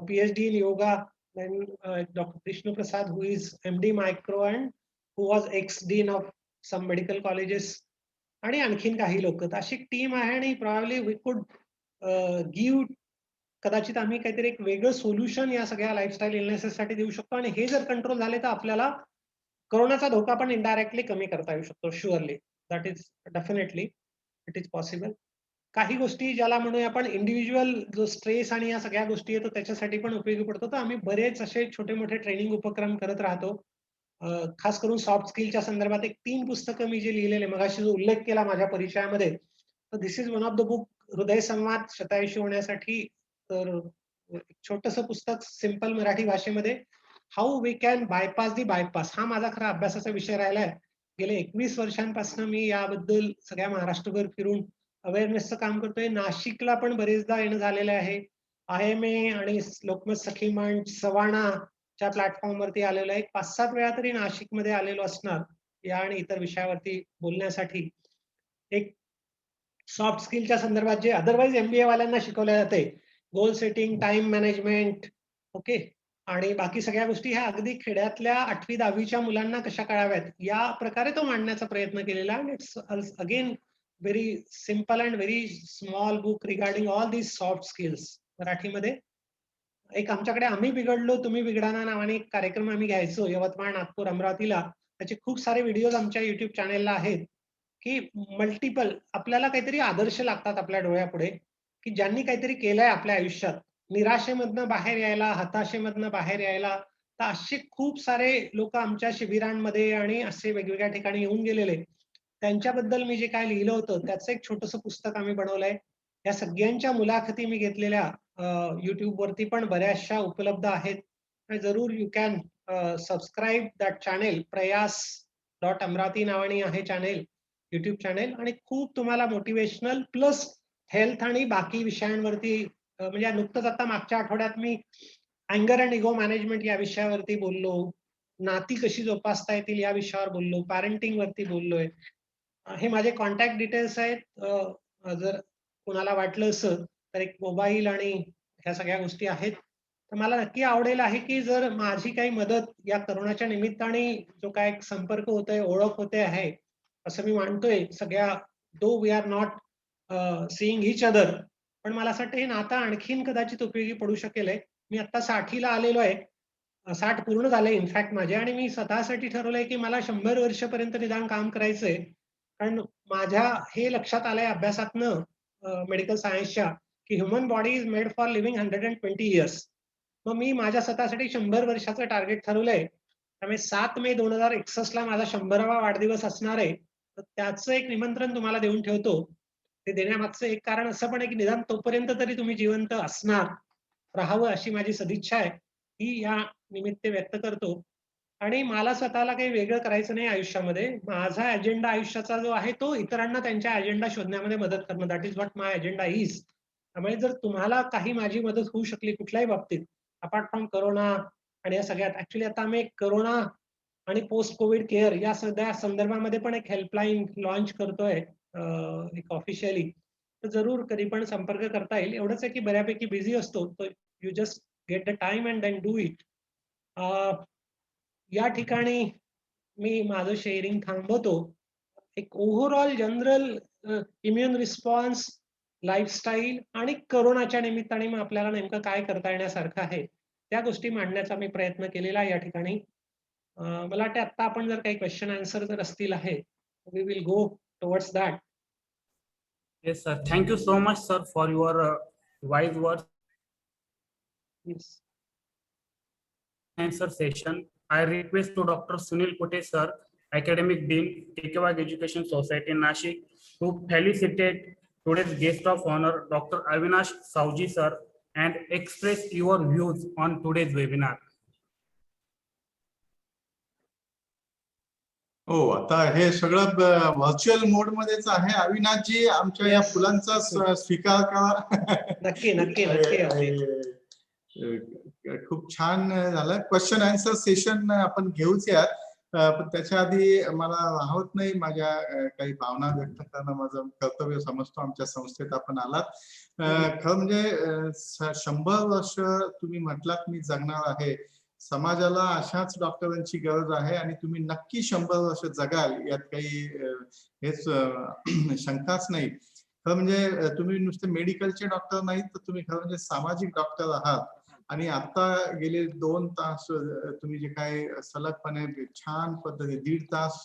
S6: PhD in yoga, doctor Krishna Prasad who is MD micro and who was ex dean of some medical colleges, आणि आणखीन काही लोक. अशी टीम आहे आणि प्रॉब्ली वी कुड गिव्ह, कदाचित आम्ही काहीतरी एक वेगळं सोल्युशन या सगळ्या लाईफस्टाईल इलनेसेससाठी देऊ शकतो. आणि हे जर कंट्रोल झाले तर आपल्याला कोरोनाचा धोका पण इनडायरेक्टली कमी करता येऊ शकतो. Surely, that is definitely it is possible. काही गोष्टी ज्याला म्हणूया आपण इंडिव्हिज्युअल जो स्ट्रेस आणि या सगळ्या गोष्टी येतो त्याच्यासाठी पण उपयोगी पडतो. तर आम्ही बरेच असे छोटे मोठे ट्रेनिंग उपक्रम करत राहतो. खास करून सॉफ्ट स्किलच्या संदर्भात एक 3 पुस्तकं मी जे लिहिलेले, मगाशी जो उल्लेख केला माझ्या परिचयामध्ये, तर this is one of the book. Hriday Samvad शतायुषी होण्यासाठी, तर एक छोटंसं पुस्तक सिंपल मराठी भाषेमध्ये, how we can bypass the bypass, हा माझा खरा अभ्यासाचा विषय राहिलाय. गेले 21 वर्षांपासून मी याबद्दल सगळ्या महाराष्ट्रभर फिरून अवेअरनेसचं काम करतोय. नाशिकला पण बरेचदा येणं झालेलं आहे. IMA आणि लोकमत सखी मंच, सवानाच्या प्लॅटफॉर्मवरती आलेलो आहे. 5-7 वेळा तरी नाशिकमध्ये आलेलो असणार या आणि इतर विषयावरती बोलण्यासाठी. एक सॉफ्ट स्किलच्या संदर्भात जे अदरवाईज MBA वाल्यांना शिकवले जाते, goal setting, time management, okay, आणि बाकी सगळ्या गोष्टी ह्या अगदी खेड्यातल्या 8वी-10वीच्या मुलांना कशा कळाव्यात या प्रकारे तो मांडण्याचा प्रयत्न केलेला आहे. It's again very simple and very small book regarding all these soft skills. मराठीमध्ये एक आमच्याकडे आम्ही बिघडलो तुम्ही बिघडाना नावाने एक कार्यक्रम आम्ही घ्यायचो यवतमाळ, नागपूर, अमरावतीला. त्याचे खूप सारे व्हिडिओज आमच्या युट्यूब चॅनेलला आहेत. की मल्टिपल आपल्याला काहीतरी आदर्श लागतात आपल्या डोळ्यापुढे, की ज्यांनी काहीतरी केलंय आपल्या आयुष्यात, निराशेमधनं बाहेर यायला, हताशेमधनं बाहेर यायला. तर असे खूप सारे लोक आमच्या शिबिरांमध्ये आणि असे वेगवेगळ्या ठिकाणी येऊन गेलेले. त्यांच्याबद्दल मी जे काय लिहिलं होतं त्याचं एक छोटंसं पुस्तक आम्ही बनवलंय. या सगळ्यांच्या मुलाखती मी घेतलेल्या युट्यूब वरती पण बऱ्याचशा उपलब्ध आहेत. आणि जरूर you can subscribe that channel. प्रयास.अमरावती नावाने आहे चॅनेल, युट्यूब चॅनेल. आणि खूप तुम्हाला मोटिवेशनल प्लस हेल्थ आणि बाकी विषयांवरती, म्हणजे नुकतंच आता मागच्या आठवड्यात मी अँगर अँड इगो मॅनेजमेंट या विषयावरती बोललो, नाती कशी जोपासता येतील या विषयावर बोललो, पॅरेंटिंग वरती बोललोय. हे माझे कॉन्टॅक्ट डिटेल्स आहेत. जर कोणाला वाटलं असं तर एक मोबाईल आणि ह्या सगळ्या गोष्टी आहेत. तर मला नक्की आवडेल आहे की जर माझी काही मदत या करोनाच्या निमित्ताने जो काय संपर्क होतोय, ओळख होते आहे, असं मी मानतोय सगळ्या, though we are not seeing each other, पण मला असं वाटतं हे नातं आणखीन कदाचित उपयोगी पडू शकेल. मी आता 60ला आलेलो आहे, 60 पूर्ण झाले इनफॅक्ट माझे, आणि मी स्वतःसाठी ठरवलंय की मला 100 वर्षपर्यंत निदान काम करायचंय. कारण माझ्या हे लक्षात आलंय अभ्यासातनं मेडिकल सायन्सच्या, की human body is made for living 120 years. मग मी माझ्या स्वतःसाठी 100 वर्षाचं टार्गेट ठरवलंय. त्यामुळे 7 मे 2061 ला माझा 100वा वाढदिवस असणार आहे. तर त्याचं एक निमंत्रण तुम्हाला देऊन ठेवतो. ते देण्यामागचं एक कारण असं पण आहे की निदान तोपर्यंत तरी तुम्ही जिवंत असणार, राहावं अशी माझी सदिच्छा आहे. ही या निमित्त व्यक्त करतो. आणि मला स्वतःला काही वेगळं करायचं नाही आयुष्यामध्ये. माझा अजेंडा आयुष्याचा जो आहे तो इतरांना त्यांच्या अजेंडा शोधण्यामध्ये मदत करणं. That is what my agenda is. त्यामुळे जर तुम्हाला काही माझी मदत होऊ शकली कुठल्याही बाबतीत, अपार्ट फ्रॉम करोना आणि या सगळ्यात, ऍक्च्युली आता आम्ही एक करोना आणि पोस्ट कोविड केअर या सगळ्या संदर्भामध्ये पण एक हेल्पलाईन लॉन्च करतोय एक ऑफिशियली. तर जरूर कधी पण संपर्क करता येईल. एवढंच आहे की बऱ्यापैकी बिझी असतो, तर you just get the time and then do it. या ठिकाणी मी माझं शेअरिंग थांबवतो. एक overall general immune response, lifestyle आणि करोनाच्या निमित्ताने मग आपल्याला नेमकं काय करता येण्यासारखं आहे त्या गोष्टी मांडण्याचा मी प्रयत्न केलेला आहे या ठिकाणी. मला वाटतं आता आपण जर काही क्वेश्चन आन्सर जर असतील आहे, we will go towards that.
S7: Yes, sir. Thank you so much, sir, for your wise words. Answer session. I request to Dr. Sunil Kote, sir, Academic Dean, Tekewag Education Society, Nashik, to felicitate today's guest of honor, Dr. Avinash Sauji, sir, and express your views on today's webinar.
S8: हो, आता हे सगळं virtual मोड मध्येच आहे. अविनाशजी, आमच्या या
S6: Yes.
S8: फुलांचा स्वीकार करा.
S6: नक्की नक्की नक्की.
S8: खूप छान झालं. क्वेश्चन आन्सर सेशन आपण घेऊच यात, पण त्याच्या आधी मला राहत नाही माझ्या काही भावना व्यक्त करणं माझं कर्तव्य समजतो. आमच्या संस्थेत आपण आलात. खरं म्हणजे 100 वर्ष तुम्ही म्हटलात मी जगणार आहे. समाजाला अशाच डॉक्टरांची गरज आहे आणि तुम्ही नक्की 100 वर्ष जगाल, यात काही हेच शंकाच नाही. खरं म्हणजे तुम्ही नुसते मेडिकलचे डॉक्टर नाहीत, तर तुम्ही खरं म्हणजे सामाजिक डॉक्टर आहात. आणि आता गेले 2 तास तुम्ही जे काही सलगपणे छान पद्धती 1.5 तास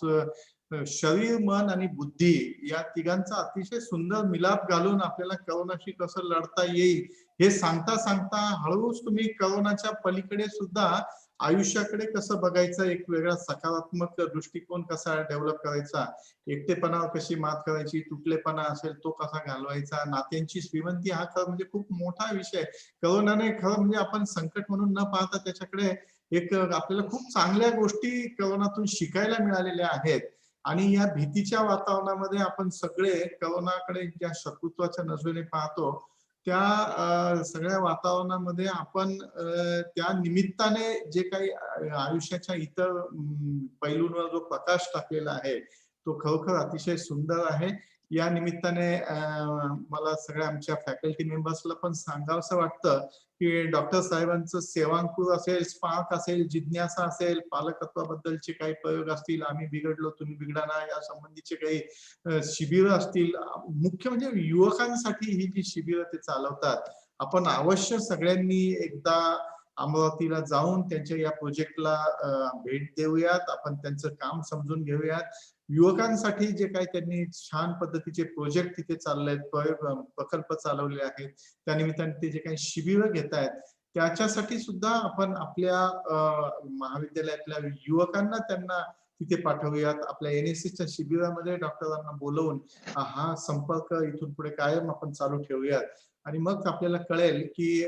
S8: शरीर, मन आणि बुद्धी या तिघांचा अतिशय सुंदर मिलाप घालून आपल्याला करोनाशी कसं लढता येईल हे सांगता सांगता हळूच तुम्ही करोनाच्या पलीकडे सुद्धा आयुष्याकडे कसं बघायचं, एक वेगळा सकारात्मक दृष्टिकोन कसा डेव्हलप करायचा, एकटेपणावर कशी मात करायची, तुटलेपणा असेल तो कसा घालवायचा, नात्यांची श्रीमंती, हा खरं म्हणजे खूप मोठा विषय. करोनाने खरं म्हणजे आपण संकट म्हणून न पाहता त्याच्याकडे एक आपल्याला खूप चांगल्या गोष्टी करोनातून शिकायला मिळालेल्या आहेत. आणि या भीतीच्या वातावरणामध्ये आपण सगळे करोनाकडे ज्या शत्रुत्वाच्या नजरेने पाहतो, त्या सगळ्या वातावरणामध्ये आपण त्या निमित्ताने जे काही आयुष्याच्या इतर पैलूंवर जो प्रकाश टाकलेला आहे तो खरोखर अतिशय सुंदर आहे. या निमित्ताने मला सगळ्या आमच्या फॅकल्टी मेंबर्सला पण सांगावंसं वाटतं की डॉक्टर साहेबांचं सेवांकुर असेल, स्पार्क असेल, जिज्ञासा असेल, पालकत्वाबद्दलचे काही प्रयोग असतील, आम्ही बिघडलो तुम्ही बिघडा ना या संबंधीचे काही शिबिर असतील, मुख्य म्हणजे युवकांसाठी ही जी शिबिरं ते चालवतात. आपण अवश्य सगळ्यांनी एकदा अमरावतीला जाऊन त्यांच्या या प्रोजेक्टला भेट देऊयात, आपण त्यांचं काम समजून घेऊयात. युवकांसाठी जे काही त्यांनी छान पद्धतीचे प्रोजेक्ट तिथे चालले आहेत, प्रकल्प चालवले आहेत, त्यानिमित्ताने ते जे काही शिबिरं घेत आहेत त्याच्यासाठी सुद्धा आपण आपल्या महाविद्यालयातल्या युवकांना त्यांना तिथे पाठवूयात. आपल्या NSSच्या शिबिरामध्ये डॉक्टरांना बोलवून हा संपर्क इथून पुढे कायम आपण चालू ठेवूयात. आणि मग आपल्याला कळेल की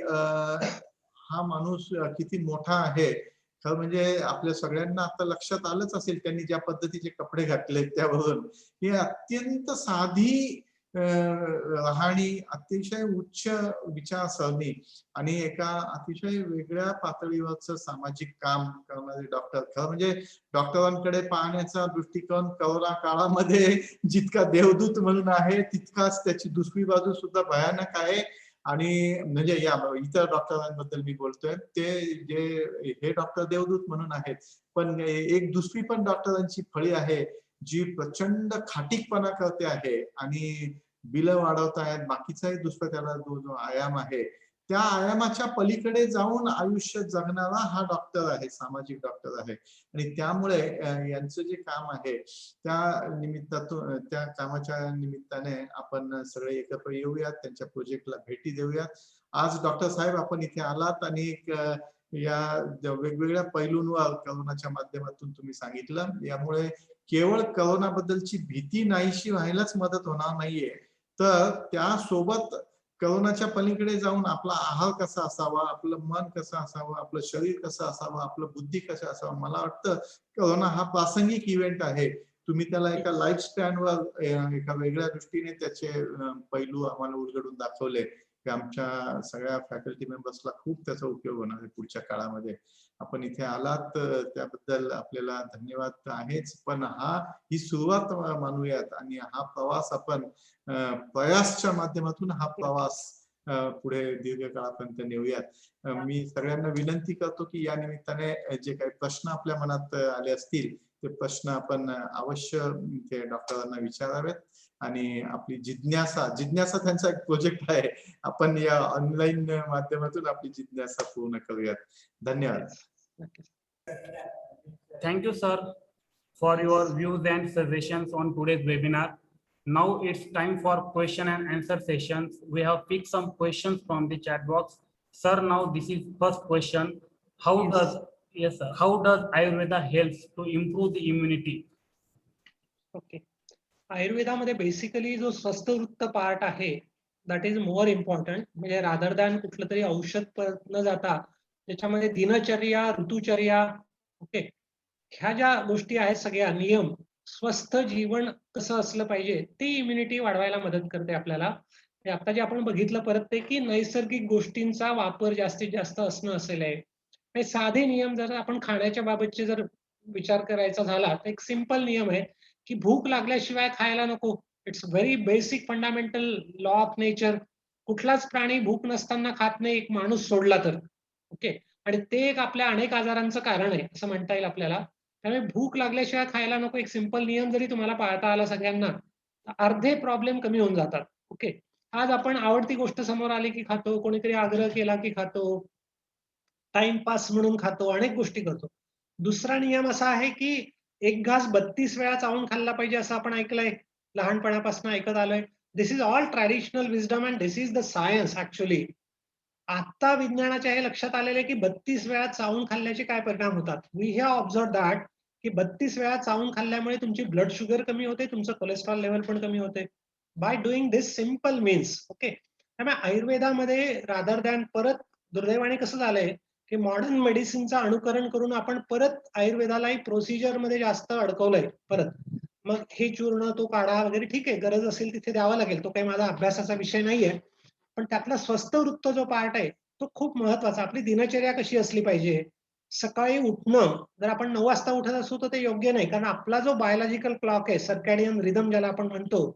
S8: हा माणूस किती मोठा आहे. खरं म्हणजे आपल्या सगळ्यांना आता लक्षात आलंच असेल त्यांनी ज्या पद्धतीचे कपडे घातले त्यावरून, हे अत्यंत साधी राहणी, अतिशय उच्च विचारसरणी आणि एका अतिशय वेगळ्या पातळीवरचं सामाजिक काम करणारे डॉक्टर. खरं म्हणजे डॉक्टरांकडे पाहण्याचा दृष्टिकोन करोना काळामध्ये जितका देवदूत म्हणून आहे तितकाच त्याची दुसरी बाजू सुद्धा भयानक आहे. आणि म्हणजे या इतर डॉक्टरांबद्दल मी बोलतोय, ते जे हे डॉक्टर देवदूत म्हणून आहेत, पण एक दुसरी पण डॉक्टरांची फळी आहे जी प्रचंड खाटीकपणा करते आहे आणि बिलं वाढवत आहेत. बाकीचाही दुसरा त्याला जो आयाम आहे त्या आयामाच्या पलीकडे जाऊन आयुष्य जगणारा हा डॉक्टर आहे, सामाजिक डॉक्टर आहे. आणि त्यामुळे यांचं जे काम आहे त्या निमित्तातून, त्या कामाच्या निमित्ताने आपण सगळे एकत्र येऊयात, त्यांच्या प्रोजेक्टला भेटी देऊयात. आज डॉक्टर साहेब आपण इथे आलात आणि या वेगवेगळ्या पैलूंवर करोनाच्या माध्यमातून तुम्ही सांगितलं. यामुळे केवळ करोनाबद्दलची भीती नाहीशी व्हायलाच मदत होणार नाहीये, तर त्यासोबत करोनाच्या पलीकडे जाऊन आपला आहार कसा असावा, आपलं मन कसं असावं, आपलं शरीर कसं असावं, आपलं बुद्धी कसं असावं. मला वाटतं करोना हा प्रासंगिक इव्हेंट आहे. तुम्ही त्याला एका लाईफ स्पॅनवर एका वेगळ्या दृष्टीने त्याचे पैलू आम्हाला उलगडून दाखवले, की आमच्या सगळ्या फॅकल्टी मेंबर्सला खूप त्याचा उपयोग होणार आहे पुढच्या काळामध्ये. आपण इथे आलात त्याबद्दल आपल्याला धन्यवाद आहेच, पण ही सुरुवात मानूयात आणि हा प्रवास आपण प्रयासच्या माध्यमातून हा प्रवास पुढे दीर्घकाळापर्यंत नेऊयात. मी सगळ्यांना विनंती करतो की या निमित्ताने जे काही प्रश्न आपल्या मनात आले असतील ते प्रश्न आपण अवश्य ते डॉक्टरांना विचारावेत आणि आपली जिज्ञासा त्यांचा एक प्रोजेक्ट आहे, आपण या ऑनलाईन माध्यमातून आपली जिज्ञासा पूर्ण करूयात. धन्यवाद.
S7: Thank you, sir, for your views and suggestions on today's webinar. Now it's time for question and answer sessions. We have picked some questions from the chat box. Sir, now this is first question. Yes, sir. How does Ayurveda helps to improve the immunity?
S6: Okay. आयुर्वेदामध्ये basically जो स्वस्थवृत्त part आहे that is more important. म्हणजे rather than कुठलं तरी औषध न जाता त्याच्यामध्ये दिनचर्या, ऋतुचर्या, ओके, ह्या ज्या गोष्टी आहेत सगळ्या नियम, स्वस्थ जीवन कसं असलं पाहिजे ते इम्युनिटी वाढवायला मदत करते आपल्याला. आता जे आपण बघितलं परत ते की नैसर्गिक गोष्टींचा वापर जास्तीत जास्त असणं असेल आहे. हे साधे नियम जर आपण खाण्याच्या बाबतचे जर विचार करायचा झाला तर एक सिंपल नियम आहे की भूक लागल्याशिवाय खायला नको. It's very basic fundamental law of nature. कुठलाच प्राणी भूक नसताना खात नाही, एक माणूस सोडला तर. ओके. आणि ते एक आपल्या अनेक आजारांचं कारण आहे असं म्हणता येईल आपल्याला. त्यामुळे भूक लागल्याशिवाय खायला नको एक सिंपल नियम जरी तुम्हाला पाळता आला सगळ्यांना तर अर्धे प्रॉब्लेम कमी होऊन जातात. ओके. आज आपण आवडती गोष्ट समोर आली की खातो, कोणीतरी आग्रह केला की खातो, टाइमपास म्हणून खातो, अनेक गोष्टी करतो. दुसरा नियम असा आहे की एक घास 32 वेळा चावून खाल्ला पाहिजे असं आपण ऐकलंय, लहानपणापासून ऐकत आलोय. This is all traditional wisdom and this is the science actually. आता विज्ञानाच्या हे लक्षात आलेले की 32 वेळा चावून खाल्ल्याचे काय परिणाम होतात. वी हॅव ऑब्झर्व दॅट की 32 वेळा चावून खाल्ल्यामुळे तुमची ब्लड शुगर कमी होते, तुमचं कोलेस्ट्रॉल लेवल पण कमी होते बाय डुईंग दिस सिम्पल मीन्स. ओके. त्यामुळे आयुर्वेदामध्ये रादर दॅन परत दुर्दैवाने कसं झालंय की मॉडर्न मेडिसिनचं अनुकरण करून आपण परत आयुर्वेदालाही प्रोसिजर मध्ये जास्त अडकवलंय परत. मग हे चूर्ण तो काढा वगैरे ठीक आहे, गरज असेल तिथे द्यावा लागेल, तो काही माझा अभ्यासाचा विषय नाहीये. पण त्यातला स्वस्थवृत्त जो पार्ट आहे तो खूप महत्वाचा. आपली दिनचर्या कशी असली पाहिजे. सकाळी उठणं, जर आपण 9 वाजता उठत असू तर ते योग्य नाही, कारण आपला जो बायोलॉजिकल क्लॉक आहे, सर्कॅडियन रिदम ज्याला आपण म्हणतो,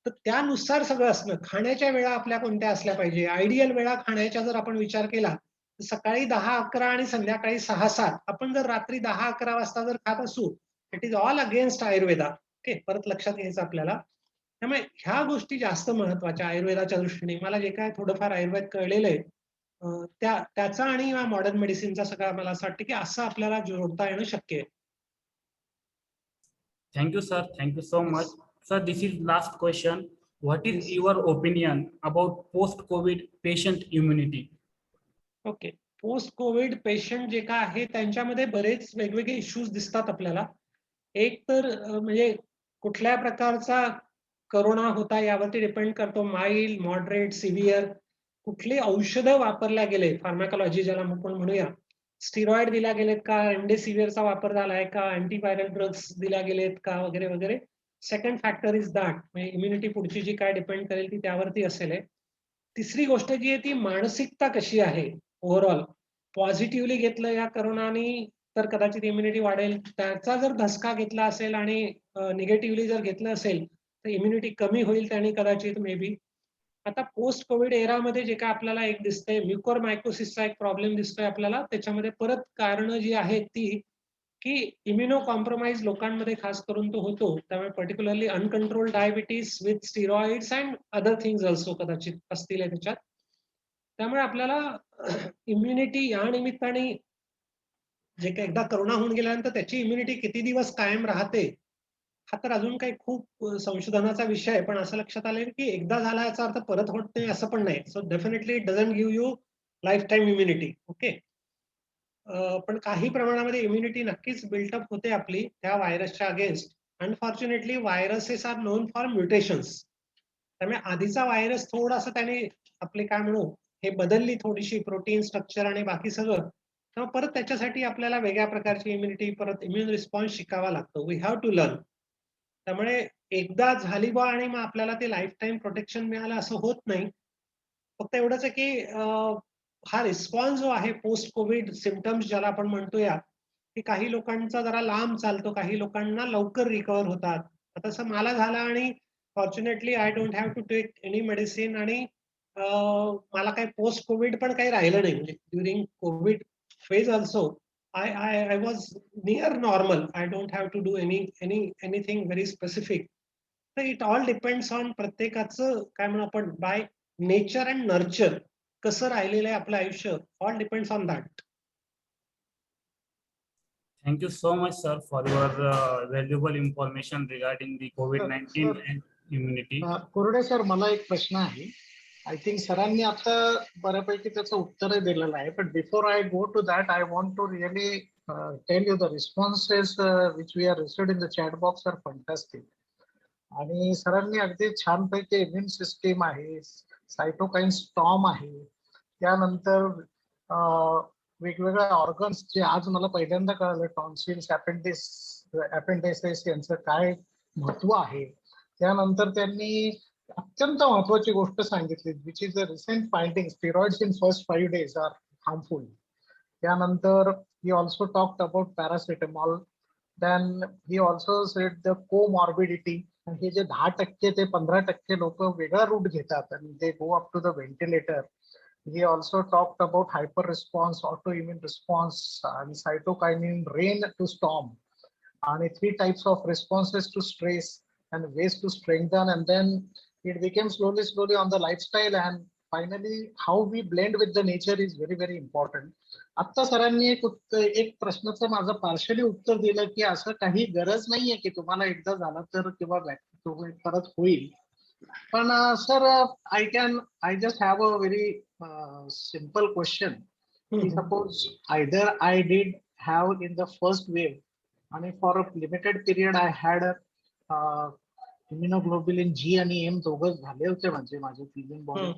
S6: तर त्यानुसार सगळं असणं. खाण्याच्या वेळा आपल्या कोणत्या असल्या पाहिजे, आयडियल वेळा खाण्याचा जर आपण विचार केला तर सकाळी 10-11 आणि संध्याकाळी 6-7. आपण जर रात्री 10-11 वाजता जर खात असू, it is all against Ayurveda. Okay. परत लक्षात घ्यायचं आपल्याला. त्यामुळे ह्या गोष्टी जास्त महत्वाच्या आयुर्वेदाच्या दृष्टीने. मला जे काय थोडंफार आयुर्वेद कळलेलं आहे त्याचा आणि मॉडर्न मेडिसिनचा सगळा मला असं वाटतं की असं आपल्याला जोडता येणं शक्य आहे.
S7: Thank you, sir. Thank you so much. Sir, this is last question. What is your opinion about post-COVID patient immunity?
S6: Okay. Post Covid patient जे काय आहे त्यांच्यामध्ये बरेच वेगवेगळे इश्यूज दिसतात आपल्याला. एक तर म्हणजे कुठल्या प्रकारचा करोना होता यावरती डिपेंड करतो. Mild, moderate, severe. कुठली औषधं वापरल्या गेले, फार्माकोलॉजी ज्याला आपण म्हणूया, स्टिरॉइड दिल्या गेलेत का, रेमडेसिव्हिरचा वापर झालाय का, अँटीव्हायरल ड्रग्स दिल्या गेलेत का, वगैरे वगैरे. सेकंड फॅक्टर इज दॅट, म्हणजे इम्युनिटी पुढची जी काय डिपेंड करेल ती त्यावरती असेल. तिसरी गोष्ट जी आहे ती मानसिकता कशी आहे ओव्हरऑल. पॉझिटिव्हली घेतलं या करोनाने तर कदाचित इम्युनिटी वाढेल. त्याचा जर धसका घेतला असेल आणि निगेटिव्हली जर घेतलं असेल तर इम्युनिटी कमी होईल त्याने कदाचित मे बी. आता पोस्ट कोविड एरामध्ये जे काय आपल्याला एक दिसतंय म्युकोरमायकोसिसचा एक प्रॉब्लेम दिसतोय आपल्याला. त्याच्यामध्ये परत कारणं जी आहेत ती की इम्युनो कॉम्प्रोमाइज लोकांमध्ये खास करून तो होतो. त्यामुळे particularly uncontrol diabetes with steroids and other things also कदाचित असतील त्याच्यात. त्यामुळे आपल्याला इम्युनिटी या निमित्ताने जे काही एकदा करोना होऊन गेल्यानंतर त्याची इम्युनिटी किती दिवस कायम राहते हा तर अजून काही खूप संशोधनाचा विषय आहे. पण असं लक्षात आलं की एकदा झाला याचा अर्थ परत होत नाही असं पण नाही. So definitely it doesn't give you life time immunity. Okay. पण काही प्रमाणामध्ये इम्युनिटी नक्कीच बिल्टअप होते आपली त्या व्हायरसच्या against. Unfortunately viruses are known for mutations. त्यामुळे आधीचा व्हायरस थोडासा त्याने आपले काय म्हणू हे बदलली थोडीशी प्रोटीन स्ट्रक्चर आणि बाकी सगळं. तेव्हा परत त्याच्यासाठी आपल्याला वेगळ्या प्रकारची इम्युनिटी परत इम्युन रिस्पॉन्स शिकावा लागतो. We have to learn. त्यामुळे एकदा झाली बा आणि मग आपल्याला ते लाईफ टाईम प्रोटेक्शन मिळालं असं होत नाही. फक्त एवढंच आहे की हा रिस्पॉन्स जो आहे पोस्ट कोविड सिम्पटम्स ज्याला आपण म्हणतोया, की काही लोकांचा जरा लांब चालतो, काही लोकांना लवकर रिकव्हर होतात. आता तसं मला झालं आणि fortunately I don't have to take any medicine आणि मला काही पोस्ट कोविड पण काही राहिलं नाही. म्हणजे during Covid phase also I was near normal. I don't have to do anything very specific. तर इट ऑल डिपेंड्स ऑन प्रत्येकाचं काय म्हणू आपण बाय नेचर अँड नर्चर कसं राहिलेलं आहे आपलं आयुष्य. All depends on that.
S7: Thank you so much, sir, for your valuable information regarding the COVID-19
S1: Sir,
S7: and immunity.
S1: कोरडे सर, मला एक प्रश्न आहे. आय थिंक सरांनी आता बऱ्यापैकी त्याचं उत्तर दिलेलं आहे. But before I go to that, I want to really tell you the responses which we are received in the chat box are fantastic. आणि सरांनी अगदी छानपैकी इम्युन सिस्टीम आहे, सायटोकाईन स्टॉर्म आहे, त्यानंतर वेगवेगळ्या ऑर्गन्स जे आज मला पहिल्यांदा कळलं, टॉन्सिल्स, अपेंडिसाइटिस यांचं काय महत्व आहे. त्यानंतर त्यांनी अत्यंत महत्वाची गोष्ट सांगितली, which is the recent finding, steroids in first 5 days are harmful. त्यानंतर he also talked about paracetamol. Then he also said the comorbidity. हे जे 10% ते 15% लोक वेगळा रूट घेतात आणि ते go up to the ventilator. He also talked about hyper response, autoimmune response, and cytokinin rain to storm, and 3 types of responses to stress and ways to strengthen. And then it became slowly on the lifestyle, and finally how we blend with the nature is very important. आता सरांनी एक प्रश्नाचं माझं partially उत्तर दिलं की असं काही गरज नाहीये की तुम्हाला एकदा झालं तर किंवा परत होईल. पण sir, I just have a very simple question. Suppose either I did have in the first wave and for a limited period I had immunoglobulin G आणि M दोघं झाले होते, म्हणजे माझे फीलिंग बॉडी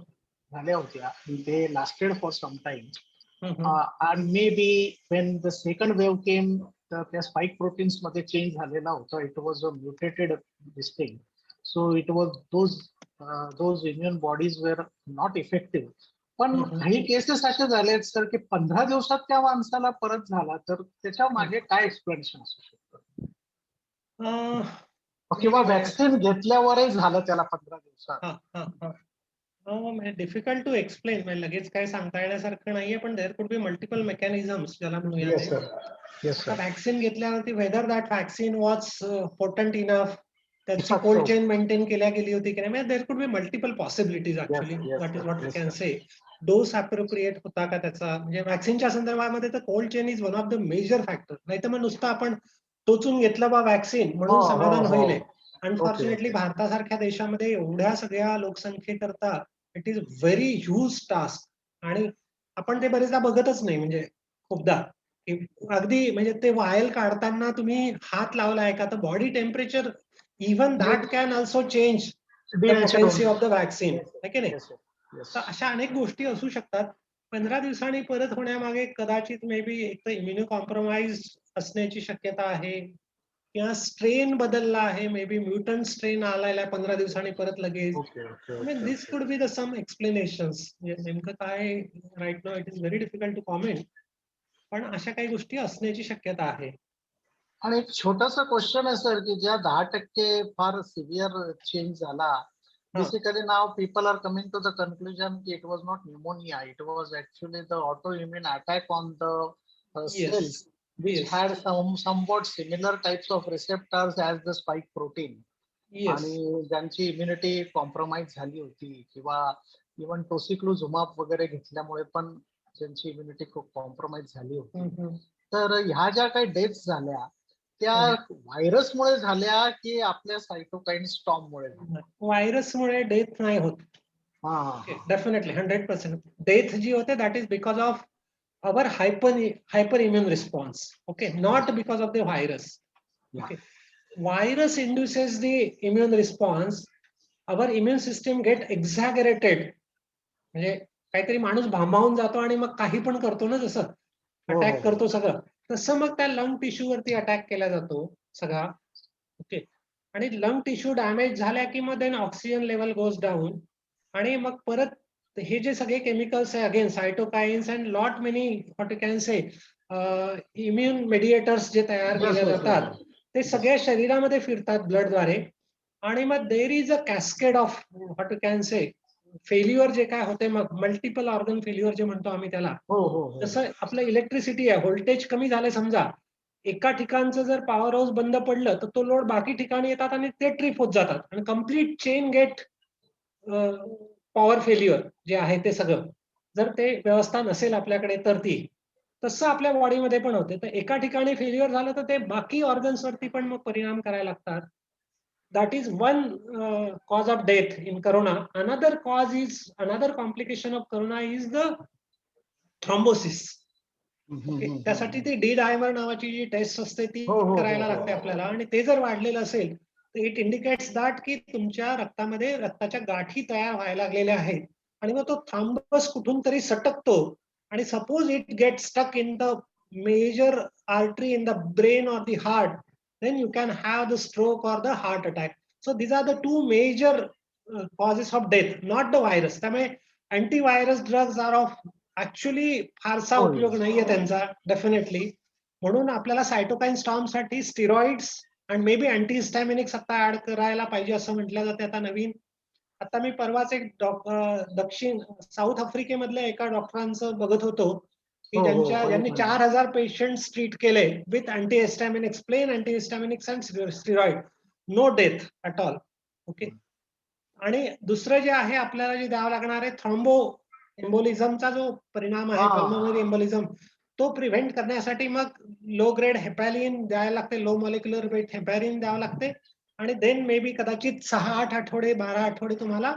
S1: झाल्या होत्या. they lasted for some time. And maybe when the second wave came, त्या spike proteins मध्ये चेंज झालेला होता. It was a mutated this thing. So it was those immune bodies were not effective. पण काही cases असे झाले sir की 15 दिवसात त्या माणसाला परत झाला, तर त्याच्या मागे काय एक्सप्लेनेशन असू शकतं? किंवा वॅक्सिन घेतल्यावरही झालं त्याला 15 दिवसात?
S6: Difficult to explain. म्हणजे लगेच काय सांगता येण्यासारखं नाहीये, पण there could be multiple mechanisms ज्याला म्हणूया. वॅक्सिन घेतल्यावरती whether that vaccine was potent enough, त्याची कोल्ड चेन मेंटेन केल्या गेली होती की नाही, there could be multiple possibilities actually. That is what we can say. Dose appropriate होता का त्याचा, म्हणजे वॅक्सिनच्या संदर्भामध्ये तर cold chain is one of the major factor. नाही तर मग नुसतं आपण टोचून घेतलं बा वॅक्सिन म्हणून समाधान होईल. अनफॉर्च्युनेटली भारतासारख्या देशामध्ये एवढ्या सगळ्या लोकसंख्येकरता it is very huge task. आणि आपण ते बरेचदा बघतच नाही. म्हणजे खूपदा अगदी म्हणजे ते वायल काढताना तुम्ही हात लावलाय का, तर body temperature even that can also change the potency of the vaccine, आहे की नाही. तर अशा अनेक गोष्टी असू शकतात. 15 दिवसांनी परत होण्यामागे कदाचित मे बी एक तर इम्युनो कॉम्प्रोमाइज असण्याची शक्यता आहे, किंवा स्ट्रेन बदलला आहे. मे बी म्युटंट स्ट्रेन आलाय 15 दिवसांनी परत लगेच. दिस could be the some explanations. नेमकं काय right now it is very difficult to comment, पण अशा काही गोष्टी असण्याची शक्यता आहे.
S1: आणि एक छोटासा क्वेश्चन आहे सर, की ज्या 10% फार सिव्हिअर चेंज झाला, basically now people are coming to the conclusion की it was not pneumonia, it was actually the autoimmune attack on the cells which had somewhat similar types of receptors as the spike protein. आणि ज्यांची immunity compromise झाली होती, किंवा even टोसिक्लुझुमाब वगैरे घेतल्यामुळे पण ज्यांची इम्युनिटी खूप कॉम्प्रोमाइज झाली होती. तर ह्या ज्या काही डेथ्स झाल्या त्या व्हायरसमुळे झाल्या की आपल्या सायटोकाईन स्टॉर्ममुळे?
S6: व्हायरसमुळे डेथ नाही होत. डेफिनेटली 100%. डेथ जी होते that is because of our hyper immune response. Okay, not because of the virus.
S1: Yeah.
S6: Okay, virus induces the immune response. Our immune system get exaggerated. म्हणजे काहीतरी माणूस भांबावून जातो आणि मग काही पण करतो ना, जसं
S1: हो,
S6: अटॅक
S1: हो.
S6: करतो सगळं, तसं मग त्या लंग टिश्यू वरती अटॅक केला जातो सगळा. ओके, आणि लंग टिश्यू डॅमेज झाल्या की मग then oxygen level goes down, आणि मग परत हे जे सगळे केमिकल्स आहे again cytokines and lot many what you can say immune mediators जे तयार
S1: Yes,
S6: केले
S1: yes,
S6: जातात
S1: yes.
S6: ते सगळ्या शरीरामध्ये फिरतात ब्लडद्वारे, आणि मग there is a cascade of what you can say failure जे काय होते, मग मल्टिपल ऑर्गन फेल्युअर जे म्हणतो आम्ही त्याला.
S1: हो हो हो.
S6: जसं आपलं इलेक्ट्रिसिटी आहे, व्होल्टेज कमी झाले समजा, एका ठिकाणचं जर पॉवर हाऊस बंद पडलं तर तो लोड बाकी ठिकाणी येतात आणि ते ट्रिप होत जातात आणि complete chain get power failure जे आहे ते सगळं, जर ते व्यवस्था नसेल आपल्याकडे तर ती, तसं आपल्या बॉडीमध्ये पण होते. तर एका ठिकाणी फेल्युअर झालं तर ते बाकी ऑर्गन्स वरती पण मग परिणाम करायला लागतात. That is one cause of death in corona. Another complication of corona is the thrombosis. Okay. त्यासाठी ती डी डायमर नावाची जी टेस्ट असते ती
S1: हो, हो, हो,
S6: करायला
S1: हो.
S6: लागते आपल्याला, आणि ते जर वाढलेलं असेल तर इट इंडिकेट्स दॅट की तुमच्या रक्तामध्ये रक्ताच्या गाठी तयार व्हायला लागलेल्या आहेत, आणि मग तो थ्रॉम्बस कुठून तरी सटकतो, आणि suppose it get stuck in the major artery in the brain or the heart, then you can have the stroke or the heart attack. So these are the two major causes of death, not the virus. त्यामुळे antivirus drugs are of actually फारसा
S1: Oh,
S6: उपयोग
S1: yes.
S6: नाहीये त्यांचा definitely. म्हणून आपल्याला cytokine storm साठी steroids आणि may be अँटीहिस्टॅमिनिक्स आता ऍड करायला पाहिजे असं म्हटलं जाते आता नवीन. आता मी परवाच एक दक्षिण साऊथ आफ्रिकेमधल्या एका डॉक्टरांचं बघत होतो की
S1: हो, हो,
S6: ज्यांनी
S1: बघितलं.
S6: 4000 पेशंट्स ट्रीट केले with antihistaminics, plain antihistaminics and steroid, no death at all. Okay, आणि दुसरं जे आहे आपल्याला जे द्यावं लागणार आहे थ्रॉम्बो एम्बोलिझमचा जो परिणाम आहे,
S1: हा.
S6: पल्मोनरी एम्बोलिझम, तो प्रिव्हेंट करण्यासाठी मग लो ग्रेड हेपॅरिन द्यायला लागते, लो मॉलिक्युलर वेट हेपॅरिन द्यावं लागते, आणि देन मे बी कदाचित 6-8 आठवडे 12 आठवडे तुम्हाला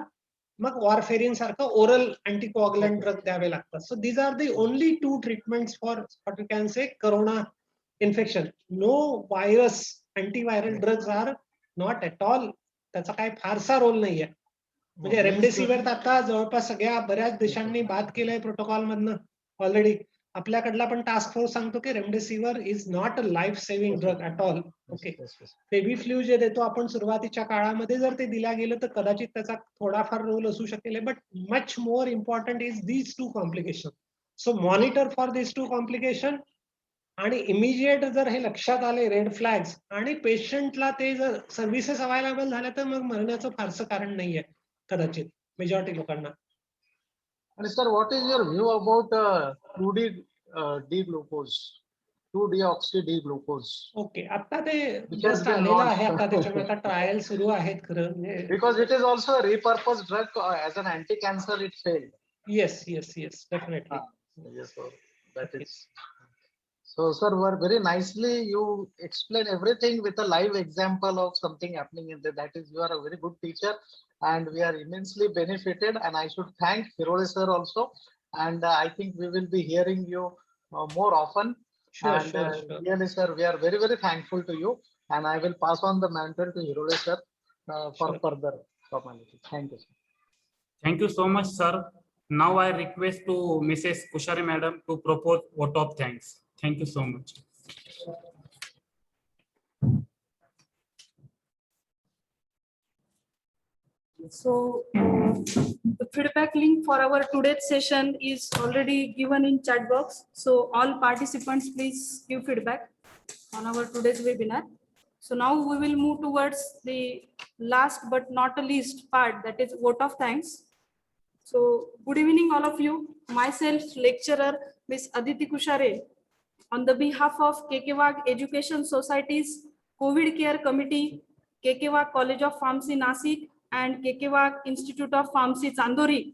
S6: मग वॉरफेरिन सारखं ओरल अँटीकोअगुलंट ड्रग द्यावे लागतात. So these are the only 2 treatments for what you can say corona infection. No virus antiviral drugs are not at all, त्याचा काही फारसा रोल नाहीये. म्हणजे रेमडेसिवीर तर आता जवळपास सगळ्या बऱ्याच देशांनी बाद केलंय प्रोटोकॉल मधनं ऑलरेडी. आपल्याकडला पण टास्क फोर्स सांगतो की remdesivir is not a life saving drug at all. Okay, baby flu जे देतो आपण सुरुवातीच्या काळामध्ये जर ते दिल्या गेलं तर कदाचित त्याचा थोडाफार रोल असू शकेल, but much more important is these 2 complication. So monitor for these 2 complication, आणि इमिजिएट जर हे लक्षात आले रेड फ्लॅग्स आणि पेशंटला ते जर सर्व्हिसेस अवेलेबल झाल्या तर मग मरण्याचं फारसं कारण नाहीये कदाचित मेजॉरिटी लोकांना.
S1: And sir, what is your view about 2D D-glucose, 2-deoxy D-glucose?
S6: Okay, आता ते
S1: Which has
S6: जस्ट
S1: been
S6: आलेलं आहे, आता
S1: launched.
S6: त्याच्यामुळे आता ट्रायल सुरू आहेत खरं म्हणजे.
S1: Because it is also a repurposed drug as an anti-cancer, it failed.
S6: Yes yes yes definitely.
S1: Yes, sir. That is. So, sir, very nicely you explain everything with a live example of something happening in there. That is, you are a very good teacher, and we are immensely benefited. And I should thank Hirole sir also. And I think we will be hearing you more often.
S6: Sure,
S1: And
S6: sure.
S1: really, sir, we are very, very thankful to you. And I will pass on the mantle to Hirole sir for
S6: Sure.
S1: further formality. Thank you, sir.
S7: Thank you so much, sir. Now I request to Mrs. Kushari madam to propose vote of thanks. Thank you so much.
S3: So the feedback link for our today's session is already given in chat box. So all participants, please give feedback on our today's webinar. So now we will move towards the last but not the least part, that is vote of thanks. So good evening, all of you. Myself, lecturer Ms. Aditi Kushare, on the behalf of KK Education Society's COVID Care Committee, KK College of Pharmacy Nasik, and KK Institute of Pharmacy Chandori,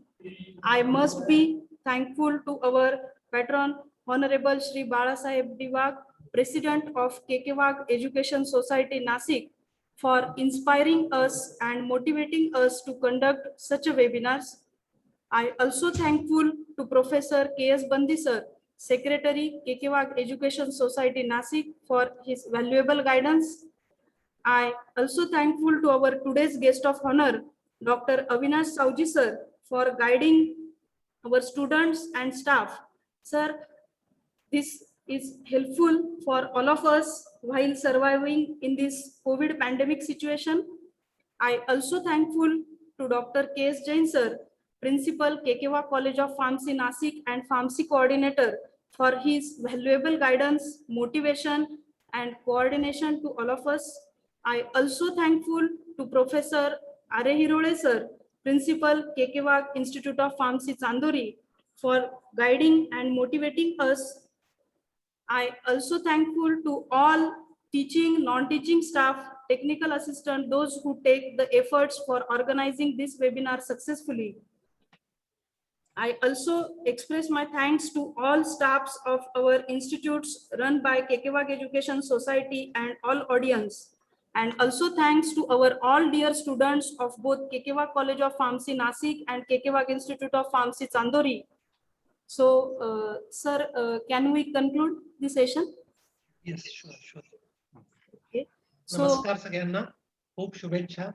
S3: I must be thankful to our patron, Honorable Shri Balasaheb Divak, President of KK Education Society Nasik, for inspiring us and motivating us to conduct such a webinars. I also thankful to Professor K.S. Bandi sir Secretary, Kekewag Education Society, Nasik, for his valuable guidance. I also thankful to our today's guest of honor, Dr. Avinash Sauji sir, for guiding our students and staff. Sir, this is helpful for all of us while surviving in this COVID pandemic situation. I also thankful to Dr. K.S. Jain sir, Principal, Kekewa College of Pharmacy, Nasik, and Pharmacy Coordinator, for his valuable guidance, motivation, and coordination to all of us. I also thankful to Professor R. A. Hirole sir, Principal, Kekewag Institute of Pharmacy, Chandori, for guiding and motivating us. I also thankful to all teaching, non-teaching staff, technical assistant, those who take the efforts for organizing this webinar successfully. I also express my thanks to all staffs of our institutes run by Kekewag Education Society and all audience. And also thanks to our all dear students of both Kekewag College of Pharmacy, Nasik, and Kekewag Institute of Pharmacy, Chandori. So, sir, can we conclude the session?
S6: Yes sure sure.
S3: Okay. So,
S6: नमस्कार सगळ्यांना, खूप शुभेच्छा.